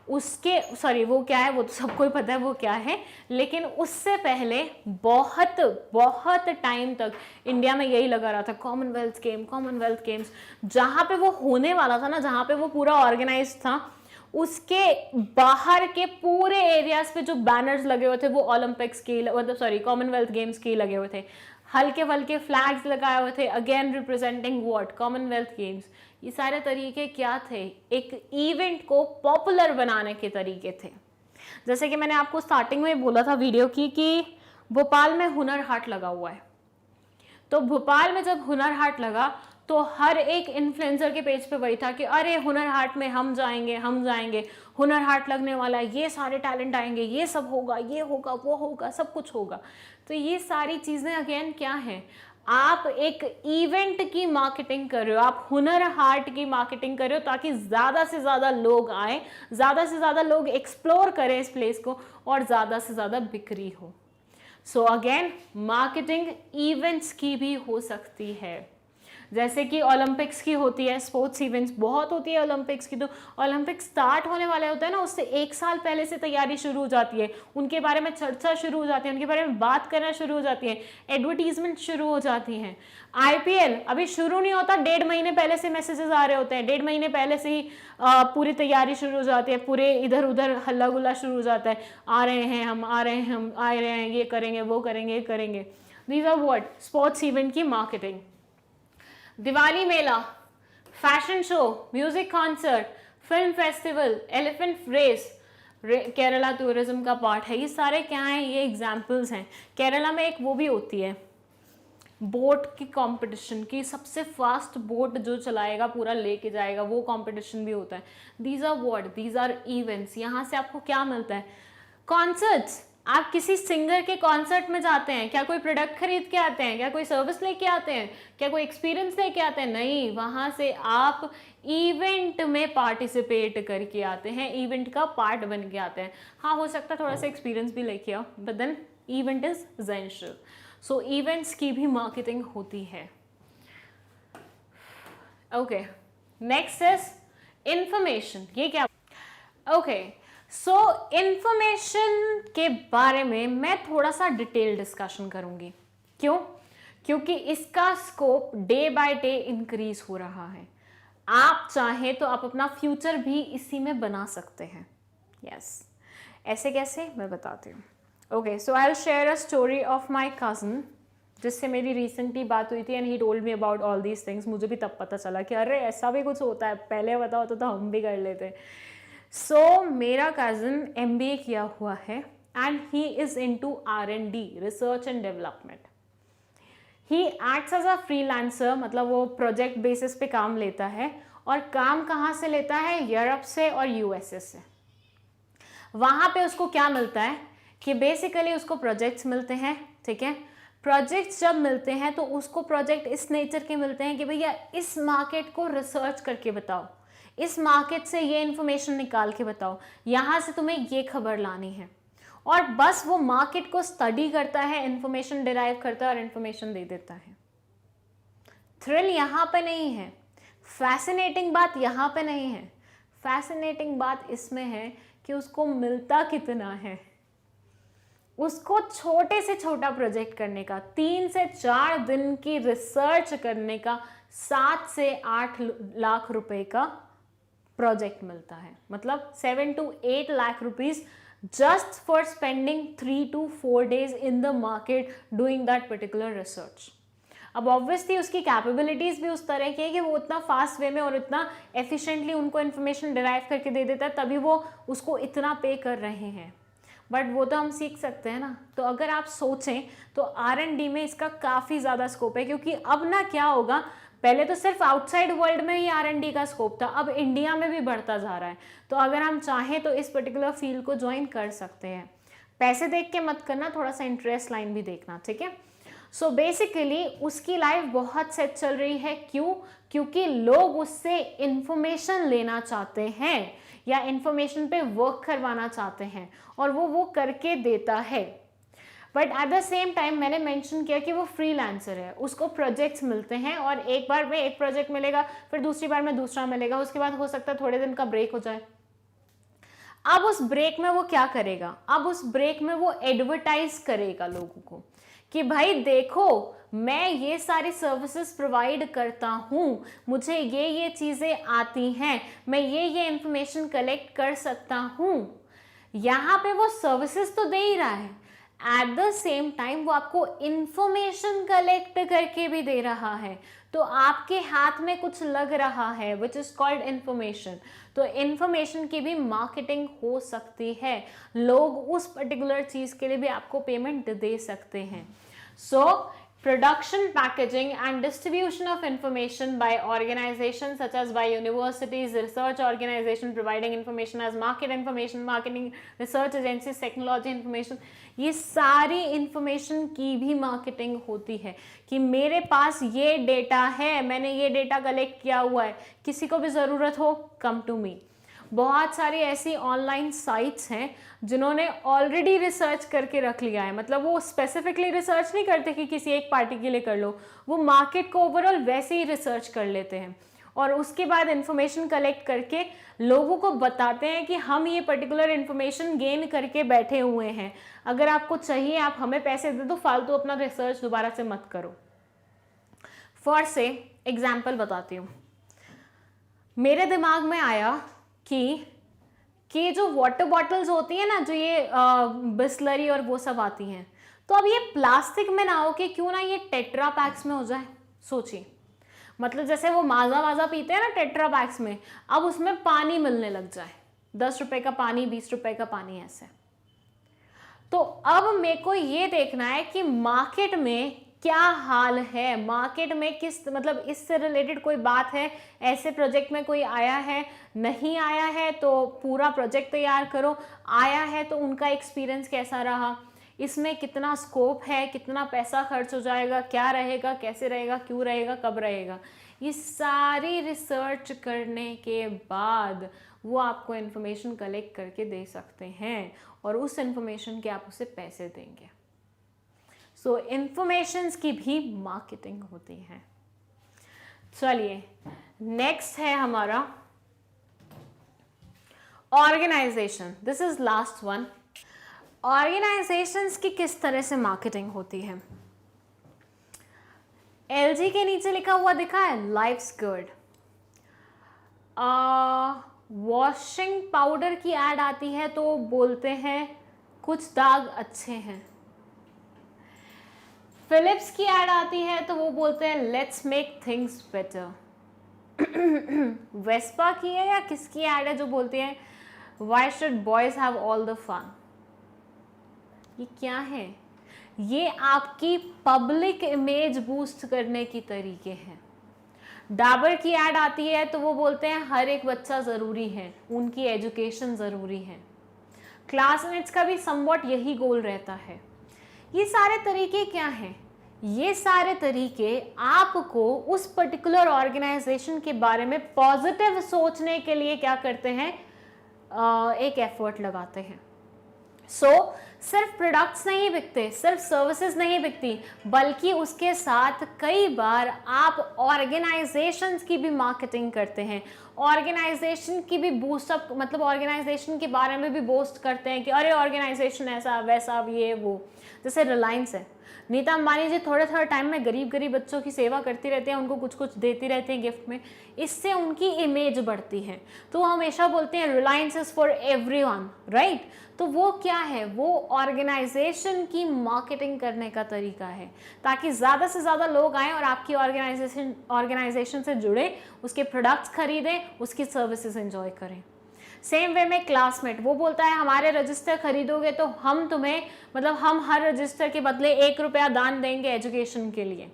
उसके सॉरी वो क्या है वो तो सबको ही पता है वो क्या है, लेकिन उससे पहले बहुत बहुत टाइम तक इंडिया में यही लगा रहा था कॉमनवेल्थ गेम्स, जहाँ पे वो होने वाला था ना, जहाँ पे वो पूरा ऑर्गेनाइज था, उसके बाहर के पूरे एरियाज पे जो बैनर्स लगे हुए थे वो ओलंपिक्स के मतलब सॉरी कॉमनवेल्थ गेम्स के लगे हुए थे, हल्के फल्के फ्लैग्स लगाए हुए थे, again representing what, Commonwealth games. ये सारे तरीके क्या थे, एक इवेंट को पॉपुलर बनाने के तरीके थे। जैसे कि मैंने आपको स्टार्टिंग में बोला था वीडियो की कि भोपाल में हुनर हाट लगा हुआ है, तो भोपाल में जब हुनर हाट लगा तो हर एक इन्फ्लुएंसर के पेज पे वही था कि अरे हुनर हाट में हम जाएंगे, हुनर हाट लगने वाला है, ये सारे टैलेंट आएंगे, ये सब होगा, ये होगा, वो होगा, सब कुछ होगा। तो ये सारी चीज़ें अगेन क्या है, आप एक इवेंट की मार्केटिंग कर रहे हो, आप हुनर हाट की मार्केटिंग कर रहे हो ताकि ज़्यादा से ज़्यादा लोग आए, ज़्यादा से ज़्यादा लोग एक्सप्लोर करें इस प्लेस को और ज़्यादा से ज़्यादा बिक्री हो। सो अगेन मार्केटिंग इवेंट्स की भी हो सकती है, जैसे कि ओलंपिक्स की होती है, स्पोर्ट्स इवेंट्स बहुत होती है ओलंपिक्स की। तो ओलंपिक्स स्टार्ट होने वाले होते हैं ना, उससे 1 साल पहले से तैयारी शुरू हो जाती है, उनके बारे में चर्चा शुरू हो जाती है, उनके बारे में बात करना शुरू हो जाती है, एडवर्टीजमेंट शुरू हो जाती हैं। आईपीएल अभी शुरू नहीं होता, 1.5 महीने पहले से मैसेजेस आ रहे होते हैं, 1.5 महीने पहले से ही पूरी तैयारी शुरू हो जाती है, पूरे इधर उधर हल्ला गुल्ला शुरू हो जाता है, आ रहे हैं हम, आ रहे हैं हम, आ रहे हैं, ये करेंगे, वो करेंगे, ये करेंगे। These are what, sports event की मार्केटिंग। दिवाली मेला, fashion show, music concert, film festival, elephant race, Kerala tourism का पार्ट है। ये सारे क्या हैं, ये एग्जाम्पल्स हैं। केरला में एक वो भी होती है बोट की कंपटीशन की, सबसे फास्ट बोट जो चलाएगा पूरा लेके जाएगा, वो कंपटीशन भी होता है। These are what, these are events. यहाँ से आपको क्या मिलता है, कॉन्सर्ट्स, आप किसी सिंगर के कॉन्सर्ट में जाते हैं, क्या कोई प्रोडक्ट खरीद के आते हैं, क्या कोई सर्विस लेके आते हैं, क्या कोई एक्सपीरियंस लेके आते हैं? नहीं, वहाँ से आप इवेंट में पार्टिसिपेट करके आते हैं, इवेंट का पार्ट बन के आते हैं। हाँ, हो सकता है थोड़ा सा एक्सपीरियंस भी लेके आओ, but then event is essential. So events की भी मार्केटिंग होती है। Okay, next is information. ये क्या? ओके, सो इंफॉर्मेशन के बारे में मैं थोड़ा सा डिटेल डिस्कशन करूंगी। क्यों? क्योंकि इसका scope day by day increase हो रहा है। आप चाहें तो आप अपना फ्यूचर भी इसी में बना सकते हैं। यस, ऐसे कैसे, मैं बताती हूँ। Okay, so I will share a story of my cousin, जिससे मेरी रिसेंटली बात हुई थी, and he told me about all these things. मुझे भी तब पता चला कि अरे ऐसा भी कुछ होता है, पहले पता होता तो हम भी कर लेते। सो मेरा कज़न MBA किया हुआ है and he is into R&D, research and development. He acts as a freelancer, मतलब वो प्रोजेक्ट बेसिस पे काम लेता है, और काम कहाँ से लेता है, यूरोप से और USA से। वहाँ पे उसको क्या मिलता है कि बेसिकली उसको प्रोजेक्ट्स मिलते हैं, ठीक है। प्रोजेक्ट्स जब मिलते हैं तो उसको प्रोजेक्ट इस नेचर के मिलते हैं कि भैया इस मार्केट को रिसर्च करके बताओ, इस मार्केट से ये इन्फॉर्मेशन निकाल के बताओ, यहाँ से तुम्हें ये खबर लानी है, और बस वो मार्केट को स्टडी करता है, इन्फॉर्मेशन डिराइव करता है और इन्फॉर्मेशन दे देता है। थ्रिल यहाँ पे नहीं है, फैसिनेटिंग बात यहाँ पे नहीं है। फैसिनेटिंग बात इसमें है कि उसको मिलता कितना है। उसको छोटे से छोटा प्रोजेक्ट करने का, 3 से 4 दिन की रिसर्च करने का 7 से 8 लाख रुपए का प्रोजेक्ट मिलता है, मतलब 7 to 8 lakh rupees just for spending 3 to 4 days in the market doing that particular research. अब ऑब्वियसली उसकी कैपेबिलिटीज भी उस तरह की है कि वो उतना फास्ट वे में और इतना एफिशिएंटली उनको इन्फॉर्मेशन डिराइव करके दे देता है, तभी वो उसको इतना पे कर रहे हैं। बट वो तो हम सीख सकते हैं ना। तो अगर आप सोचें तो R&D में इसका काफ़ी ज़्यादा स्कोप है, क्योंकि अब ना क्या होगा, पहले तो सिर्फ आउटसाइड वर्ल्ड में ही R&D का स्कोप था, अब इंडिया में भी बढ़ता जा रहा है। तो अगर हम चाहें तो इस पर्टिकुलर फील्ड को ज्वाइन कर सकते हैं। पैसे देख के मत करना, थोड़ा सा इंटरेस्ट लाइन भी देखना, ठीक है। सो बेसिकली उसकी लाइफ बहुत सेट चल रही है। क्यों? क्योंकि लोग उससे इंफॉर्मेशन लेना चाहते हैं या इंफॉर्मेशन पे वर्क करवाना चाहते हैं, और वो करके देता है। But at the same time मैंने मेंशन किया कि वो फ्रीलांसर है, उसको प्रोजेक्ट्स मिलते हैं, और एक बार में एक प्रोजेक्ट मिलेगा, फिर दूसरी बार में दूसरा मिलेगा, उसके बाद हो सकता है थोड़े दिन का ब्रेक हो जाए। अब उस ब्रेक में वो क्या करेगा, अब उस ब्रेक में वो एडवर्टाइज करेगा लोगों को कि भाई देखो मैं ये सारी सर्विसेज प्रोवाइड करता हूँ, मुझे ये चीज़ें आती हैं, मैं ये इंफॉर्मेशन कलेक्ट कर सकता हूँ। यहाँ पे वो सर्विसेज तो दे ही रहा है, एट द सेम टाइम वो आपको इंफॉर्मेशन कलेक्ट करके भी दे रहा है, तो आपके हाथ में कुछ लग रहा है विच इज कॉल्ड इंफॉर्मेशन। तो इंफॉर्मेशन की भी मार्केटिंग हो सकती है, लोग उस पर्टिकुलर चीज के लिए भी आपको पेमेंट दे सकते हैं। सो production, packaging and distribution of information by organizations such as by universities, research organization providing information as market information, marketing, research agencies, technology information, ये सारी इंफॉर्मेशन की भी मार्केटिंग होती है कि मेरे पास ये डेटा है, मैंने ये डेटा कलेक्ट किया हुआ है, किसी को भी ज़रूरत हो कम टू मी। बहुत सारी ऐसी ऑनलाइन साइट्स हैं जिन्होंने ऑलरेडी रिसर्च करके रख लिया है, मतलब वो स्पेसिफिकली रिसर्च नहीं करते कि किसी एक पार्टी के लिए कर लो, वो मार्केट को ओवरऑल वैसे ही रिसर्च कर लेते हैं और उसके बाद इंफॉर्मेशन कलेक्ट करके लोगों को बताते हैं कि हम ये पर्टिकुलर इंफॉर्मेशन गेन करके बैठे हुए हैं, अगर आपको चाहिए आप हमें पैसे दे दो, फालतू अपना रिसर्च दोबारा से मत करो। फॉर से एग्जाम्पल बताती हूँ, मेरे दिमाग में आया कि जो वाटर बॉटल्स होती है ना, जो ये बिस्लरी और वो सब आती हैं, तो अब ये प्लास्टिक में ना हो कि क्यों ना ये टेट्रा पैक्स में हो जाए। सोचिए, मतलब जैसे वो माजा पीते हैं ना टेट्रा पैक्स में, अब उसमें पानी मिलने लग जाए, 10 रुपए का पानी, 20 रुपए का पानी ऐसे। तो अब मेरे को ये देखना है कि मार्केट में क्या हाल है, मार्केट में किस मतलब इससे रिलेटेड कोई बात है, ऐसे प्रोजेक्ट में कोई आया है, नहीं आया है तो पूरा प्रोजेक्ट तैयार करो, आया है तो उनका एक्सपीरियंस कैसा रहा, इसमें कितना स्कोप है, कितना पैसा खर्च हो जाएगा, क्या रहेगा, कैसे रहेगा, क्यों रहेगा, कब रहेगा। ये सारी रिसर्च करने के बाद वो आपको इन्फॉर्मेशन कलेक्ट करके दे सकते हैं और उस इन्फॉर्मेशन के आप उसे पैसे देंगे। सो इन्फॉर्मेशंस की भी मार्केटिंग होती है। चलिए नेक्स्ट है हमारा organisation. This is last one. Organisations की किस तरह से मार्केटिंग होती है। एलजी के नीचे लिखा हुआ दिखा है लाइफ्स गुड। वॉशिंग पाउडर की एड आती है तो बोलते हैं कुछ दाग अच्छे हैं। फिलिप्स की एड आती है तो वो बोलते हैं let's make things better. Vespa की है या किसकी एड है जो बोलती है why should boys have all the fun. ये क्या है, ये आपकी पब्लिक इमेज बूस्ट करने की तरीके हैं। डाबर की एड आती है तो वो बोलते हैं हर एक बच्चा ज़रूरी है, उनकी एजुकेशन ज़रूरी है। क्लासमेट्स का भी समवॉट यही गोल रहता है। ये सारे तरीके क्या हैं, ये सारे तरीके आपको उस पर्टिकुलर ऑर्गेनाइजेशन के बारे में पॉजिटिव सोचने के लिए क्या करते हैं, एक एफर्ट लगाते हैं। सो सिर्फ प्रोडक्ट्स नहीं बिकते, सिर्फ सर्विसेज नहीं बिकती, बल्कि उसके साथ कई बार आप ऑर्गेनाइजेशंस की भी मार्केटिंग करते हैं, ऑर्गेनाइजेशन की भी बूस्टअप, मतलब ऑर्गेनाइजेशन के बारे में भी बोस्ट करते हैं कि अरे ऑर्गेनाइजेशन ऐसा वैसा ये वो। जैसे रिलायंस है, नीता अंबानी जी थोड़े थोड़े टाइम में गरीब बच्चों की सेवा करती रहती हैं, उनको कुछ कुछ देती रहती हैं गिफ्ट में, इससे उनकी इमेज बढ़ती है। तो वो हमेशा बोलते हैं Reliance is for everyone, right. तो वो क्या है, वो ऑर्गेनाइजेशन की मार्केटिंग करने का तरीका है ताकि ज़्यादा से ज़्यादा लोग आएँ और आपकी ऑर्गेनाइजेशन से जुड़े, उसके प्रोडक्ट्स खरीदें, उसकी सर्विसेज एंजॉय करें। सेम वे में क्लासमेट, वो बोलता है हमारे रजिस्टर खरीदोगे तो हम तुम्हें, मतलब हम हर रजिस्टर के बदले 1 रुपया दान देंगे एजुकेशन के लिए।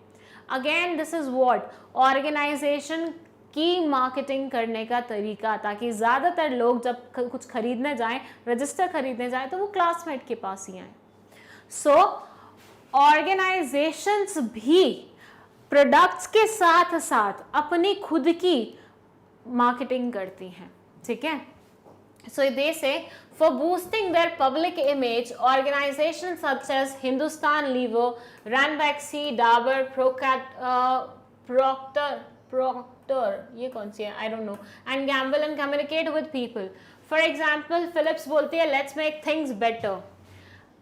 Again this is what, organisation की मार्केटिंग करने का तरीका, ताकि ज़्यादातर लोग जब कुछ खरीदने जाएं, रजिस्टर खरीदने जाएं, तो वो क्लासमेट के पास ही आए। सो ऑर्गेनाइजेशंस भी प्रोडक्ट्स के साथ साथ अपनी खुद की मार्केटिंग करती हैं, ठीक है। So they say for boosting their public image, organizations such as Hindustan Lever, Ranbaxy, Dabur, doctor, ये कौन सी है, I don't know, and Gamble and communicate with people. For example Philips बोलती है let's make things better.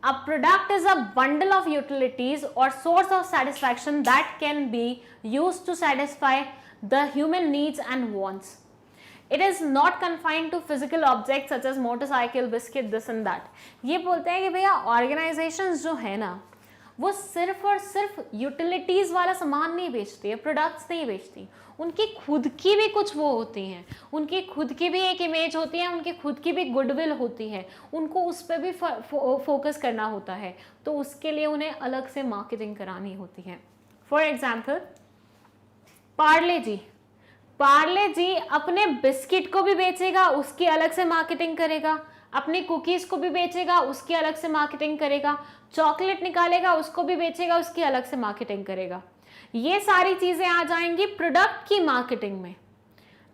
A product is a bundle of utilities or source of satisfaction that can be used to satisfy the human needs and wants. It is not confined to physical objects such as motorcycle, biscuit, this and that. ये बोलते हैं कि भैया organizations जो है ना वो सिर्फ और सिर्फ यूटिलिटीज वाला सामान नहीं बेचती है, प्रोडक्ट्स नहीं बेचती, उनकी खुद की भी कुछ वो होती हैं, उनकी खुद की भी एक इमेज होती है, उनकी खुद की भी गुडविल होती है, उनको उस पर भी फोकस करना होता है, तो उसके लिए उन्हें अलग से मार्केटिंग करानी होती है. फॉर एग्जाम्पल पार्ले जी अपने बिस्किट को भी बेचेगा, उसकी अलग से मार्केटिंग करेगा, अपनी कुकीज को भी बेचेगा, उसकी अलग से मार्केटिंग करेगा, चॉकलेट निकालेगा, उसको भी बेचेगा, उसकी अलग से मार्केटिंग करेगा. ये सारी चीजें आ जाएंगी प्रोडक्ट की मार्केटिंग में.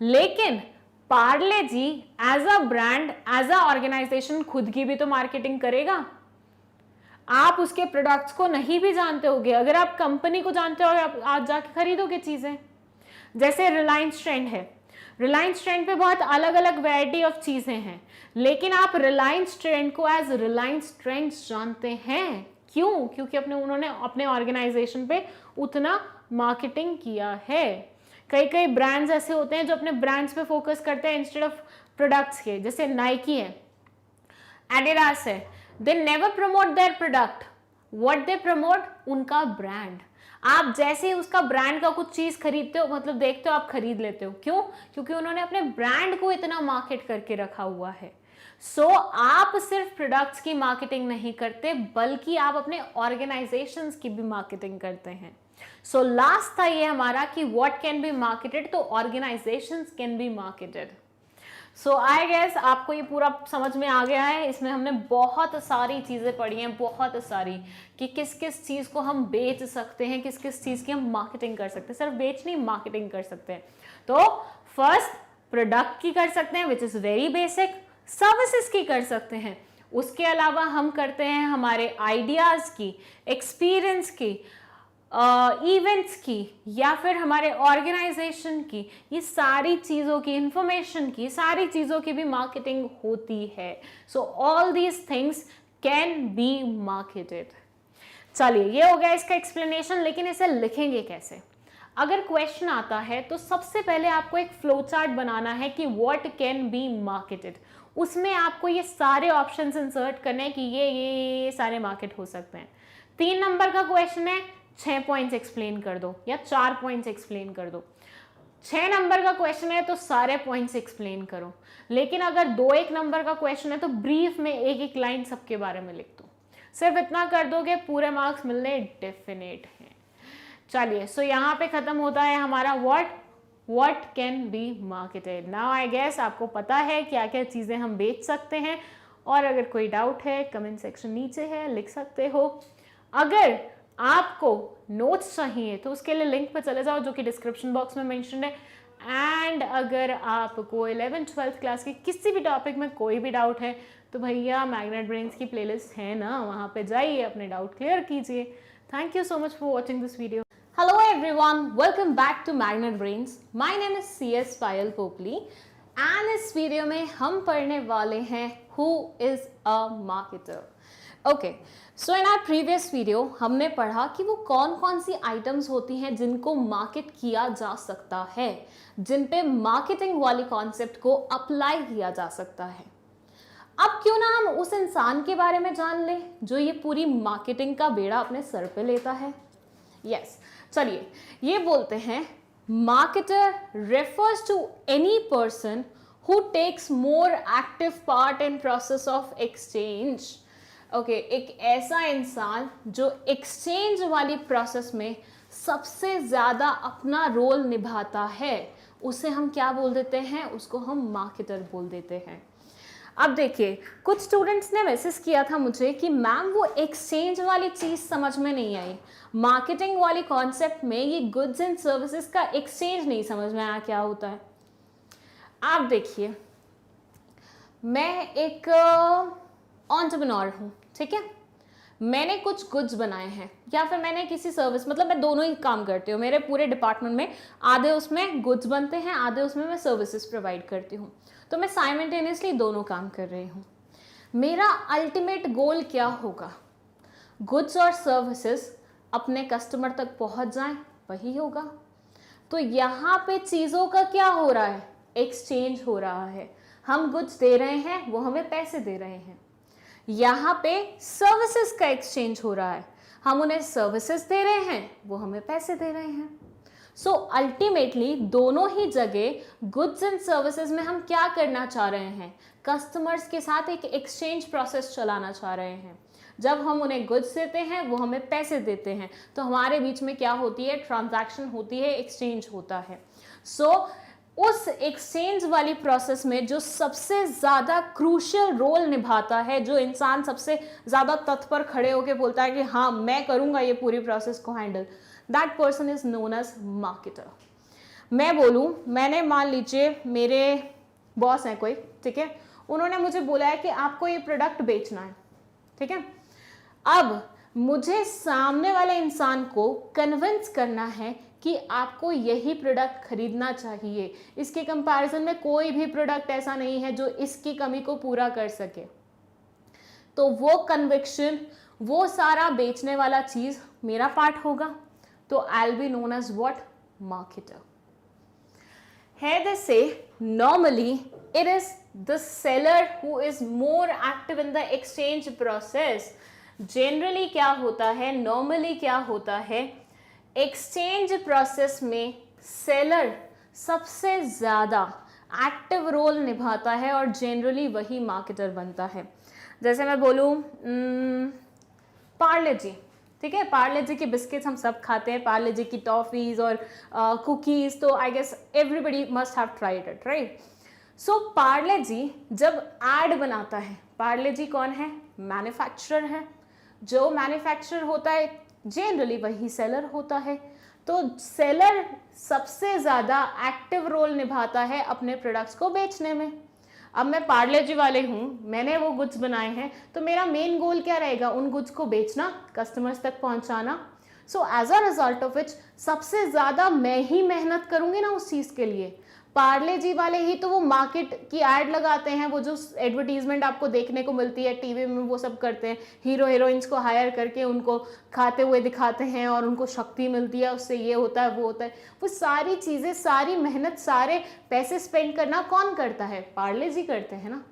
लेकिन Parle G as a brand, as an organisation खुद की भी तो मार्केटिंग करेगा. आप उसके प्रोडक्ट्स को नहीं भी जानते होगे, अगर आप कंपनी को जानते हो आप आज जाके खरीदोगे चीजें. जैसे रिलायंस ट्रेंड है, रिलायंस ट्रेंड पे बहुत अलग अलग वैरायटी ऑफ चीजें हैं, लेकिन आप रिलायंस ट्रेंड को एज रिलायंस ट्रेंड्स जानते हैं. क्यों? क्योंकि उन्होंने अपने ऑर्गेनाइजेशन पे उतना मार्केटिंग किया है. कई ब्रांड्स ऐसे होते हैं जो अपने ब्रांड्स पे फोकस करते हैं इंस्टेड ऑफ प्रोडक्ट्स के. जैसे नाइकी है, एडिडास है, they never promote their product, what they promote, उनका ब्रांड. आप जैसे ही उसका ब्रांड का कुछ चीज खरीदते हो, मतलब देखते हो, आप खरीद लेते हो. क्यों? क्योंकि उन्होंने अपने ब्रांड को इतना मार्केट करके रखा हुआ है. सो आप सिर्फ प्रोडक्ट्स की मार्केटिंग नहीं करते, बल्कि आप अपने ऑर्गेनाइजेशंस की भी मार्केटिंग करते हैं. सो लास्ट था ये हमारा कि व्हाट कैन बी मार्केटेड, तो organisations can be marketed. So I guess आपको ये पूरा समझ में आ गया है. इसमें हमने बहुत सारी चीज़ें पढ़ी हैं, बहुत सारी, कि किस किस चीज़ को हम बेच सकते हैं, किस किस चीज़ की हम मार्केटिंग कर सकते हैं. सिर्फ बेच नहीं, मार्केटिंग कर सकते हैं. तो फर्स्ट प्रोडक्ट की कर सकते हैं which is very basic, services की कर सकते हैं, उसके अलावा हम करते हैं हमारे आइडियाज़ की, एक्सपीरियंस की, इवेंट्स की, या फिर हमारे ऑर्गेनाइजेशन की. ये सारी चीज़ों की, इंफॉर्मेशन की, सारी चीज़ों की भी मार्केटिंग होती है. So all these things can be marketed. चलिए, ये हो गया इसका एक्सप्लेनेशन. लेकिन इसे लिखेंगे कैसे? अगर क्वेश्चन आता है तो सबसे पहले आपको एक फ्लो चार्ट बनाना है कि व्हाट कैन बी मार्केटेड. उसमें आपको ये सारे ऑप्शंस इंसर्ट करने हैं कि ये सारे मार्केट हो सकते हैं. 3 नंबर का क्वेश्चन है, 6 पॉइंट्स एक्सप्लेन कर दो या 4 पॉइंट्स एक्सप्लेन कर दो. 6 नंबर का क्वेश्चन है तो सारे पॉइंट्स एक्सप्लेन करो. लेकिन अगर 2-1 नंबर का क्वेश्चन है तो ब्रीफ में एक लाइन सबके बारे में लिख दो. सिर्फ इतना कर दोगे, पूरे मार्क्स मिलने डेफिनेट हैं. चलिए, सो यहाँ पे खत्म होता है हमारा what can be marketed. Now I guess आपको पता है क्या क्या चीज़ें हम बेच सकते हैं. और अगर कोई डाउट है कमेंट सेक्शन नीचे है, लिख सकते हो. अगर आपको नोट्स चाहिए तो उसके लिए लिंक पर चले जाओ जो कि डिस्क्रिप्शन बॉक्स में मेंशन है. एंड अगर आपको 11th-12th क्लास के किसी भी टॉपिक में कोई भी डाउट है तो भैया मैग्नेट ब्रेन्स की प्लेलिस्ट है ना, वहाँ पे जाइए, अपने डाउट क्लियर कीजिए. Thank you so much for watching this video. Hello everyone, welcome back to Magnet Brains. My name is CS Payal Popli and इस वीडियो में हम पढ़ने वाले हैं Who is a marketer. Okay, so in our previous video हमने पढ़ा कि वो कौन कौन सी आइटम्स होती हैं जिनको मार्केट किया जा सकता है, जिन पे मार्केटिंग वाली कॉन्सेप्ट को अप्लाई किया जा सकता है. अब क्यों ना हम उस इंसान के बारे में जान लें जो ये पूरी मार्केटिंग का बेड़ा अपने सर पे लेता है. यस, चलिए, ये बोलते हैं marketer refers to any person who takes more active part in process of exchange. Okay, एक ऐसा इंसान जो एक्सचेंज वाली प्रोसेस में सबसे ज़्यादा अपना रोल निभाता है, उसे हम क्या बोल देते हैं? उसको हम मार्केटर बोल देते हैं. अब देखिए, कुछ स्टूडेंट्स ने मैसेज किया था मुझे कि मैम वो एक्सचेंज वाली चीज़ समझ में नहीं आई, मार्केटिंग वाली कॉन्सेप्ट में ये गुड्स एंड सर्विसेज का एक्सचेंज नहीं समझ में आया, क्या होता है. आप देखिए, मैं एक एंटरप्रेन्योर हूँ, ठीक है. मैंने कुछ गुड्स बनाए हैं या फिर मैंने किसी सर्विस, मतलब मैं दोनों ही काम करती हूँ, मेरे पूरे डिपार्टमेंट में आधे उसमें गुड्स बनते हैं, आधे उसमें मैं सर्विसेज प्रोवाइड करती हूँ, तो मैं साइमल्टेनियसली दोनों काम कर रही हूँ। मेरा अल्टीमेट गोल क्या होगा? गुड्स और सर्विसेज अपने कस्टमर तक पहुँच जाएं, वही होगा। तो यहाँ पे चीज़ों का क्या हो रहा है? एक्सचेंज हो रहा है। हम गुड्स दे रहे हैं, वो हमें पैसे दे रहे हैं। यहाँ पे सर्विसेज का एक्सचेंज हो रहा है, हम उन्हें सर्विसेज दे रहे हैं, वो हमें पैसे दे रहे हैं। सो अल्टीमेटली दोनों ही जगह गुड्स एंड सर्विसेज में हम क्या करना चाह रहे हैं? कस्टमर्स के साथ एक एक्सचेंज प्रोसेस चलाना चाह रहे हैं। जब हम उन्हें गुड्स देते हैं, वो हमें पैसे देते हैं, तो हमारे बीच में क्या होती है? ट्रांजैक्शन होती है, एक्सचेंज होता है। सो उस एक्सचेंज वाली प्रोसेस में जो सबसे ज़्यादा क्रूशियल रोल निभाता है, जो इंसान सबसे ज़्यादा तत्पर खड़े होकर बोलता है कि हाँ मैं करूँगा ये पूरी प्रोसेस को handle, that person is known as marketer. मैं बोलूँ, मैंने मान लीजिए मेरे बॉस हैं कोई, ठीक है, उन्होंने मुझे बोला है कि आपको ये प्रोडक्ट बेचना है, ठीक है। अब मुझे सामने वाले इंसान को कन्विंस करना है कि आपको यही प्रोडक्ट खरीदना चाहिए, इसके कंपैरिजन में कोई भी प्रोडक्ट ऐसा नहीं है जो इसकी कमी को पूरा कर सके। तो वो कन्विक्शन, वो सारा बेचने वाला चीज मेरा पार्ट होगा। तो I will be known as what? Marketer. Here they say normally it is the seller who is more active in the exchange process. Generally क्या होता है, normally क्या होता है, एक्सचेंज प्रोसेस में सेलर सबसे ज़्यादा एक्टिव रोल निभाता है और जनरली वही मार्केटर बनता है। जैसे मैं बोलूँ पार्ले जी, ठीक है, पार्ले जी के बिस्किट्स हम सब खाते हैं, पार्ले जी की टॉफ़ीज़ और कुकीज़, तो I guess everybody must have tried it, right. So Parle G जब एड बनाता है, पार्ले जी कौन है? मैन्युफैक्चरर है। जो मैन्युफैक्चरर होता है जनरली वही सेलर होता है। तो सेलर सबसे ज़्यादा एक्टिव रोल निभाता है अपने प्रोडक्ट्स को बेचने में। अब मैं पार्ले जी वाले हूँ, मैंने वो गुड्स बनाए हैं, तो मेरा मेन गोल क्या रहेगा? उन गुड्स को बेचना, कस्टमर्स तक पहुँचाना। So as a result of which सबसे ज़्यादा मैं ही मेहनत करूँगी ना उस चीज़ के लिए। पार्ले जी वाले ही तो वो मार्केट की ऐड लगाते हैं, वो जो एडवर्टीजमेंट आपको देखने को मिलती है टीवी में, वो सब करते हैं, हीरो हीरोइंस को हायर करके उनको खाते हुए दिखाते हैं और उनको शक्ति मिलती है, उससे ये होता है वो होता है। वो सारी चीज़ें, सारी मेहनत, सारे पैसे स्पेंड करना कौन करता है? पार्ले जी करते हैं ना।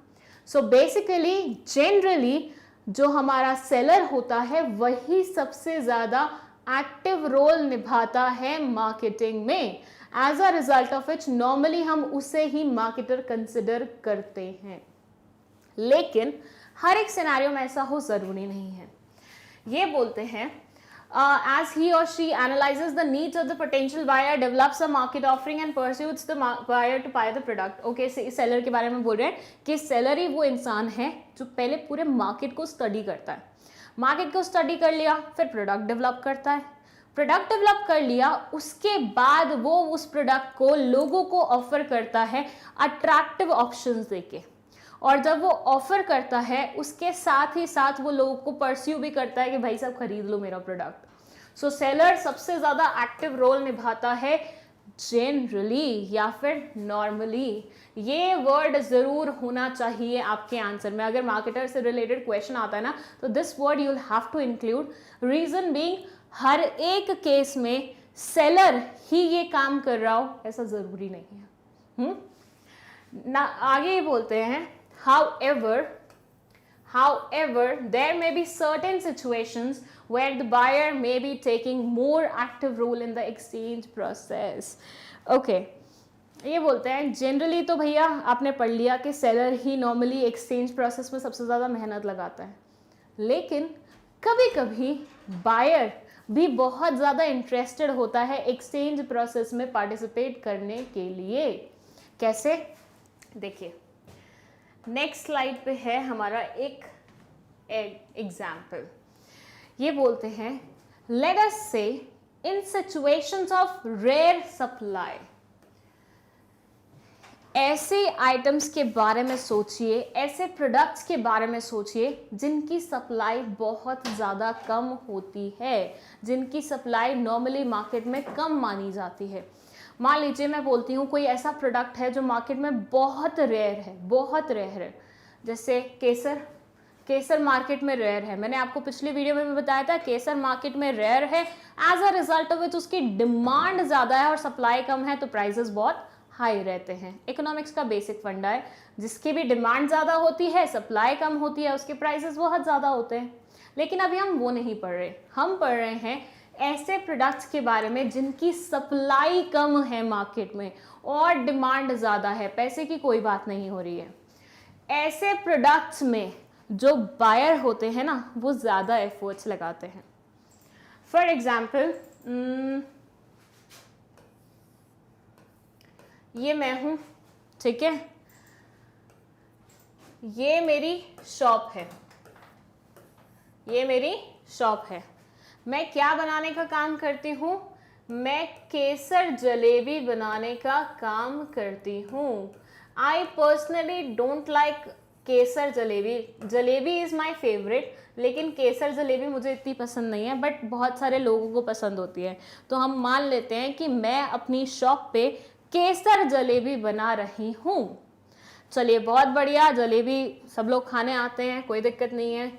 सो बेसिकली जनरली जो हमारा सेलर होता है वही सबसे ज़्यादा एक्टिव रोल निभाता है मार्केटिंग में। As a result of which normally हम उसे ही मार्केटर कंसिडर करते हैं। लेकिन हर एक सिनेरियो में ऐसा हो जरूरी नहीं है। ये बोलते हैं as he or she analyzes the needs of the potential buyer, develops a market offering and pursues the buyer to buy the product. Okay, seller के बारे में बोल रहे हैं कि सेलर ही वो इंसान है जो पहले पूरे मार्केट को स्टडी करता है। मार्केट को स्टडी कर लिया, फिर प्रोडक्ट डेवलप करता है। प्रोडक्ट डेवलप कर लिया, उसके बाद वो उस प्रोडक्ट को लोगों को ऑफर करता है अट्रैक्टिव ऑप्शंस देके। और जब वो ऑफर करता है उसके साथ ही साथ वो लोगों को परस्यू भी करता है कि भाई साहब खरीद लो मेरा प्रोडक्ट। सो सेलर सबसे ज़्यादा एक्टिव रोल निभाता है जनरली या फिर नॉर्मली। ये वर्ड ज़रूर होना चाहिए आपके आंसर में। अगर मार्केटर से रिलेटेड क्वेश्चन आता है ना, तो this word you will have to include. Reason being, हर एक केस में सेलर ही ये काम कर रहा हो ऐसा ज़रूरी नहीं है। ना आगे ये बोलते हैं, However, there may be certain situations where the buyer may be taking more active role in the exchange process. Okay, ये बोलते हैं जनरली तो भैया आपने पढ़ लिया कि सेलर ही नॉर्मली एक्सचेंज प्रोसेस में सबसे ज़्यादा मेहनत लगाता है, लेकिन कभी कभी बायर भी बहुत ज़्यादा इंटरेस्टेड होता है एक्सचेंज प्रोसेस में पार्टिसिपेट करने के लिए। कैसे? देखिए, नेक्स्ट स्लाइड पे है हमारा एक एग्जाम्पल। ये बोलते हैं, लेट अस से इन सिचुएशंस ऑफ रेयर सप्लाई ऐसे आइटम्स के बारे में सोचिए, ऐसे प्रोडक्ट्स के बारे में सोचिए जिनकी सप्लाई बहुत ज़्यादा कम होती है, जिनकी सप्लाई नॉर्मली मार्केट में कम मानी जाती है। मान लीजिए मैं बोलती हूँ कोई ऐसा प्रोडक्ट है जो मार्केट में बहुत रेयर है, बहुत रेयर है, जैसे केसर। केसर मार्केट में रेयर है, मैंने आपको पिछली वीडियो में भी बताया था केसर मार्केट में रेयर है। As a result of which उसकी डिमांड ज़्यादा है और सप्लाई कम है, तो प्राइसेस बहुत हाई रहते हैं। इकोनॉमिक्स का बेसिक फंडा है, जिसकी भी डिमांड ज़्यादा होती है, सप्लाई कम होती है, उसके प्राइसेस बहुत ज़्यादा होते हैं। लेकिन अभी हम वो नहीं पढ़ रहे, हम पढ़ रहे हैं ऐसे प्रोडक्ट्स के बारे में जिनकी सप्लाई कम है मार्केट में और डिमांड ज़्यादा है। पैसे की कोई बात नहीं हो रही है। ऐसे प्रोडक्ट्स में जो बायर होते हैं ना, वो ज़्यादा एफर्ट्स लगाते हैं। फॉर एग्जाम्पल, ये मैं हूं, ठीक है, ये मेरी शॉप है, ये मेरी शॉप है। मैं क्या बनाने का काम करती हूं? मैं केसर जलेबी बनाने का काम करती हूं। I personally don't like Kesar jalebi. Jalebi is my favourite, लेकिन केसर जलेबी मुझे इतनी पसंद नहीं है, बट बहुत सारे लोगों को पसंद होती है। तो हम मान लेते हैं कि मैं अपनी शॉप पे केसर जलेबी बना रही हूँ। चलिए, बहुत बढ़िया, जलेबी सब लोग खाने आते हैं, कोई दिक्कत नहीं है।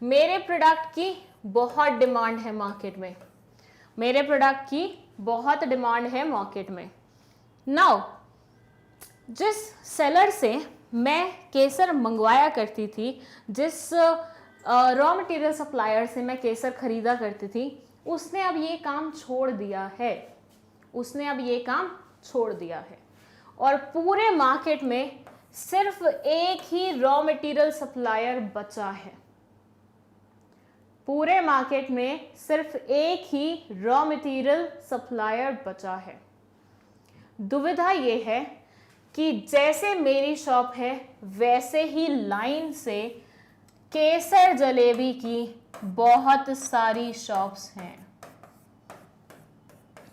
मेरे प्रोडक्ट की बहुत डिमांड है मार्केट में, मेरे प्रोडक्ट की बहुत डिमांड है मार्केट में। नाउ, जिस सेलर से मैं केसर मंगवाया करती थी, जिस रॉ मटेरियल सप्लायर से मैं केसर खरीदा करती थी, उसने अब ये काम छोड़ दिया है, उसने अब ये काम छोड़ दिया है। और पूरे मार्केट में सिर्फ एक ही रॉ मटेरियल सप्लायर बचा है। पूरे मार्केट में सिर्फ एक ही रॉ मटेरियल सप्लायर बचा है। दुविधा ये है कि जैसे मेरी शॉप है, वैसे ही लाइन से केसर जलेबी की बहुत सारी शॉप्स हैं।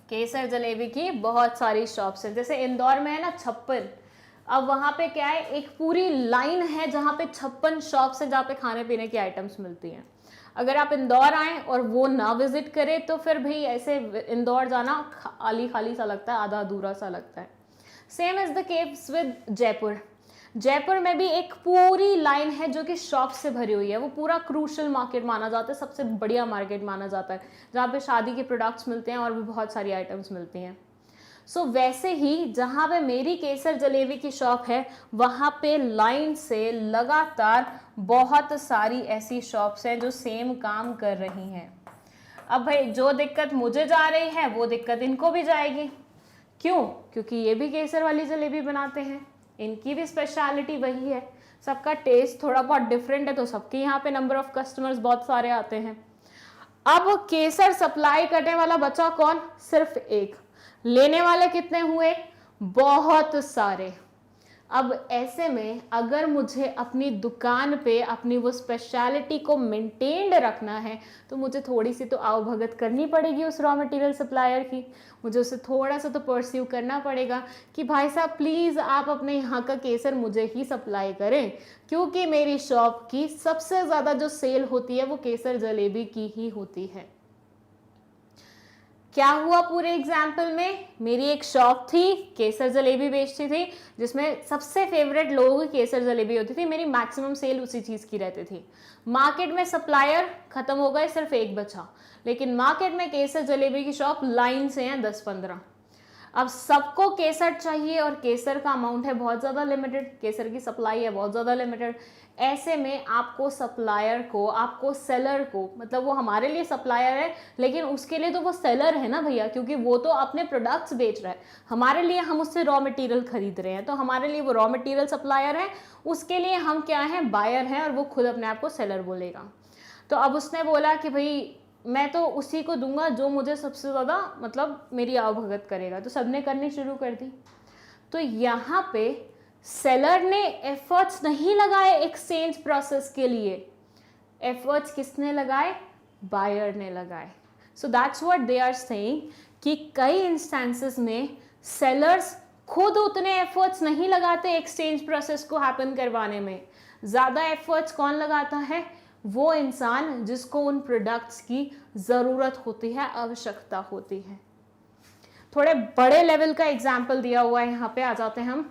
केसर जलेबी की बहुत सारी शॉप्स हैं। जैसे इंदौर में है ना 56, अब वहाँ पे क्या है, एक पूरी लाइन है जहाँ पे 56 शॉप्स हैं जहाँ पे खाने पीने की आइटम्स मिलती हैं। अगर आप इंदौर आएँ और वो ना विजिट करें तो फिर भाई ऐसे इंदौर जाना खाली खाली सा लगता है, आधा अधूरा सा लगता है। Same is the case with Jaipur. Jaipur में भी एक पूरी लाइन है जो कि शॉप से भरी हुई है। वो पूरा क्रूशल मार्केट माना जाता है, सबसे बढ़िया मार्केट माना जाता है, जहाँ पे शादी के प्रोडक्ट्स मिलते हैं और भी बहुत सारी आइटम्स मिलती हैं। सो वैसे ही जहाँ पे मेरी केसर जलेबी की शॉप है, वहाँ पे लाइन से लगातार बहुत सारी ऐसी शॉप्स हैं जो सेम काम कर रही हैं। अब भाई जो दिक्कत मुझे जा रही है वो दिक्कत इनको भी जाएगी। क्यों? क्योंकि ये भी केसर वाली जलेबी बनाते हैं, इनकी भी स्पेशलिटी वही है। सबका टेस्ट थोड़ा बहुत डिफरेंट है, तो सबके यहाँ पे नंबर ऑफ कस्टमर्स बहुत सारे आते हैं। अब केसर सप्लाई करने वाला बचा कौन? सिर्फ एक। लेने वाले कितने हुए? बहुत सारे। अब ऐसे में अगर मुझे अपनी दुकान पे अपनी वो स्पेशलिटी को मेंटेन्ड रखना है, तो मुझे थोड़ी सी तो आवभगत करनी पड़ेगी उस रॉ मटेरियल सप्लायर की। मुझे उसे थोड़ा सा तो परस्यू करना पड़ेगा कि भाई साहब प्लीज़ आप अपने यहाँ का केसर मुझे ही सप्लाई करें, क्योंकि मेरी शॉप की सबसे ज़्यादा जो सेल होती है वो केसर जलेबी की ही होती है। क्या हुआ पूरे एग्जाम्पल में? मेरी एक शॉप थी, केसर जलेबी बेचती थी, जिसमें सबसे फेवरेट लोगों की केसर जलेबी होती थी। मेरी मैक्सिमम सेल उसी चीज़ की रहती थी। मार्केट में सप्लायर खत्म हो गए, सिर्फ एक बचा, लेकिन मार्केट में केसर जलेबी की शॉप लाइन से हैं 10-15। अब सबको केसर चाहिए और केसर का अमाउंट है बहुत ज़्यादा लिमिटेड, केसर की सप्लाई है बहुत ज़्यादा लिमिटेड। ऐसे में आपको सप्लायर को, आपको सेलर को, मतलब वो हमारे लिए सप्लायर है लेकिन उसके लिए तो वो सेलर है ना भैया, क्योंकि वो तो अपने प्रोडक्ट्स बेच रहा है। हमारे लिए हम उससे रॉ मटेरियल खरीद रहे हैं, तो हमारे लिए वो रॉ मटेरियल सप्लायर है, उसके लिए हम क्या हैं? बायर हैं, और वो खुद अपने आप को सेलर बोलेगा। तो अब उसने बोला कि भाई मैं तो उसी को दूंगा जो मुझे सबसे ज़्यादा मतलब मेरी आवभगत करेगा, तो सबने करनी शुरू कर दी। तो यहाँ पे सेलर ने एफर्ट्स नहीं लगाए एक्सचेंज प्रोसेस के लिए, एफर्ट्स किसने लगाए? बायर ने लगाए। So that's what they are saying कि कई इंस्टेंसेस में सेलर्स खुद उतने एफर्ट्स नहीं लगाते एक्सचेंज प्रोसेस को हैपन करवाने में। ज़्यादा एफर्ट्स कौन लगाता है? वो इंसान जिसको उन प्रोडक्ट्स की ज़रूरत होती है, आवश्यकता होती है। थोड़े बड़े लेवल का एग्जाम्पल दिया हुआ है, यहाँ पे आ जाते हैं हम।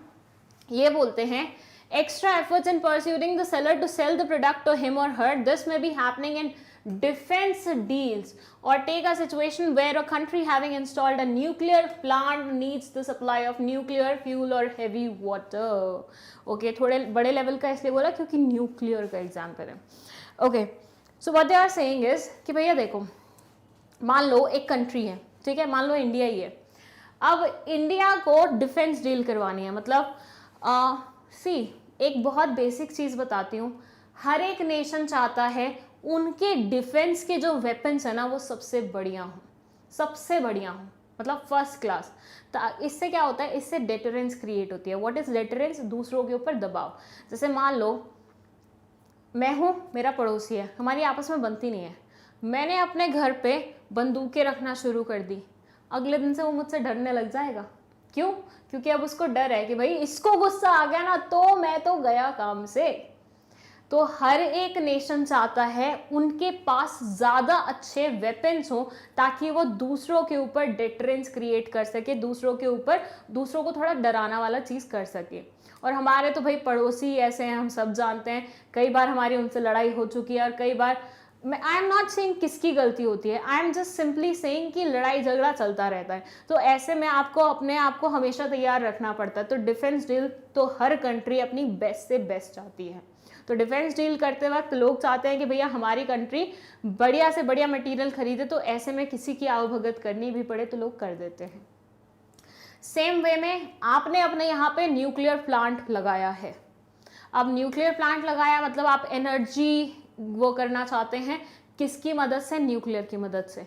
ये बोलते हैं extra efforts in pursuing the seller to sell the product to him or her. This may be happening in defense deals, or take a situation where a country having installed a nuclear plant needs the supply of nuclear fuel or heavy water. Okay, थोड़े बड़े लेवल का इसलिए बोला क्योंकि न्यूक्लियर का एग्जाम्पल है। Okay, so what they are saying is कि भैया देखो, मान लो एक कंट्री है, ठीक है, मान लो इंडिया ही है। अब इंडिया को डिफेंस डील करवानी है, मतलब एक बहुत बेसिक चीज़ बताती हूँ, हर एक नेशन चाहता है उनके डिफेंस के जो वेपन्स है ना वो सबसे बढ़िया हो, सबसे बढ़िया हो, मतलब फर्स्ट क्लास। तो इससे क्या होता है? इससे डेटरेंस क्रिएट होती है। What is deterrence? दूसरों के ऊपर दबाव। जैसे मान लो मैं हूँ, मेरा पड़ोसी है, हमारी आपस में बनती नहीं है, मैंने अपने घर पे बंदूकें रखना शुरू कर दी, अगले दिन से वो मुझसे डरने लग जाएगा। क्यों? क्योंकि अब उसको डर है कि भाई इसको गुस्सा आ गया ना तो मैं तो गया काम से। तो हर एक नेशन चाहता है उनके पास ज़्यादा अच्छे वेपन्स हो ताकि वो दूसरों के ऊपर डेटरेंस क्रिएट कर सके, दूसरों के ऊपर, दूसरों को थोड़ा डराना वाला चीज़ कर सके। और हमारे तो भाई पड़ोसी ऐसे हैं, हम सब जानते हैं, कई बार हमारी उनसे लड़ाई हो चुकी है, और कई बार आई एम नॉट सेइंग किसकी गलती होती है, I am just simply saying कि लड़ाई झगड़ा चलता रहता है। तो ऐसे में आपको अपने आप को हमेशा तैयार रखना पड़ता है। तो डिफेंस डील तो हर कंट्री अपनी बेस्ट से बेस्ट चाहती है। तो डिफेंस डील करते वक्त लोग चाहते हैं कि भैया हमारी कंट्री बढ़िया से बढ़िया मटेरियल खरीदे, तो ऐसे में किसी की आवभगत करनी भी पड़े तो लोग कर देते हैं। सेम वे में आपने अपने यहाँ पे न्यूक्लियर प्लांट लगाया है। अब न्यूक्लियर प्लांट लगाया मतलब आप एनर्जी वो करना चाहते हैं, किसकी मदद से? न्यूक्लियर की मदद से।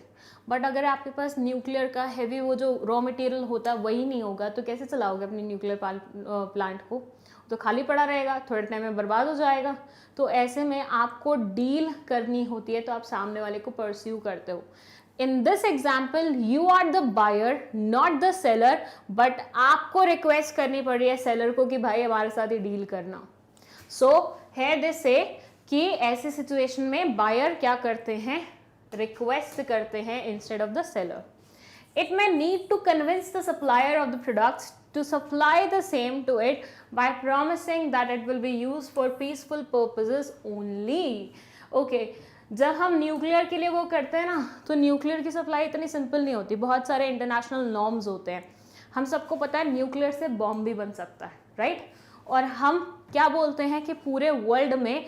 बट अगर आपके पास न्यूक्लियर का हैवी वो जो रॉ मटेरियल होता है वही नहीं होगा तो कैसे चलाओगे अपनी न्यूक्लियर प्लांट को? तो खाली पड़ा रहेगा, थोड़े टाइम में बर्बाद हो जाएगा। तो ऐसे में आपको डील करनी होती है, तो आप सामने वाले को परस्यू करते हो। In this example you are the buyer not the seller, but आपको रिक्वेस्ट करनी पड़ रही है सेलर को कि भाई हमारे साथ ही डील करना। सो हियर दे से कि ऐसी सिचुएशन में बायर क्या करते हैं? रिक्वेस्ट करते हैं instead of the seller. It may need to convince the supplier of the products to supply the same to it by promising that it will be used for peaceful purposes only. Okay, जब हम न्यूक्लियर के लिए वो करते हैं ना, तो न्यूक्लियर की सप्लाई इतनी सिंपल नहीं होती, बहुत सारे इंटरनेशनल नॉर्म्स होते हैं। हम सबको पता है न्यूक्लियर से बॉम्ब भी बन सकता है, राइट? और हम क्या बोलते हैं कि पूरे वर्ल्ड में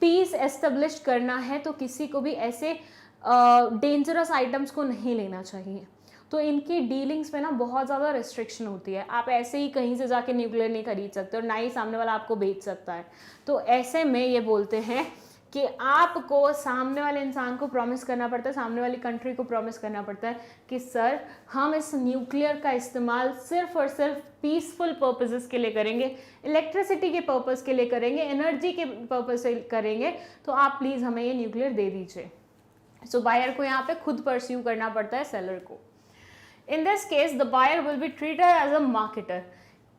पीस एस्टेब्लिश करना है तो किसी को भी ऐसे डेंजरस आइटम्स को नहीं लेना चाहिए। तो इनकी डीलिंग्स में ना बहुत ज़्यादा रिस्ट्रिक्शन होती है। आप ऐसे ही कहीं से जाके न्यूक्लियर नहीं खरीद सकते और ना ही सामने वाला आपको बेच सकता है। तो ऐसे में ये बोलते हैं कि आपको सामने वाले इंसान को प्रॉमिस करना पड़ता है, सामने वाली कंट्री को प्रॉमिस करना पड़ता है कि सर हम इस न्यूक्लियर का इस्तेमाल सिर्फ और सिर्फ पीसफुल पर्पसेस के लिए करेंगे, इलेक्ट्रिसिटी के पर्पस के लिए करेंगे, एनर्जी के पर्पस से करेंगे, तो आप प्लीज़ हमें ये न्यूक्लियर दे दीजिए। सो बायर को यहाँ पे खुद परस्यू करना पड़ता है सेलर को। In this case the buyer will be treated as a marketer.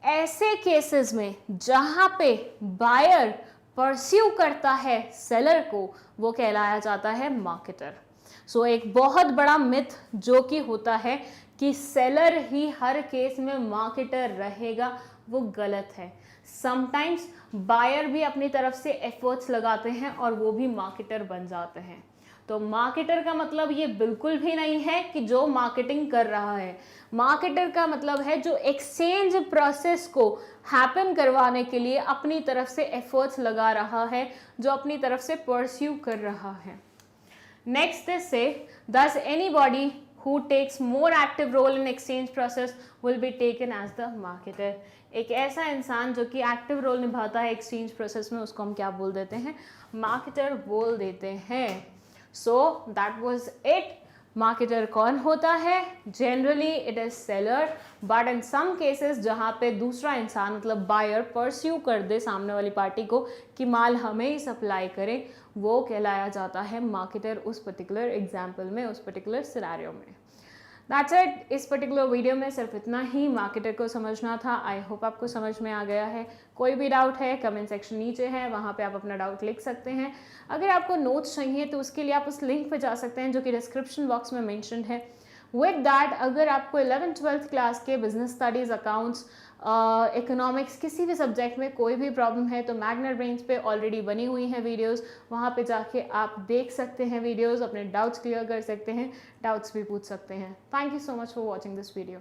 ऐसे केसेस में जहाँ पे बायर परस्यू करता है सेलर को, वो कहलाया जाता है मार्केटर। सो एक बहुत बड़ा मिथ जो कि होता है कि सेलर ही हर केस में मार्केटर रहेगा, वो गलत है। समटाइम्स बायर भी अपनी तरफ से एफर्ट्स लगाते हैं और वो भी मार्केटर बन जाते हैं। तो मार्केटर का मतलब ये बिल्कुल भी नहीं है कि जो मार्केटिंग कर रहा है। मार्केटर का मतलब है जो एक्सचेंज प्रोसेस को हैपन करवाने के लिए अपनी तरफ से एफर्ट्स लगा रहा है, जो अपनी तरफ से परस्यू कर रहा है। नेक्स्ट इज से thus anybody who takes more active role in exchange process will be taken as the marketer। एक ऐसा इंसान जो कि एक्टिव रोल निभाता है एक्सचेंज प्रोसेस में, उसको हम क्या बोल देते हैं? मार्केटर बोल देते हैं। So that was it. Marketer कौन होता है? Generally it is seller, but in some cases जहाँ पे दूसरा इंसान मतलब बायर परस्यू कर दे सामने वाली पार्टी को कि माल हमें ही सप्लाई करें, वो कहलाया जाता है मार्केटर उस पर्टिकुलर एग्जाम्पल में, उस पर्टिकुलर सिनेरियो में। That's it. इस पर्टिकुलर वीडियो में सिर्फ इतना ही मार्केटर को समझना था। आई होप आपको समझ में आ गया है। कोई भी डाउट है कमेंट सेक्शन नीचे है, वहाँ पे आप अपना डाउट लिख सकते हैं। अगर आपको नोट्स चाहिए तो उसके लिए आप उस लिंक पे जा सकते हैं जो कि डिस्क्रिप्शन बॉक्स में मेंशन्ड है। विद दैट, अगर आपको 11th-12th क्लास के बिजनेस स्टडीज़, अकाउंट्स, इकोनॉमिक्स, किसी भी सब्जेक्ट में कोई भी प्रॉब्लम है तो मैग्नेट ब्रेन्स पे ऑलरेडी बनी हुई हैं वीडियोस, वहाँ पे जाके आप देख सकते हैं वीडियोस, अपने डाउट्स क्लियर कर सकते हैं, डाउट्स भी पूछ सकते हैं। Thank you so much for watching this video.